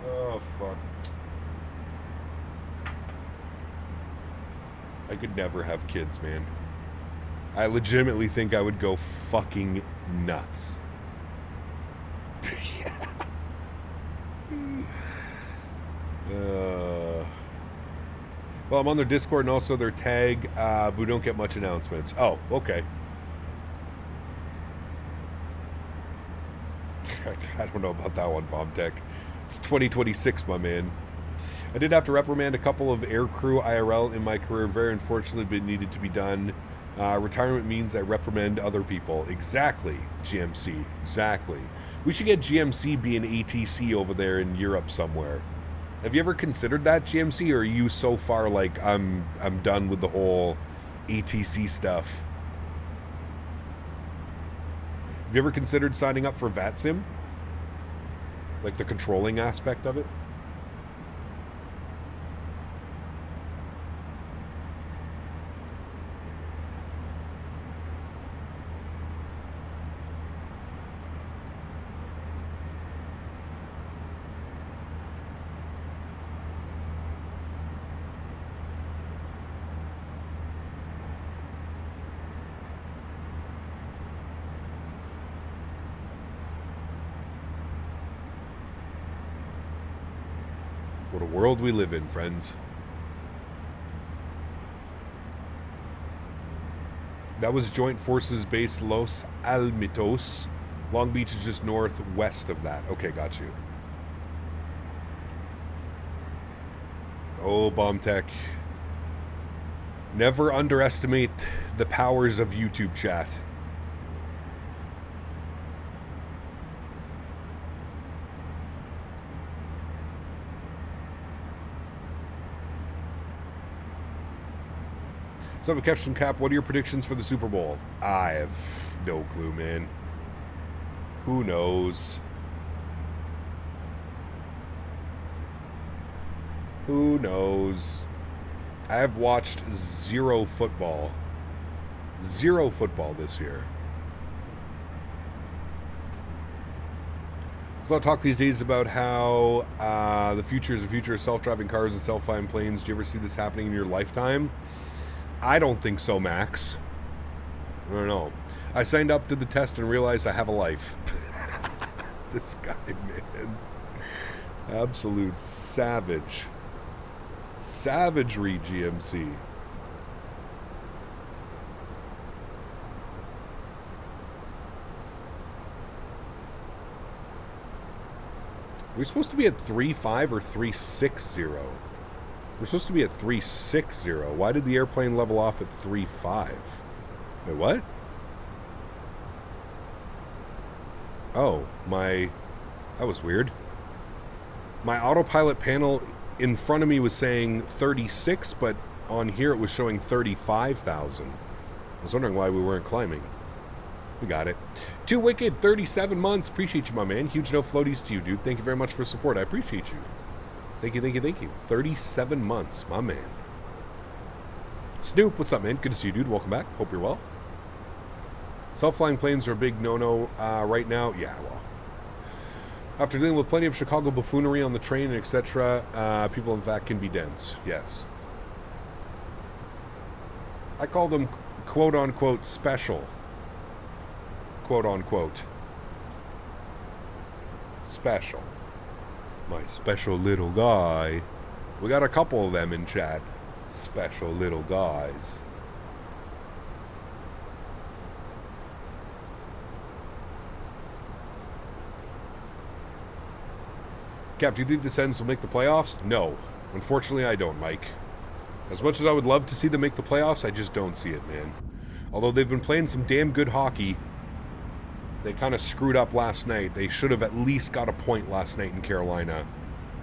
Oh, fuck. I could never have kids, man. I legitimately think I would go fucking nuts. Well, I'm on their Discord and also their tag, but we don't get much announcements. Oh, okay. I don't know about that one, Bomb Tech. It's 2026, my man. I did have to reprimand a couple of aircrew IRL in my career. Very unfortunately, but it needed to be done. Retirement means I reprimand other people. Exactly, GMC. Exactly. We should get GMC be an ATC over there in Europe somewhere. Have you ever considered that, GMC, or are you so far like I'm done with the whole ATC stuff? Have you ever considered signing up for VATSIM? Like the controlling aspect of it? What a world we live in, friends. That was Joint Forces Base Los Alamitos. Long Beach is just northwest of that. Okay, got you. Oh, Bomb Tech. Never underestimate the powers of YouTube chat. So, Captain Cap, what are your predictions for the Super Bowl? I have no clue, man. Who knows? Who knows? I have watched zero football. Zero football this year. There's a lot of talk these days about how the future is the future of self-driving cars and self-flying planes. Do you ever see this happening in your lifetime? I don't think so, Max. I don't know. I signed up to the test and realized I have a life. This guy, man. Absolute savage. Savagery, GMC. We're supposed to be at 3.5 or 3.60. We're supposed to be at 3.60. Why did the airplane level off at 3.5? Wait, what? Oh, that was weird. My autopilot panel in front of me was saying 36, but on here it was showing 35,000. I was wondering why we weren't climbing. We got it. Too Wicked, 37 months. Appreciate you, my man. Huge no floaties to you, dude. Thank you very much for support. I appreciate you. Thank you, thank you, thank you. 37 months, my man. Snoop, what's up, man? Good to see you, dude. Welcome back. Hope you're well. Self-flying planes are a big no-no right now. Yeah, well. After dealing with plenty of Chicago buffoonery on the train, etc., people, in fact, can be dense. Yes. I call them quote-unquote special. Quote-unquote. Special. My special little guy. We got a couple of them in chat. Special little guys. Cap, do you think the Sens will make the playoffs? No. Unfortunately, I don't, Mike. As much as I would love to see them make the playoffs, I just don't see it, man. Although they've been playing some damn good hockey, they kind of screwed up last night. They should have at least got a point last night in Carolina.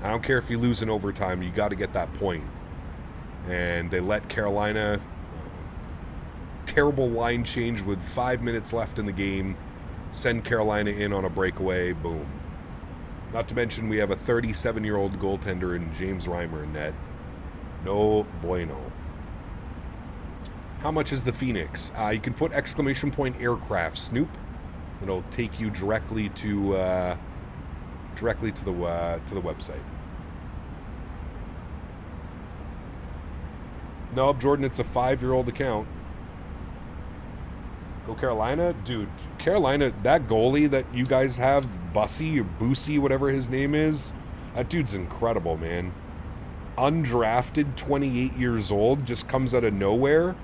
I don't care if you lose in overtime, you got to get that point. And they let Carolina, terrible line change with 5 minutes left in the game, send Carolina in on a breakaway, boom. Not to mention we have a 37-year-old goaltender in James Reimer in net. No bueno. How much is the Fenix? You can put exclamation point aircraft, Snoop. It'll take you directly to the website. No, Jordan, it's a 5-year-old account. Go Carolina? Dude, Carolina, that goalie that you guys have, Bussy or Boosie, whatever his name is, that dude's incredible, man. Undrafted, 28 years old, just comes out of nowhere.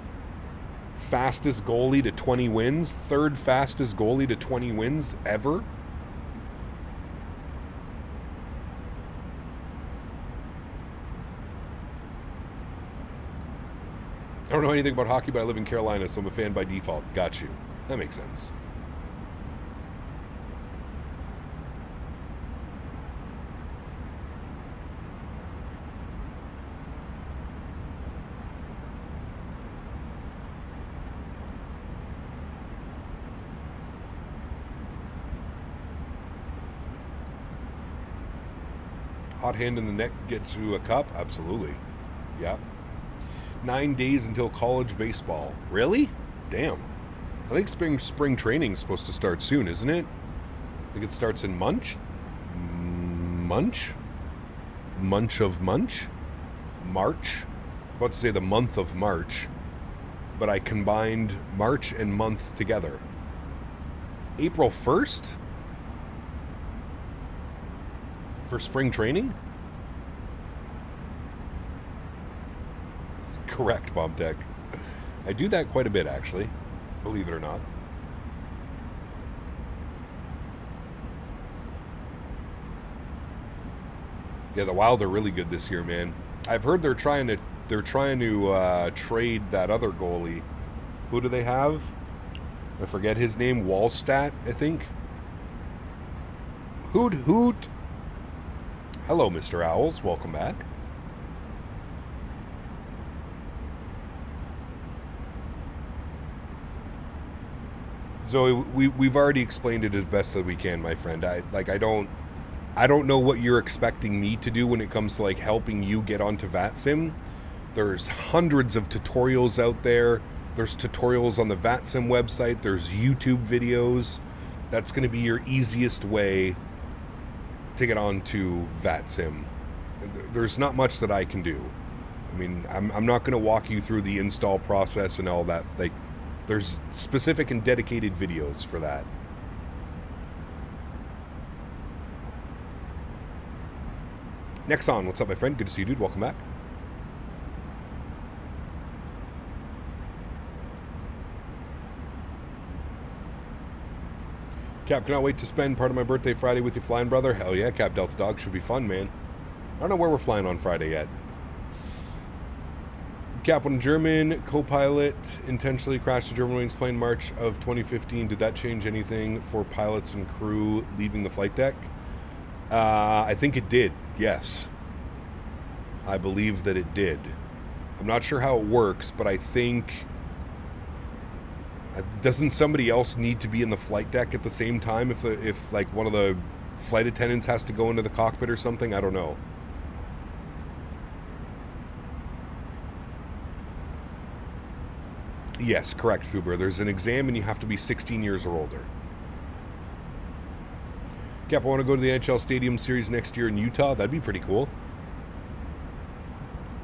Fastest goalie to 20 wins. Third fastest goalie to 20 wins ever. I don't know anything about hockey, but I live in Carolina, so I'm a fan by default. Got you. That makes sense. Hot hand in the neck gets you a cup? Absolutely. Yeah. 9 days until college baseball. Really? Damn. I think spring training is supposed to start soon, isn't it? I think it starts in March. I'm about to say the month of March, but I combined March and month together. April 1st? For spring training? Correct, Bomb Tech. I do that quite a bit, actually. Believe it or not. Yeah, the Wild are really good this year, man. I've heard they're trying to trade that other goalie. Who do they have? I forget his name. Wallstat, I think. Hoot hoot. Hello, Mr. Owls. Welcome back. Zoe, we've already explained it as best as we can, my friend. I don't know what you're expecting me to do when it comes to like helping you get onto VATSIM. There's hundreds of tutorials out there. There's tutorials on the VATSIM website. There's YouTube videos. That's going to be your easiest way to get onto VATSIM. There's not much that I can do. I mean, I'm not going to walk you through the install process and all that. Like, there's specific and dedicated videos for that. Nexon, what's up, my friend? Good to see you, dude. Welcome back. Cap, cannot wait to spend part of my birthday Friday with you flying, brother. Hell yeah, Cap Delta Dog. Should be fun, man. I don't know where we're flying on Friday yet. Cap, when a German co-pilot intentionally crashed a Germanwings plane March of 2015, did that change anything for pilots and crew leaving the flight deck? I think it did, yes. I believe that it did. I'm not sure how it works, but I think... Doesn't somebody else need to be in the flight deck at the same time if like one of the flight attendants has to go into the cockpit or something? I don't know. Yes, correct, Fuber. There's an exam and you have to be 16 years or older. Cap, I want to go to the NHL Stadium Series next year in Utah. That'd be pretty cool.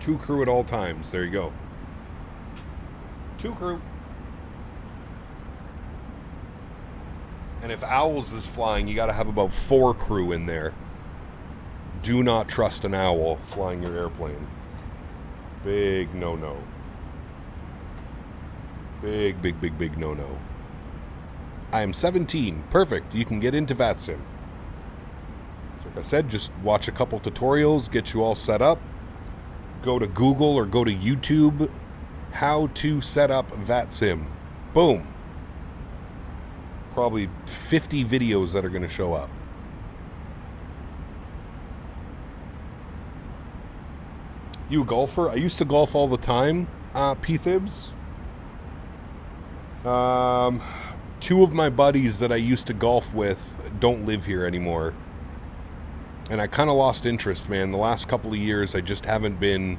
2 crew at all times. There you go. 2 crew. And if Owls is flying, you got to have about 4 crew in there. Do not trust an owl flying your airplane. Big no-no. Big, big, big, big no-no. I am 17. Perfect. You can get into VATSIM. So like I said, just watch a couple tutorials, get you all set up. Go to Google or go to YouTube. How to set up VATSIM. Boom. Probably 50 videos that are going to show up. You a golfer? I used to golf all the time, P-Thibs. 2 of my buddies that I used to golf with don't live here anymore. And I kind of lost interest, man. The last couple of years, I just haven't been...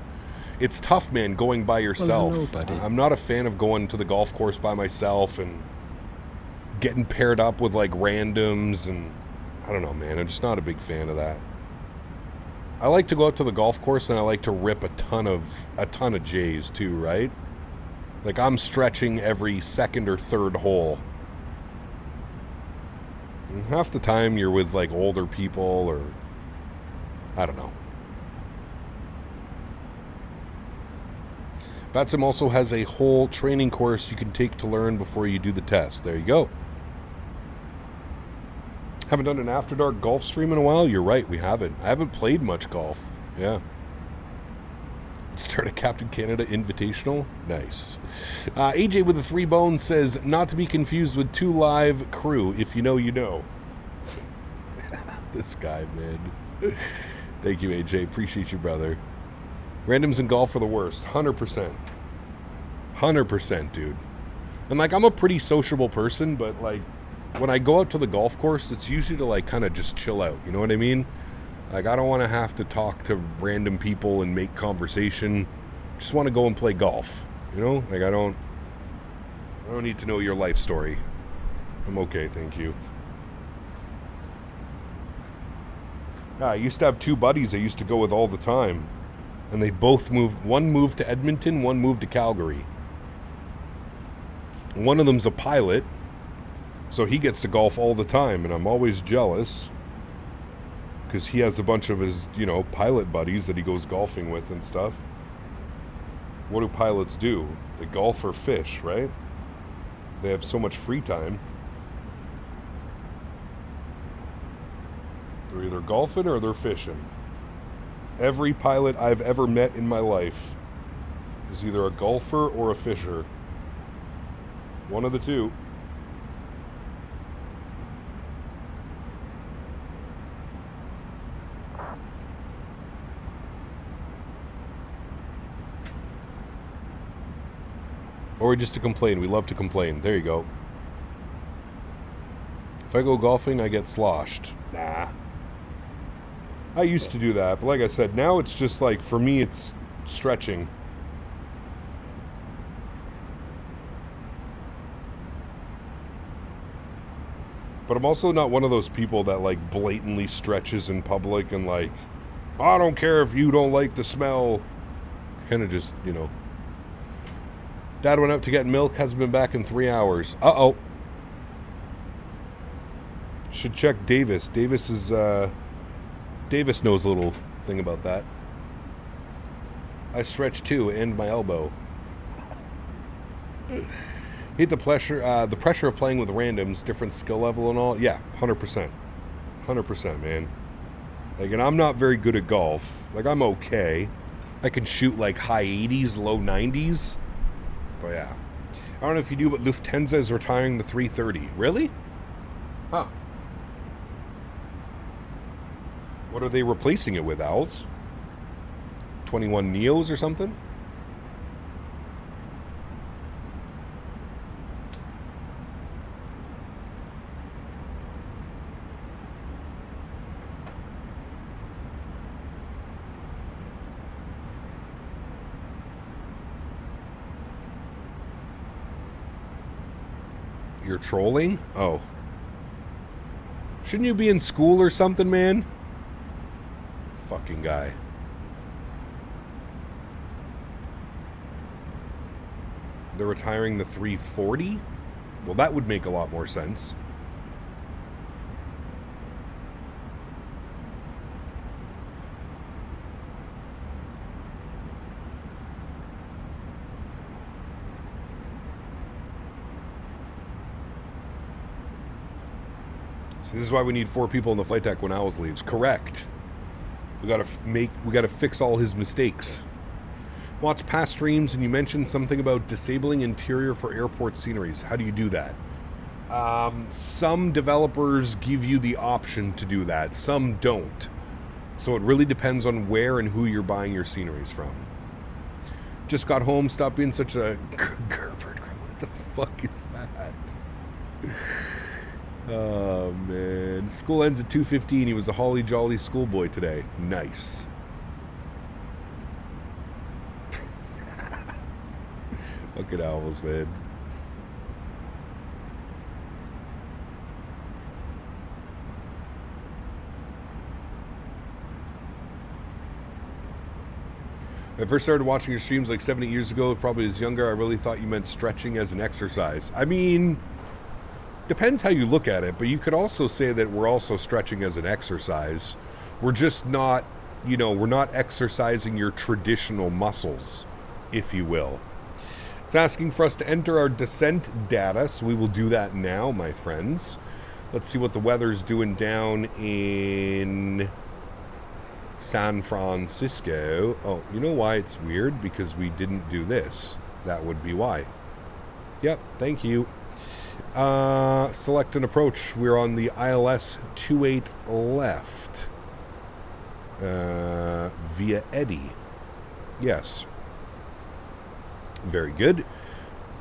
It's tough, man, going by yourself. I'm not a fan of going to the golf course by myself and getting paired up with, like, randoms. And I don't know, man. I'm just not a big fan of that. I like to go out to the golf course and I like to rip a ton of J's, too, right? Like, I'm stretching every second or third hole. And half the time you're with, like, older people or... I don't know. VATSIM also has a whole training course you can take to learn before you do the test. There you go. Haven't done an After Dark golf stream in a while? You're right, we haven't. I haven't played much golf. Yeah. Start a Captain Canada Invitational. Nice. AJ with the 3 bones says, not to be confused with 2 Live crew. If you know, you know. This guy, man. Thank you, AJ. Appreciate you, brother. Randoms in golf are the worst. 100%. 100%, dude. And, like, I'm a pretty sociable person, but, like, when I go out to the golf course, it's usually to, like, kind of just chill out. You know what I mean? Like, I don't want to have to talk to random people and make conversation. Just want to go and play golf. You know? Like, I don't need to know your life story. I'm okay, thank you. Yeah, I used to have 2 buddies I used to go with all the time. And they both moved. One moved to Edmonton, one moved to Calgary. One of them's a pilot, so he gets to golf all the time, and I'm always jealous. Because he has a bunch of his, you know, pilot buddies that he goes golfing with and stuff. what do pilots do? They golf or fish, right? They have so much free time. They're either golfing or they're fishing. Every pilot I've ever met in my life is either a golfer or a fisher. One of the two. Or just to complain. We love to complain. There you go. If I go golfing, I get sloshed. Nah. I used to do that, but like I said, now it's just like, for me, it's stretching. But I'm also not one of those people that like blatantly stretches in public and like, I don't care if you don't like the smell. Kind of just, you know. Dad went out to get milk, hasn't been back in 3 hours. Uh-oh. Should check Davis. Davis knows a little thing about that. I stretch too, and my elbow. Hate the pressure of playing with randoms, different skill level and all. Yeah, 100%. 100%, man. Like, and I'm not very good at golf. Like, I'm okay. I can shoot like high 80s, low 90s. But yeah. I don't know if you knew, but Lufthansa is retiring the 330. Really? Huh. What are they replacing it with, Owls? 21 Neos or something? You're trolling? Oh. Shouldn't you be in school or something, man? Fucking guy. They're retiring the 340? Well, that would make a lot more sense. This is why we need 4 people in the flight deck when Owls leaves. Correct. We gotta fix all his mistakes. Watch past streams and you mentioned something about disabling interior for airport sceneries. How do you do that? Some developers give you the option to do that. Some don't. So it really depends on where and who you're buying your sceneries from. Just got home. Stop being such a Gerber. What the fuck is that? Oh, man. School ends at 2:15. He was a holly jolly schoolboy today. Nice. Look at Owls, man. When I first started watching your streams like 7 years ago, probably as younger, I really thought you meant stretching as an exercise. I mean, depends how you look at it, but you could also say that we're also stretching as an exercise. We're just not, you know, we're not exercising your traditional muscles, if you will. It's asking for us to enter our descent data, so we will do that now, my friends. Let's see what the weather's doing down in San Francisco. Oh, you know why it's weird? Because we didn't do this. That would be why. Yep, thank you. Select an approach. We're on the ILS 28 left. Via Eddie. Yes. Very good.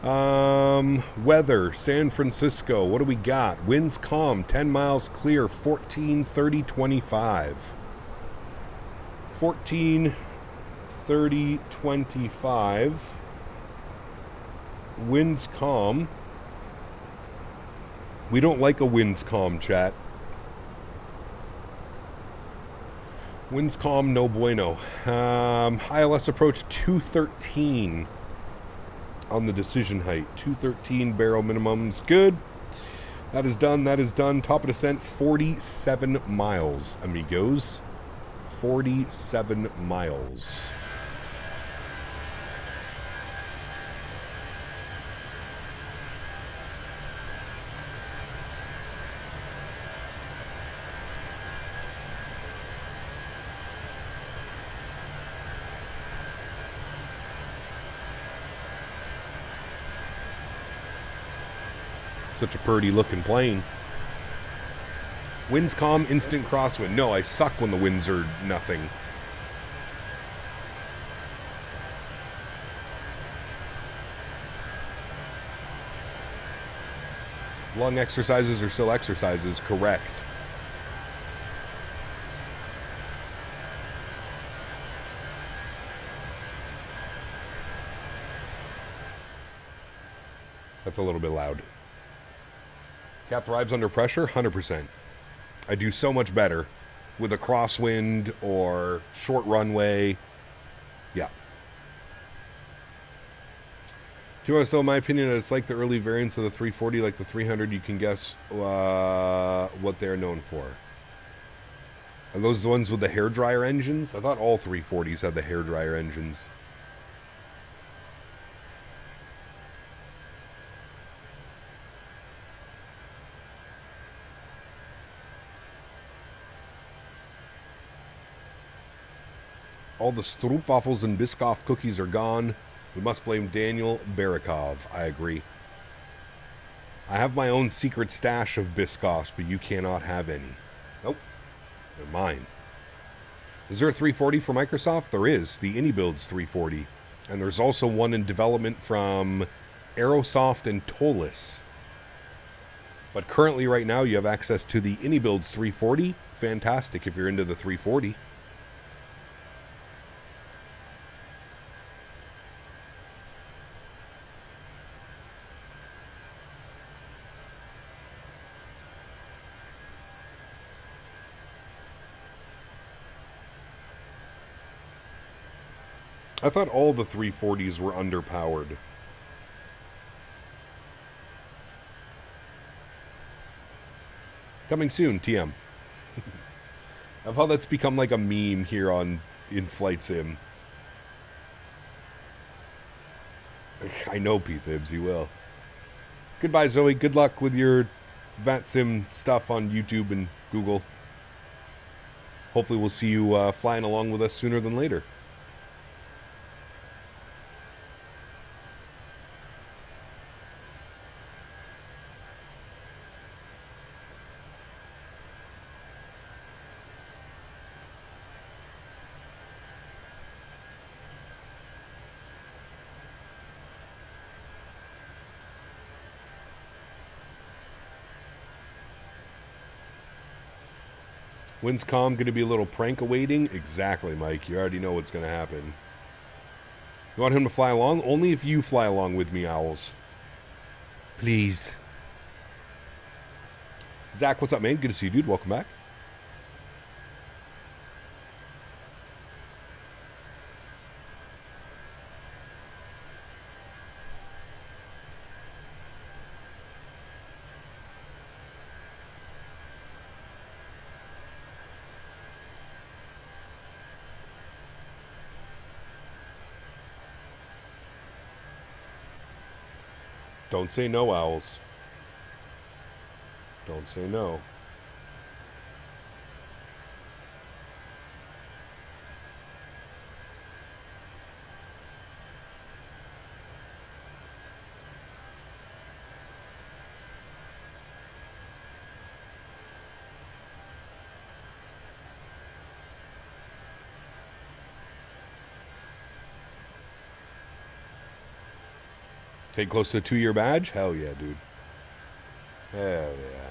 Weather, San Francisco. What do we got? Winds calm, 10 miles clear, 14, 30, 25. 14, 30, 25. Winds calm. We don't like a winds calm, chat. Winds calm, no bueno. ILS approach 213 on the decision height. 213 barrel minimums. Good. That is done. That is done. Top of descent, 47 miles, amigos. 47 miles. Such a purty looking plane. Winds calm, instant crosswind. No, I suck when the winds are nothing. Long exercises are still exercises, correct. That's a little bit loud. Cat thrives under pressure, 100%. I do so much better with a crosswind or short runway. Yeah. So in my opinion, it's like the early variants of the 340, like the 300. You can guess what they're known for. Are those the ones with the hairdryer engines? I thought all 340s had the hairdryer engines. All the stroopwafels and Biscoff cookies are gone. We must blame Daniel Barakov. I agree. I have my own secret stash of Biscoffs, but you cannot have any. Nope. They're mine. Is there a 340 for Microsoft? There is. The AnyBuilds 340. And there's also one in development from Aerosoft and Tolis. But currently, right now, you have access to the AnyBuilds 340. Fantastic if you're into the 340. I thought all the 340s were underpowered. Coming soon, TM. Of how that's become like a meme here in Flight Sim. I know, P-Thibs, he will. Goodbye, Zoe. Good luck with your VATSIM stuff on YouTube and Google. Hopefully we'll see you flying along with us sooner than later. Winds calm, going to be a little prank awaiting? Exactly, Mike. You already know what's going to happen. You want him to fly along? Only if you fly along with me, Owls. Please. Zach, what's up, man? Good to see you, dude. Welcome back. Don't say no, Owls. Don't say no. Take close to a 2-year badge? Hell yeah, dude. Hell yeah.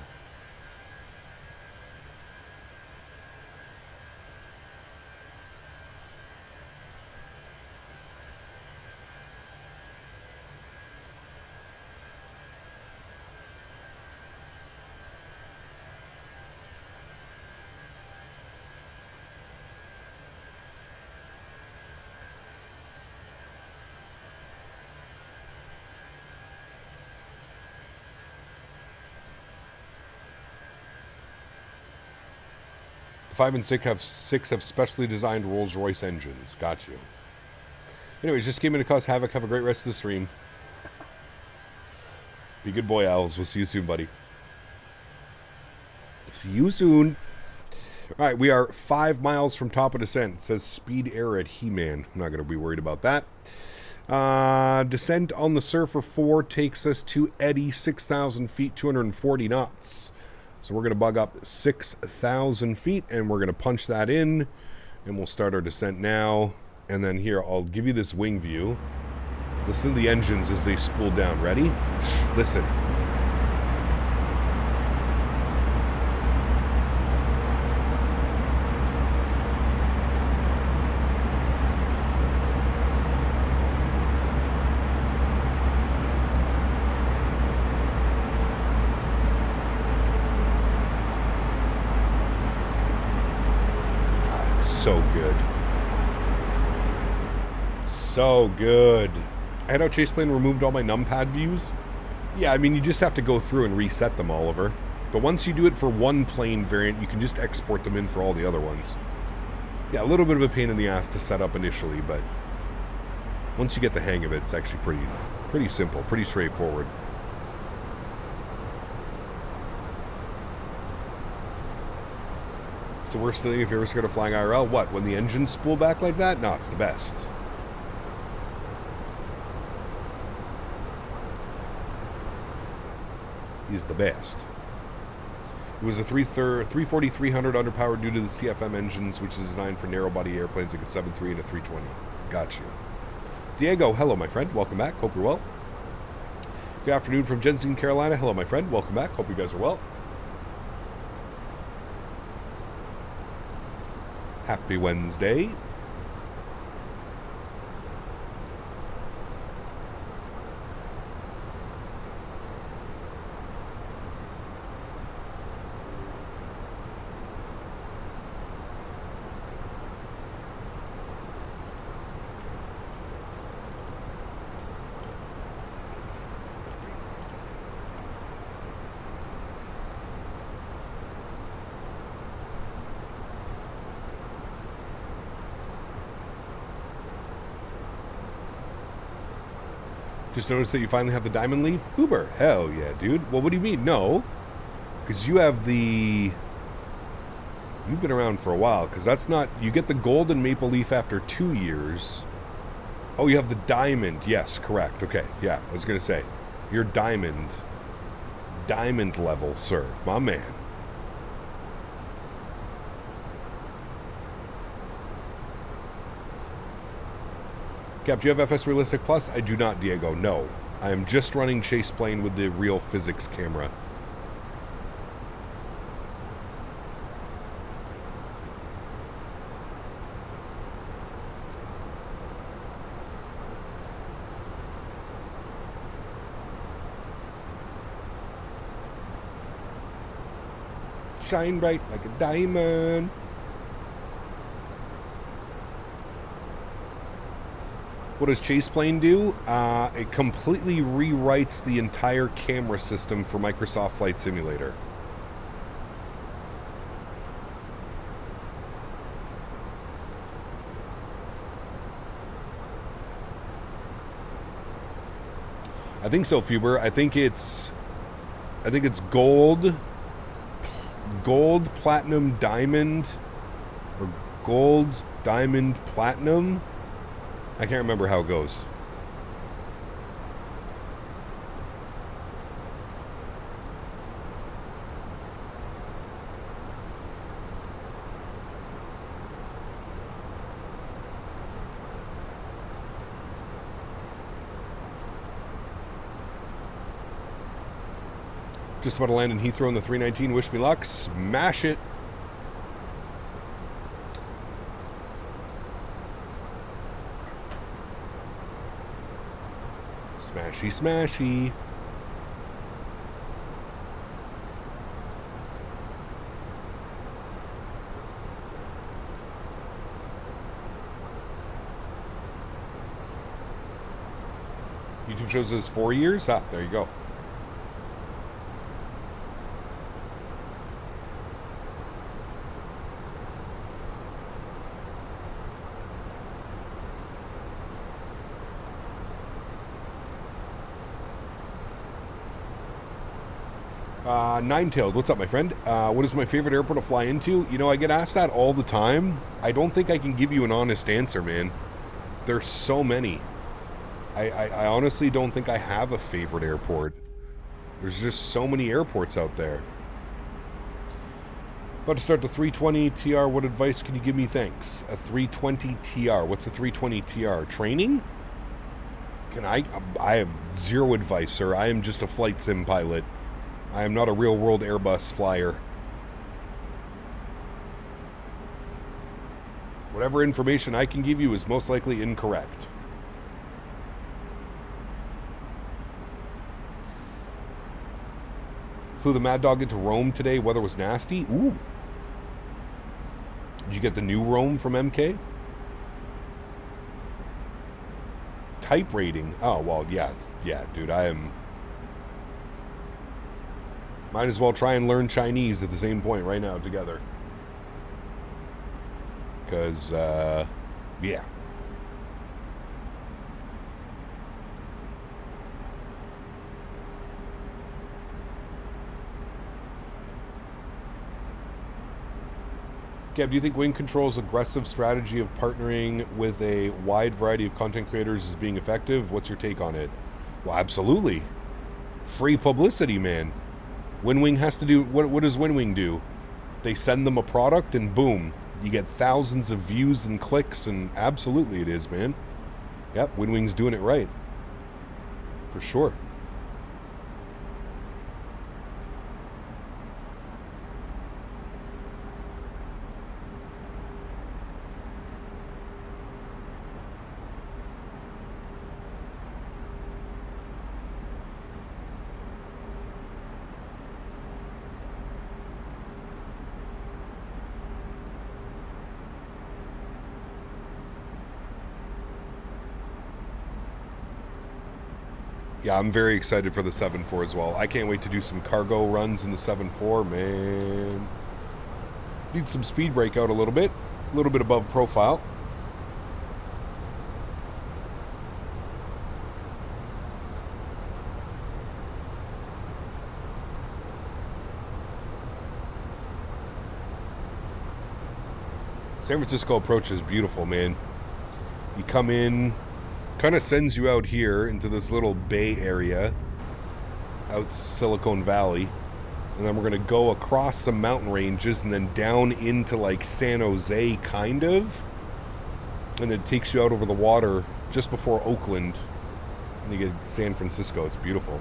The 5 and 6 have specially designed Rolls-Royce engines. Got you. Anyways, just came in to cause havoc. Have a great rest of the stream. Be a good boy, Owls. We'll see you soon, buddy. See you soon. All right, we are 5 miles from top of descent. It says speed error at He-Man. I'm not going to be worried about that. Descent on the Surfer 4 takes us to Eddy, 6,000 feet, 240 knots. So we're going to bug up 6,000 feet, and we're going to punch that in, and we'll start our descent now. And then here, I'll give you this wing view. Listen to the engines as they spool down. Ready? Listen. God, it's so good. So good. I had our chase plane removed all my numpad views. Yeah, I mean, you just have to go through and reset them, Oliver. But once you do it for one plane variant, you can just export them in for all the other ones. Yeah, a little bit of a pain in the ass to set up initially, but once you get the hang of it, it's actually pretty simple, pretty straightforward. It's the worst feeling if you're ever scared of flying IRL. What, when the engines spool back like that? No, it's the best. Is the best. It was a 340-300 underpowered due to the CFM engines, which is designed for narrow-body airplanes like a 737 and a 320. Got you. Diego, hello, my friend. Welcome back. Hope you're well. Good afternoon from Jensen, Carolina. Hello, my friend. Welcome back. Hope you guys are well. Happy Wednesday. Just noticed that you finally have the diamond leaf? Fuber. Hell yeah, dude. Well, what do you mean? No. Because you have the... You've been around for a while, because that's not... You get the golden maple leaf after 2 years. Oh, you have the diamond. Yes, correct. Okay, yeah, I was going to say. You're diamond. Diamond level, sir. My man. Cap, do you have FS Realistic Plus? I do not, Diego. No. I am just running Chase Plane with the real physics camera. Shine bright like a diamond. What does Chase Plane do? It completely rewrites the entire camera system for Microsoft Flight Simulator. I think so, Fuber. I think it's gold, platinum, diamond, or gold, diamond, platinum. I can't remember how it goes. Just about to land in Heathrow in the 319. Wish me luck. Smash it. Smashy, smashy. YouTube shows us 4 years. Ah, there you go. Nine-tailed, what's up, my friend? What is my favorite airport to fly into? You know, I get asked that all the time. I don't think I can give you an honest answer, man. There's so many. I honestly don't think I have a favorite airport. There's just so many airports out there. About to start the 320 TR. What advice can you give me? Thanks. A 320 TR. What's a 320 TR? Training? I have zero advice, sir. I am just a flight sim pilot. I am not a real-world Airbus flyer. Whatever information I can give you is most likely incorrect. Flew the Mad Dog into Rome today. Weather was nasty. Ooh. Did you get the new Rome from MK? Type rating. Oh, well, yeah. Yeah, dude, I am... Might as well try and learn Chinese at the same point right now together. Because, yeah. Gab, do you think Wing Control's aggressive strategy of partnering with a wide variety of content creators is being effective? What's your take on it? Well, absolutely. Free publicity, man. WinWing has to do... What does WinWing do? They send them a product and boom. You get thousands of views and clicks, and absolutely it is, man. Yep, WinWing's doing it right. For sure. Yeah, I'm very excited for the 7.4 as well. I can't wait to do some cargo runs in the 7.4, man. Need some speed breakout a little bit above profile. San Francisco approach is beautiful, man. You come in, kind of sends you out here into this little bay area out Silicon Valley, and then we're going to go across some mountain ranges and then down into like San Jose, kind of, and then it takes you out over the water just before Oakland, and you get San Francisco. It's beautiful.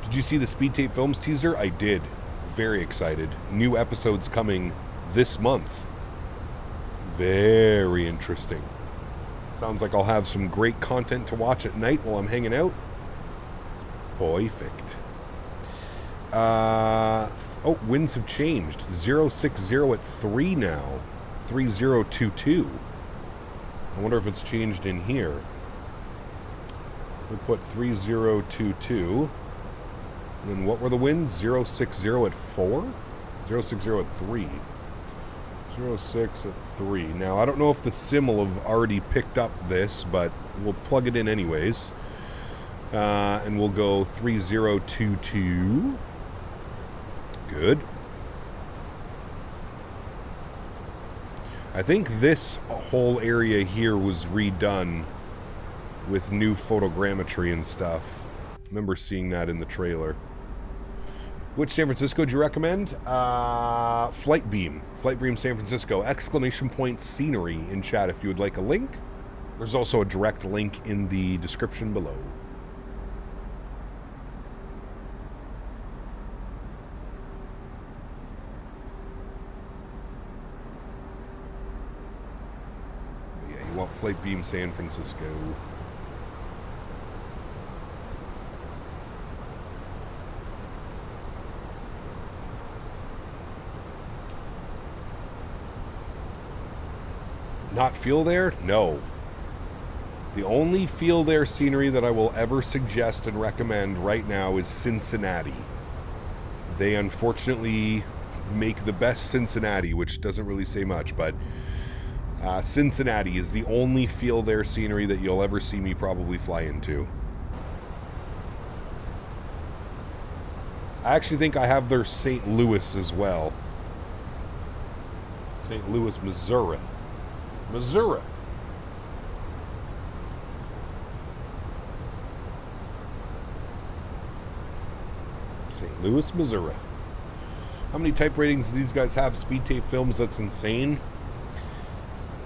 Did you see the Speed Tape Films teaser? I did. Very excited. New episodes coming this month. Very interesting. Sounds like I'll have some great content to watch at night while I'm hanging out. It's perfect. Oh, winds have changed. 060 at 3 now. 3022. I wonder if it's changed in here. We put 3022. And then what were the winds? 060 at 4? 060 at 3. 06 at 3. Now, I don't know if the sim will have already picked up this, but we'll plug it in anyways. And we'll go 3022. Good. I think this whole area here was redone with new photogrammetry and stuff. I remember seeing that in the trailer. Which San Francisco do you recommend? Flight Beam San Francisco, ! Scenery in chat if you would like a link. There's also a direct link in the description below. Yeah, you want Flight Beam San Francisco. Not feel there? No. The only feel there scenery that I will ever suggest and recommend right now is Cincinnati. They unfortunately make the best Cincinnati, which doesn't really say much, but Cincinnati is the only feel there scenery that you'll ever see me probably fly into. I actually think I have their St. Louis as well. St. Louis, Missouri. St. Louis, Missouri. How many type ratings do these guys have? Speed tape films, that's insane.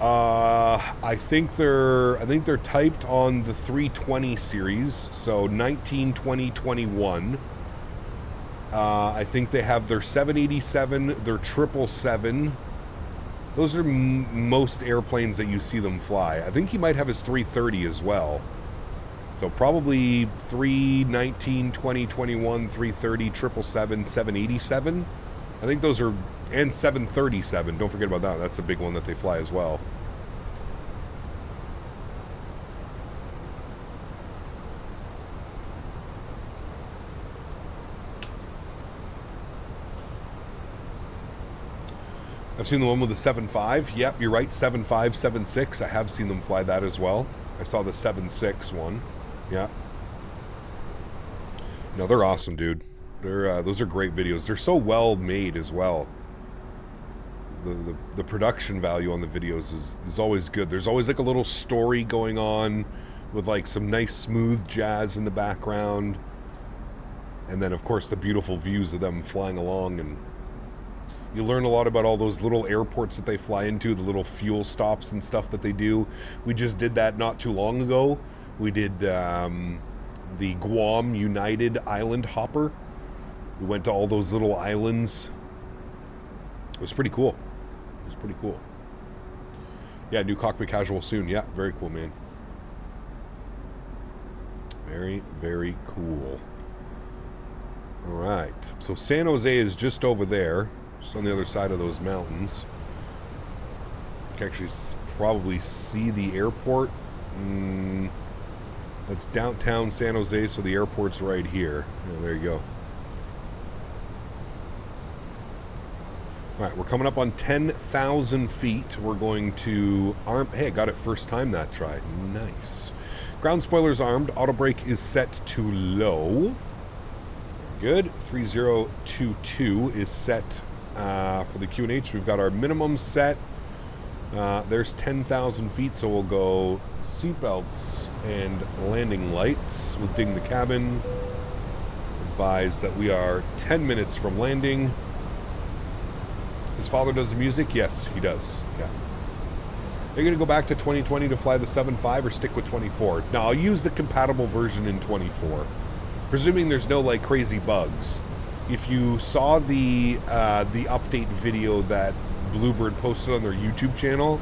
I think they're typed on the 320 series, so 19, 20, 21. I think they have their 787, their 777. Those are most airplanes that you see them fly. I think he might have his 330 as well. So probably 3, 19, 20, 21, 330, 777, 787. I think those are, and 737. Don't forget about that. That's a big one that they fly as well. I've seen the one with the 7.5. Yep, you're right. 7.5, 7.6. I have seen them fly that as well. I saw the 7.6 one. Yeah. No, they're awesome, dude. They're those are great videos. They're so well made as well. The production value on the videos is always good. There's always like a little story going on with like some nice smooth jazz in the background. And then of course the beautiful views of them flying along, and you learn a lot about all those little airports that they fly into, the little fuel stops and stuff that they do. We just did that not too long ago. We did the Guam United Island Hopper. We went to all those little islands. It was pretty cool. It was pretty cool. Yeah, new cockpit casual soon. Yeah, very cool, man. Very, very cool. All right. So San Jose is just over there. Just on the other side of those mountains. You can actually probably see the airport. That's downtown San Jose, so the airport's right here. Yeah, there you go. Alright, we're coming up on 10,000 feet. We're going to arm... Hey, I got it first time that try. Nice. Ground spoilers armed. Auto brake is set to low. Good. 3022 is set for the QNH. We've got our minimum set. There's 10,000 feet, so we'll go seatbelts and landing lights. We'll ding the cabin. Advise that we are 10 minutes from landing. His father does the music? Yes, he does. Yeah. Are you going to go back to 2020 to fly the 7.5 or stick with 24? No, I'll use the compatible version in 24. Presuming there's no like crazy bugs. If you saw the update video that Bluebird posted on their YouTube channel,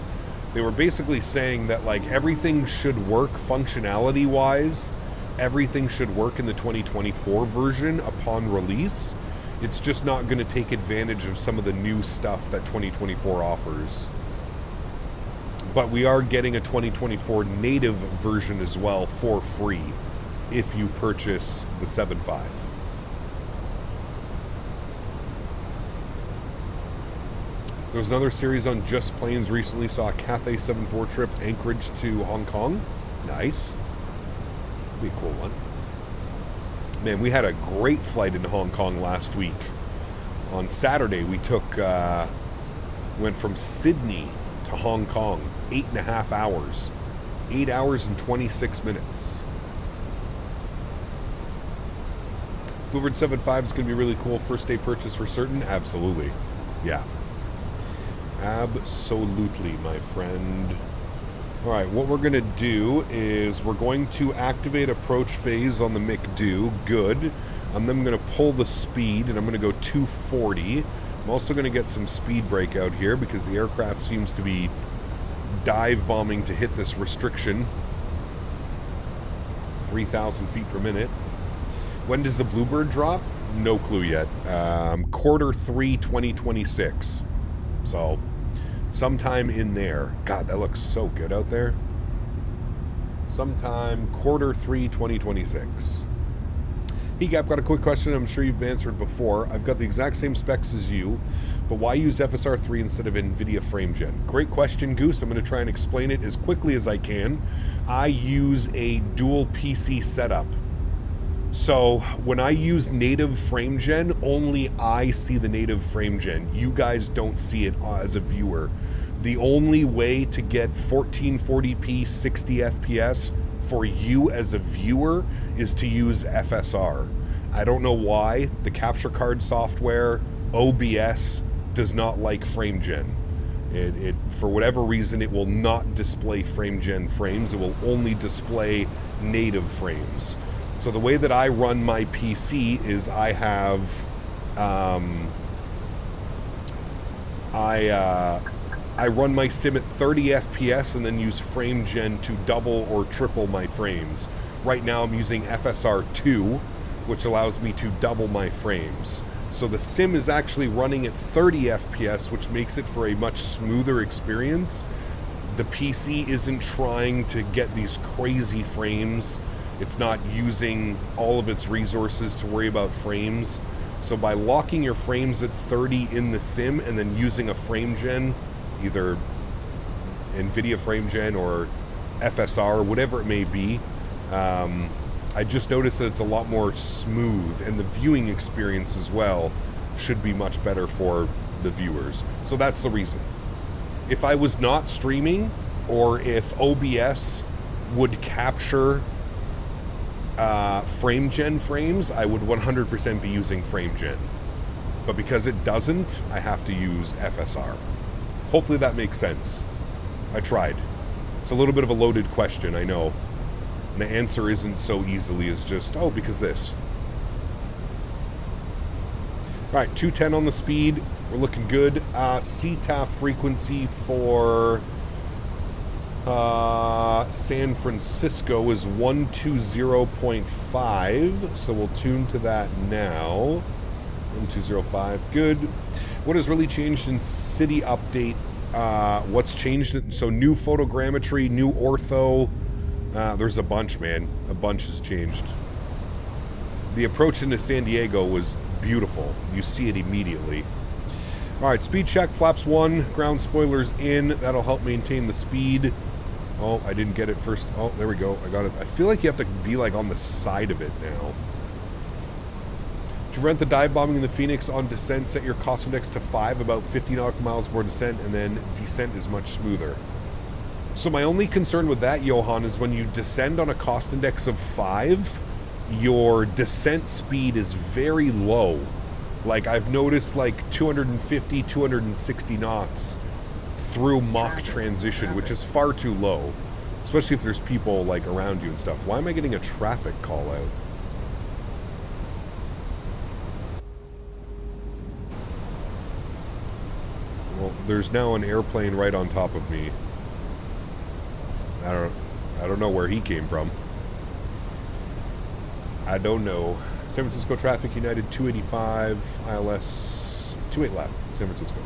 they were basically saying that like everything should work functionality wise. Everything should work in the 2024 version upon release. It's just not going to take advantage of some of the new stuff that 2024 offers. But we are getting a 2024 native version as well for free if you purchase the 7.5. There was another series on Just Planes recently. Saw a Cathay 7.4 trip Anchorage to Hong Kong. Nice. Be a cool one. Man, we had a great flight into Hong Kong last week. On Saturday, we went from Sydney to Hong Kong, 8.5 hours. 8 hours and 26 minutes. Bluebird 7.5 is going to be really cool. First day purchase for certain? Absolutely. Yeah. Absolutely, my friend. All right, what we're going to do is we're going to activate approach phase on the McDo. Good. I'm then going to pull the speed, and I'm going to go 240. I'm also going to get some speed brake out here because the aircraft seems to be dive bombing to hit this restriction. 3,000 feet per minute. When does the Bluebird drop? No clue yet. Q3 2026. So sometime in there. God, that looks so good out there. Sometime Q3 2026. Hey Gap, got a quick question I'm sure you've answered before. I've got the exact same specs as you, but why use FSR3 instead of NVIDIA FrameGen? Great question, Goose. I'm going to try and explain it as quickly as I can. I use a dual PC setup. So when I use native FrameGen, only I see the native FrameGen. You guys don't see it as a viewer. The only way to get 1440p 60 FPS for you as a viewer is to use FSR. I don't know why the capture card software, OBS, does not like frame gen. It for whatever reason, it will not display frame gen frames. It will only display native frames. So the way that I run my PC is I have I run my sim at 30 FPS and then use frame gen to double or triple my frames. Right now I'm using FSR2, which allows me to double my frames. So the sim is actually running at 30 FPS, which makes it for a much smoother experience. The PC isn't trying to get these crazy frames. It's not using all of its resources to worry about frames. So by locking your frames at 30 in the sim and then using a frame gen, either NVIDIA frame gen or FSR, whatever it may be, I just noticed that it's a lot more smooth, and the viewing experience as well should be much better for the viewers. So that's the reason. If I was not streaming, or if OBS would capture frame gen frames, I would 100% be using frame gen. But because it doesn't, I have to use FSR. Hopefully that makes sense. I tried. It's a little bit of a loaded question, I know. And the answer isn't so easily as just, oh, because this. Alright, 210 on the speed. We're looking good. CTAF frequency for San Francisco is 120.5. So we'll tune to that now. 1205, good. What has really changed in city update? What's changed? So new photogrammetry, new ortho. There's a bunch, man. A bunch has changed. The approach into San Diego was beautiful. You see it immediately. Alright, speed check, flaps 1, ground spoilers in. That'll help maintain the speed. Oh, I didn't get it first. Oh, there we go. I got it. I feel like you have to be like on the side of it now. To prevent the dive bombing in the Fenix on descent, set your cost index to 5, about 50 nautical miles before descent, and then descent is much smoother. So my only concern with that, Johan, is when you descend on a cost index of 5, your descent speed is very low. Like, I've noticed like 250, 260 knots through Mach transition, which is far too low. Especially if there's people like around you and stuff. Why am I getting a traffic call out? Well, there's now an airplane right on top of me. I don't know where he came from. I don't know. San Francisco traffic, United 285, ILS 28 left, San Francisco.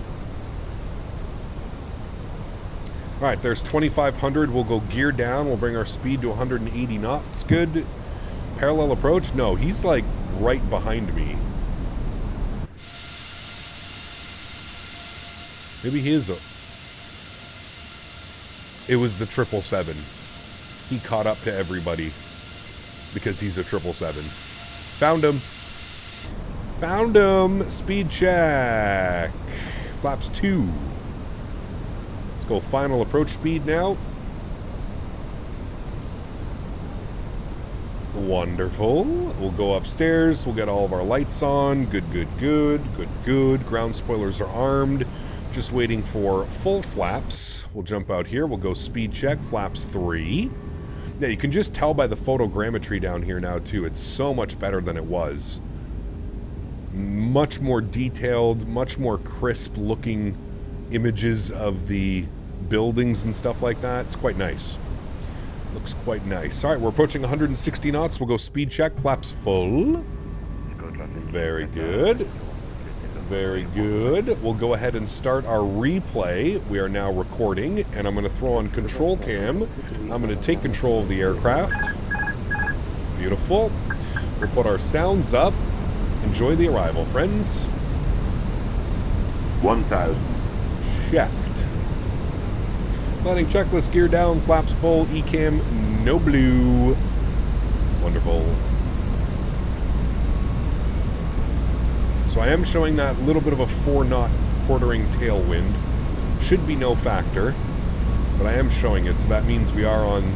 Alright, there's 2500. We'll go gear down. We'll bring our speed to 180 knots. Good. Parallel approach? No, he's like right behind me. Maybe he is. It was the 777. He caught up to everybody because he's a 777. Found him. Found him. Speed check. Flaps 2. Let's go final approach speed now. Wonderful. We'll go upstairs. We'll get all of our lights on. Good, good, good. Good, good. Ground spoilers are armed. Just waiting for full flaps. We'll jump out here. We'll go speed check. Flaps 3. Yeah, you can just tell by the photogrammetry down here now, too. It's so much better than it was. Much more detailed, much more crisp looking images of the buildings and stuff like that. It's quite nice. Looks quite nice. All right, we're approaching 160 knots. We'll go speed check. Flaps full. Very good. Very good. We'll go ahead and start our replay. We are now recording, and I'm going to throw on control cam. I'm going to take control of the aircraft. Beautiful. We'll put our sounds up. Enjoy the arrival, friends. 1000. Checked. Landing checklist, gear down, flaps full, ECAM, no blue. Wonderful. So I am showing that little bit of a 4-knot quartering tailwind. Should be no factor, but I am showing it, so that means we are on...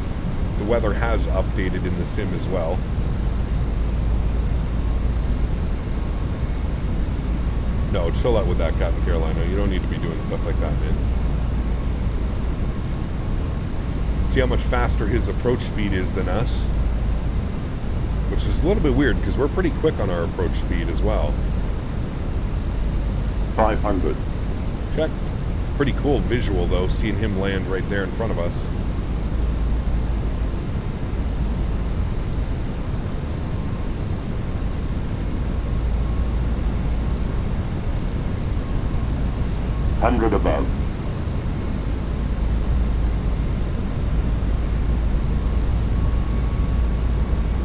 The weather has updated in the sim as well. No, chill out with that, Captain Carolina. You don't need to be doing stuff like that, man. See how much faster his approach speed is than us. Which is a little bit weird, because we're pretty quick on our approach speed as well. 500. Checked. Pretty cool visual, though, seeing him land right there in front of us. Hundred above.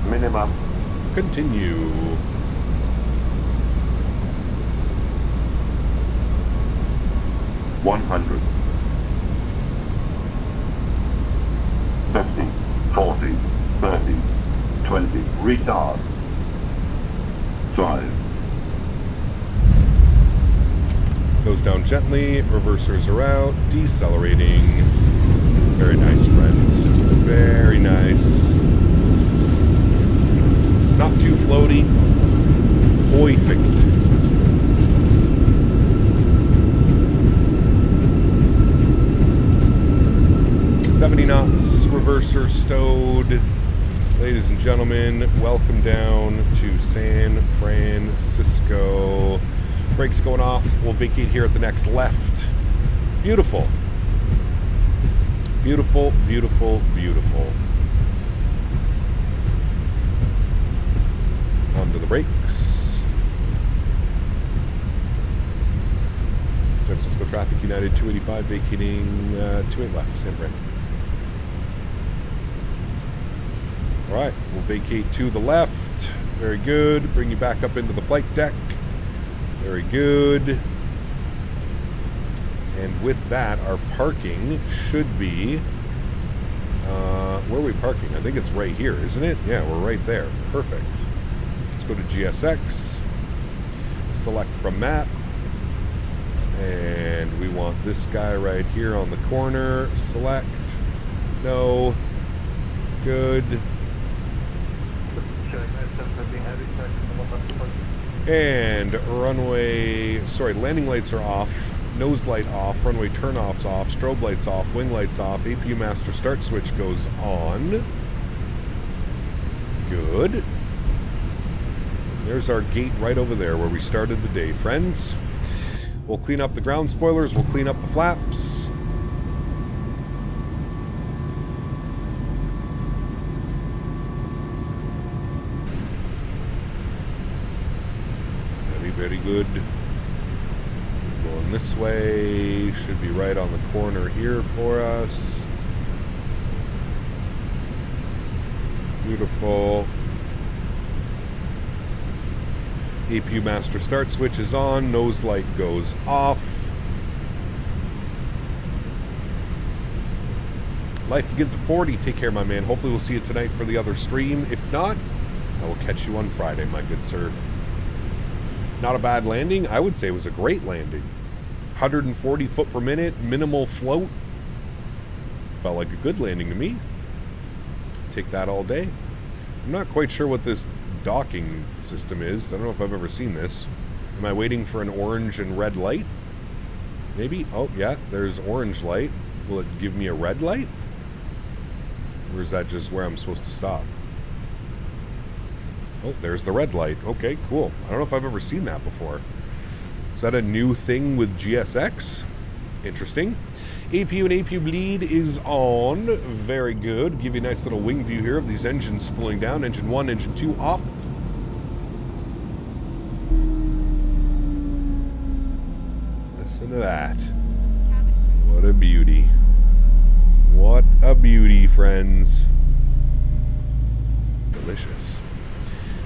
Minimum. Continue. $100. 50, 40, 30, 20. Retard. 5. Goes down gently. Reversers are out. Decelerating. Very nice, friends. Very nice. Not too floaty. Perfect. 70 knots, reverser stowed. Ladies and gentlemen, welcome down to San Francisco. Brakes going off. We'll vacate here at the next left. Beautiful. Beautiful, beautiful, beautiful. Onto the brakes. San Francisco traffic, United 285, vacating 28 left, San Fran. Alright, we'll vacate to the left. Very good. Bring you back up into the flight deck. Very good. And with that, our parking should be... where are we parking? I think it's right here, isn't it? Yeah, we're right there. Perfect. Let's go to GSX. Select from map. And we want this guy right here on the corner. Select. No. Good. And runway, sorry, landing lights are off, nose light off, runway turn-offs off, strobe lights off, wing lights off, APU master start switch goes on. Good. There's our gate right over there where we started the day, friends. We'll clean up the ground spoilers, we'll clean up the flaps. Very good. Going this way. Should be right on the corner here for us. Beautiful. APU master start switch is on. Nose light goes off. Life begins at 40. Take care, my man. Hopefully we'll see you tonight for the other stream. If not, I will catch you on Friday, my good sir. Not a bad landing. I would say it was a great landing. 140 foot per minute, minimal float. Felt like a good landing to me. Take that all day. I'm not quite sure what this docking system is. I don't know if I've ever seen this. Am I waiting for an orange and red light? Maybe. Oh, yeah, there's orange light. Will it give me a red light? Or is that just where I'm supposed to stop? Oh, there's the red light. Okay, cool. I don't know if I've ever seen that before. Is that a new thing with GSX? Interesting. APU and APU bleed is on. Very good. Give you a nice little wing view here of these engines spooling down. Engine 1, engine 2 off. Listen to that. What a beauty. What a beauty, friends. Delicious.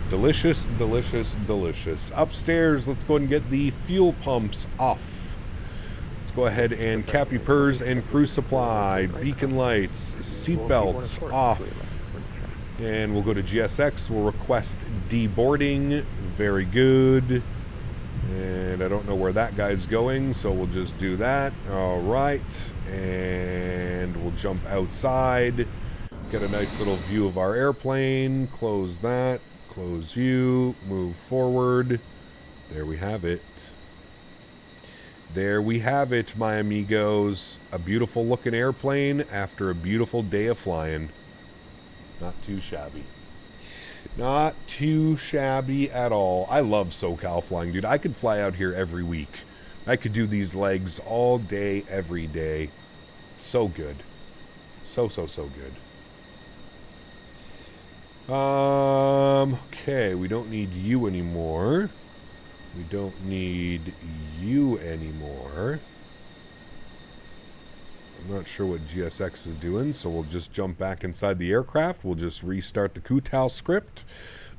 Delicious, delicious, delicious. Upstairs, let's go ahead and get the fuel pumps off. Let's go ahead and cap your purrs and crew supply, beacon lights, seat belts off. And we'll go to GSX. We'll request deboarding. Very good. And I don't know where that guy's going, so we'll just do that. All right. And we'll jump outside. Get a nice little view of our airplane. Close that. Close you, move forward. There we have it. There we have it, my amigos. A beautiful looking airplane after a beautiful day of flying. Not too shabby. Not too shabby at all. I love SoCal flying, dude. I could fly out here every week. I could do these legs all day, every day. So good. So good. Okay, we don't need you anymore. We don't need you anymore. I'm not sure what GSX is doing, so we'll just jump back inside the aircraft. We'll just restart the Kutal script.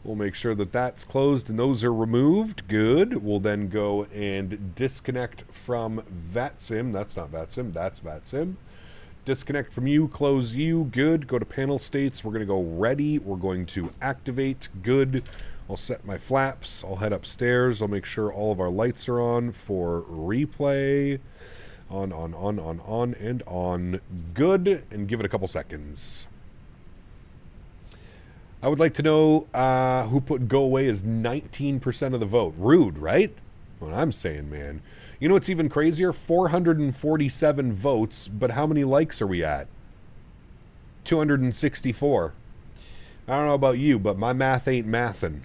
We'll make sure that that's closed and those are removed. Good. We'll then go and disconnect from VATSIM. That's not VATSIM, that's VATSIM. Disconnect from you, close you. Good. Go to panel states. We're going to go ready. We're going to activate. Good. I'll set my flaps. I'll head upstairs. I'll make sure all of our lights are on for replay. On, and on. Good. And give it a couple seconds. I would like to know who put go away as 19% of the vote. Rude, right? What I'm saying, man. You know what's even crazier? 447 votes, but how many likes are we at? 264. I don't know about you, but my math ain't mathin'.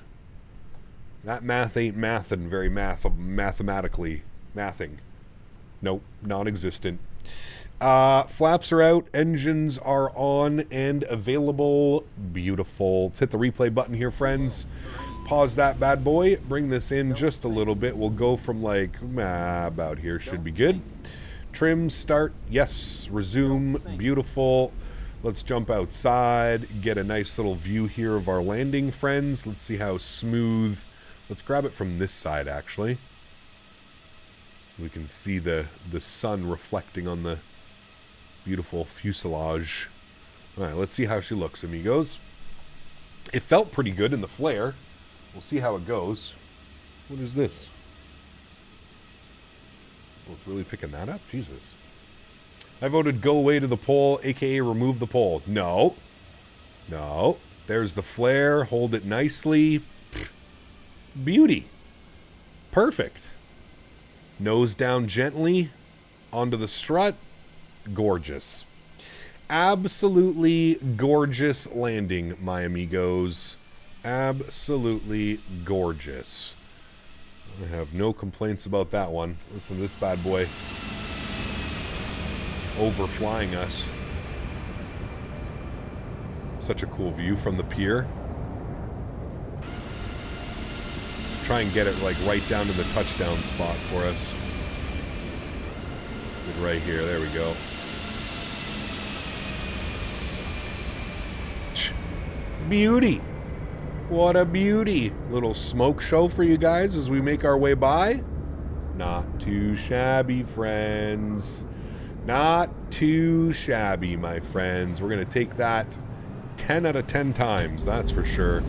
That math ain't mathin' very mathematically. Mathing. Nope, non-existent. Flaps are out, engines are on and available. Beautiful. Let's hit the replay button here, friends. Pause that bad boy. Bring this in just a little bit. We'll go from like about here. Should be good. Trim, start. Yes. Resume. Beautiful. Let's jump outside. Get a nice little view here of our landing, friends. Let's see how smooth. Let's grab it from this side, actually. We can see the sun reflecting on the beautiful fuselage. All right, let's see how she looks, amigos. It felt pretty good in the flare. We'll see how it goes. What is this? Oh, it's really picking that up? Jesus. I voted go away to the pole, aka remove the pole. No. No. There's the flare. Hold it nicely. Pfft. Beauty. Perfect. Nose down gently. Onto the strut. Gorgeous. Absolutely gorgeous landing, my amigos. Absolutely gorgeous. I have no complaints about that one. Listen to this bad boy overflying us. Such a cool view from the pier. Try and get it like right down to the touchdown spot for us. Right here, there we go. Beauty. What a beauty. Little smoke show for you guys as we make our way by. Not too shabby, friends. Not too shabby, my friends. We're going to take that 10 out of 10 times, that's for sure.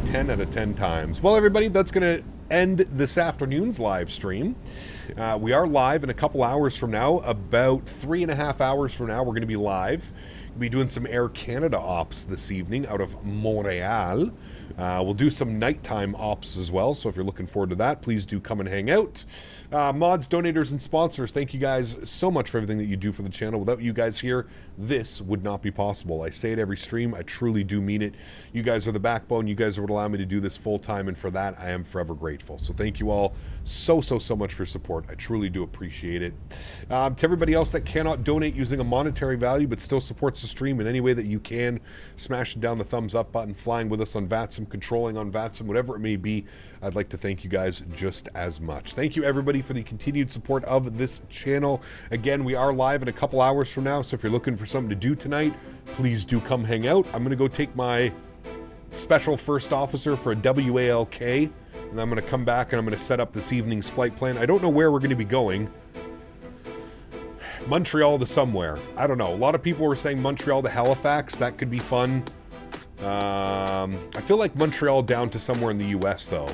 10 out of 10 times. Well, everybody, that's going to end this afternoon's live stream. We are live in a couple hours from now. About 3.5 hours from now, we're going to be live. We'll be doing some Air Canada ops this evening out of Montreal. We'll do some nighttime ops as well, so if you're looking forward to that, please do come and hang out. Mods, donators, and sponsors, thank you guys so much for everything that you do for the channel. Without you guys here, this would not be possible. I say it every stream. I truly do mean it. You guys are the backbone. You guys are what allow me to do this full time, and for that, I am forever grateful. So thank you all so much for your support. I truly do appreciate it. To everybody else that cannot donate using a monetary value but still supports the stream in any way that you can, smashing down the thumbs up button, flying with us on VATSIM, controlling on VATSIM, whatever it may be, I'd like to thank you guys just as much. Thank you, everybody, for the continued support of this channel. Again, we are live in a couple hours from now, so if you're looking for something to do tonight, please do come hang out. I'm going to go take my special first officer for a WALK, and I'm going to come back and I'm going to set up this evening's flight plan. I don't know where we're going to be going. Montreal to somewhere. I don't know. A lot of people were saying Montreal to Halifax. That could be fun. I feel like Montreal down to somewhere in the US, though.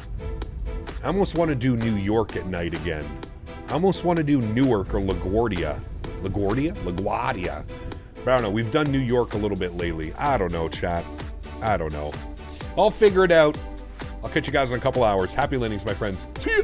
I almost want to do New York at night again. I almost want to do Newark or LaGuardia. LaGuardia? But I don't know. We've done New York a little bit lately. I don't know, chat. I don't know. I'll figure it out. I'll catch you guys in a couple hours. Happy landings, my friends. See ya!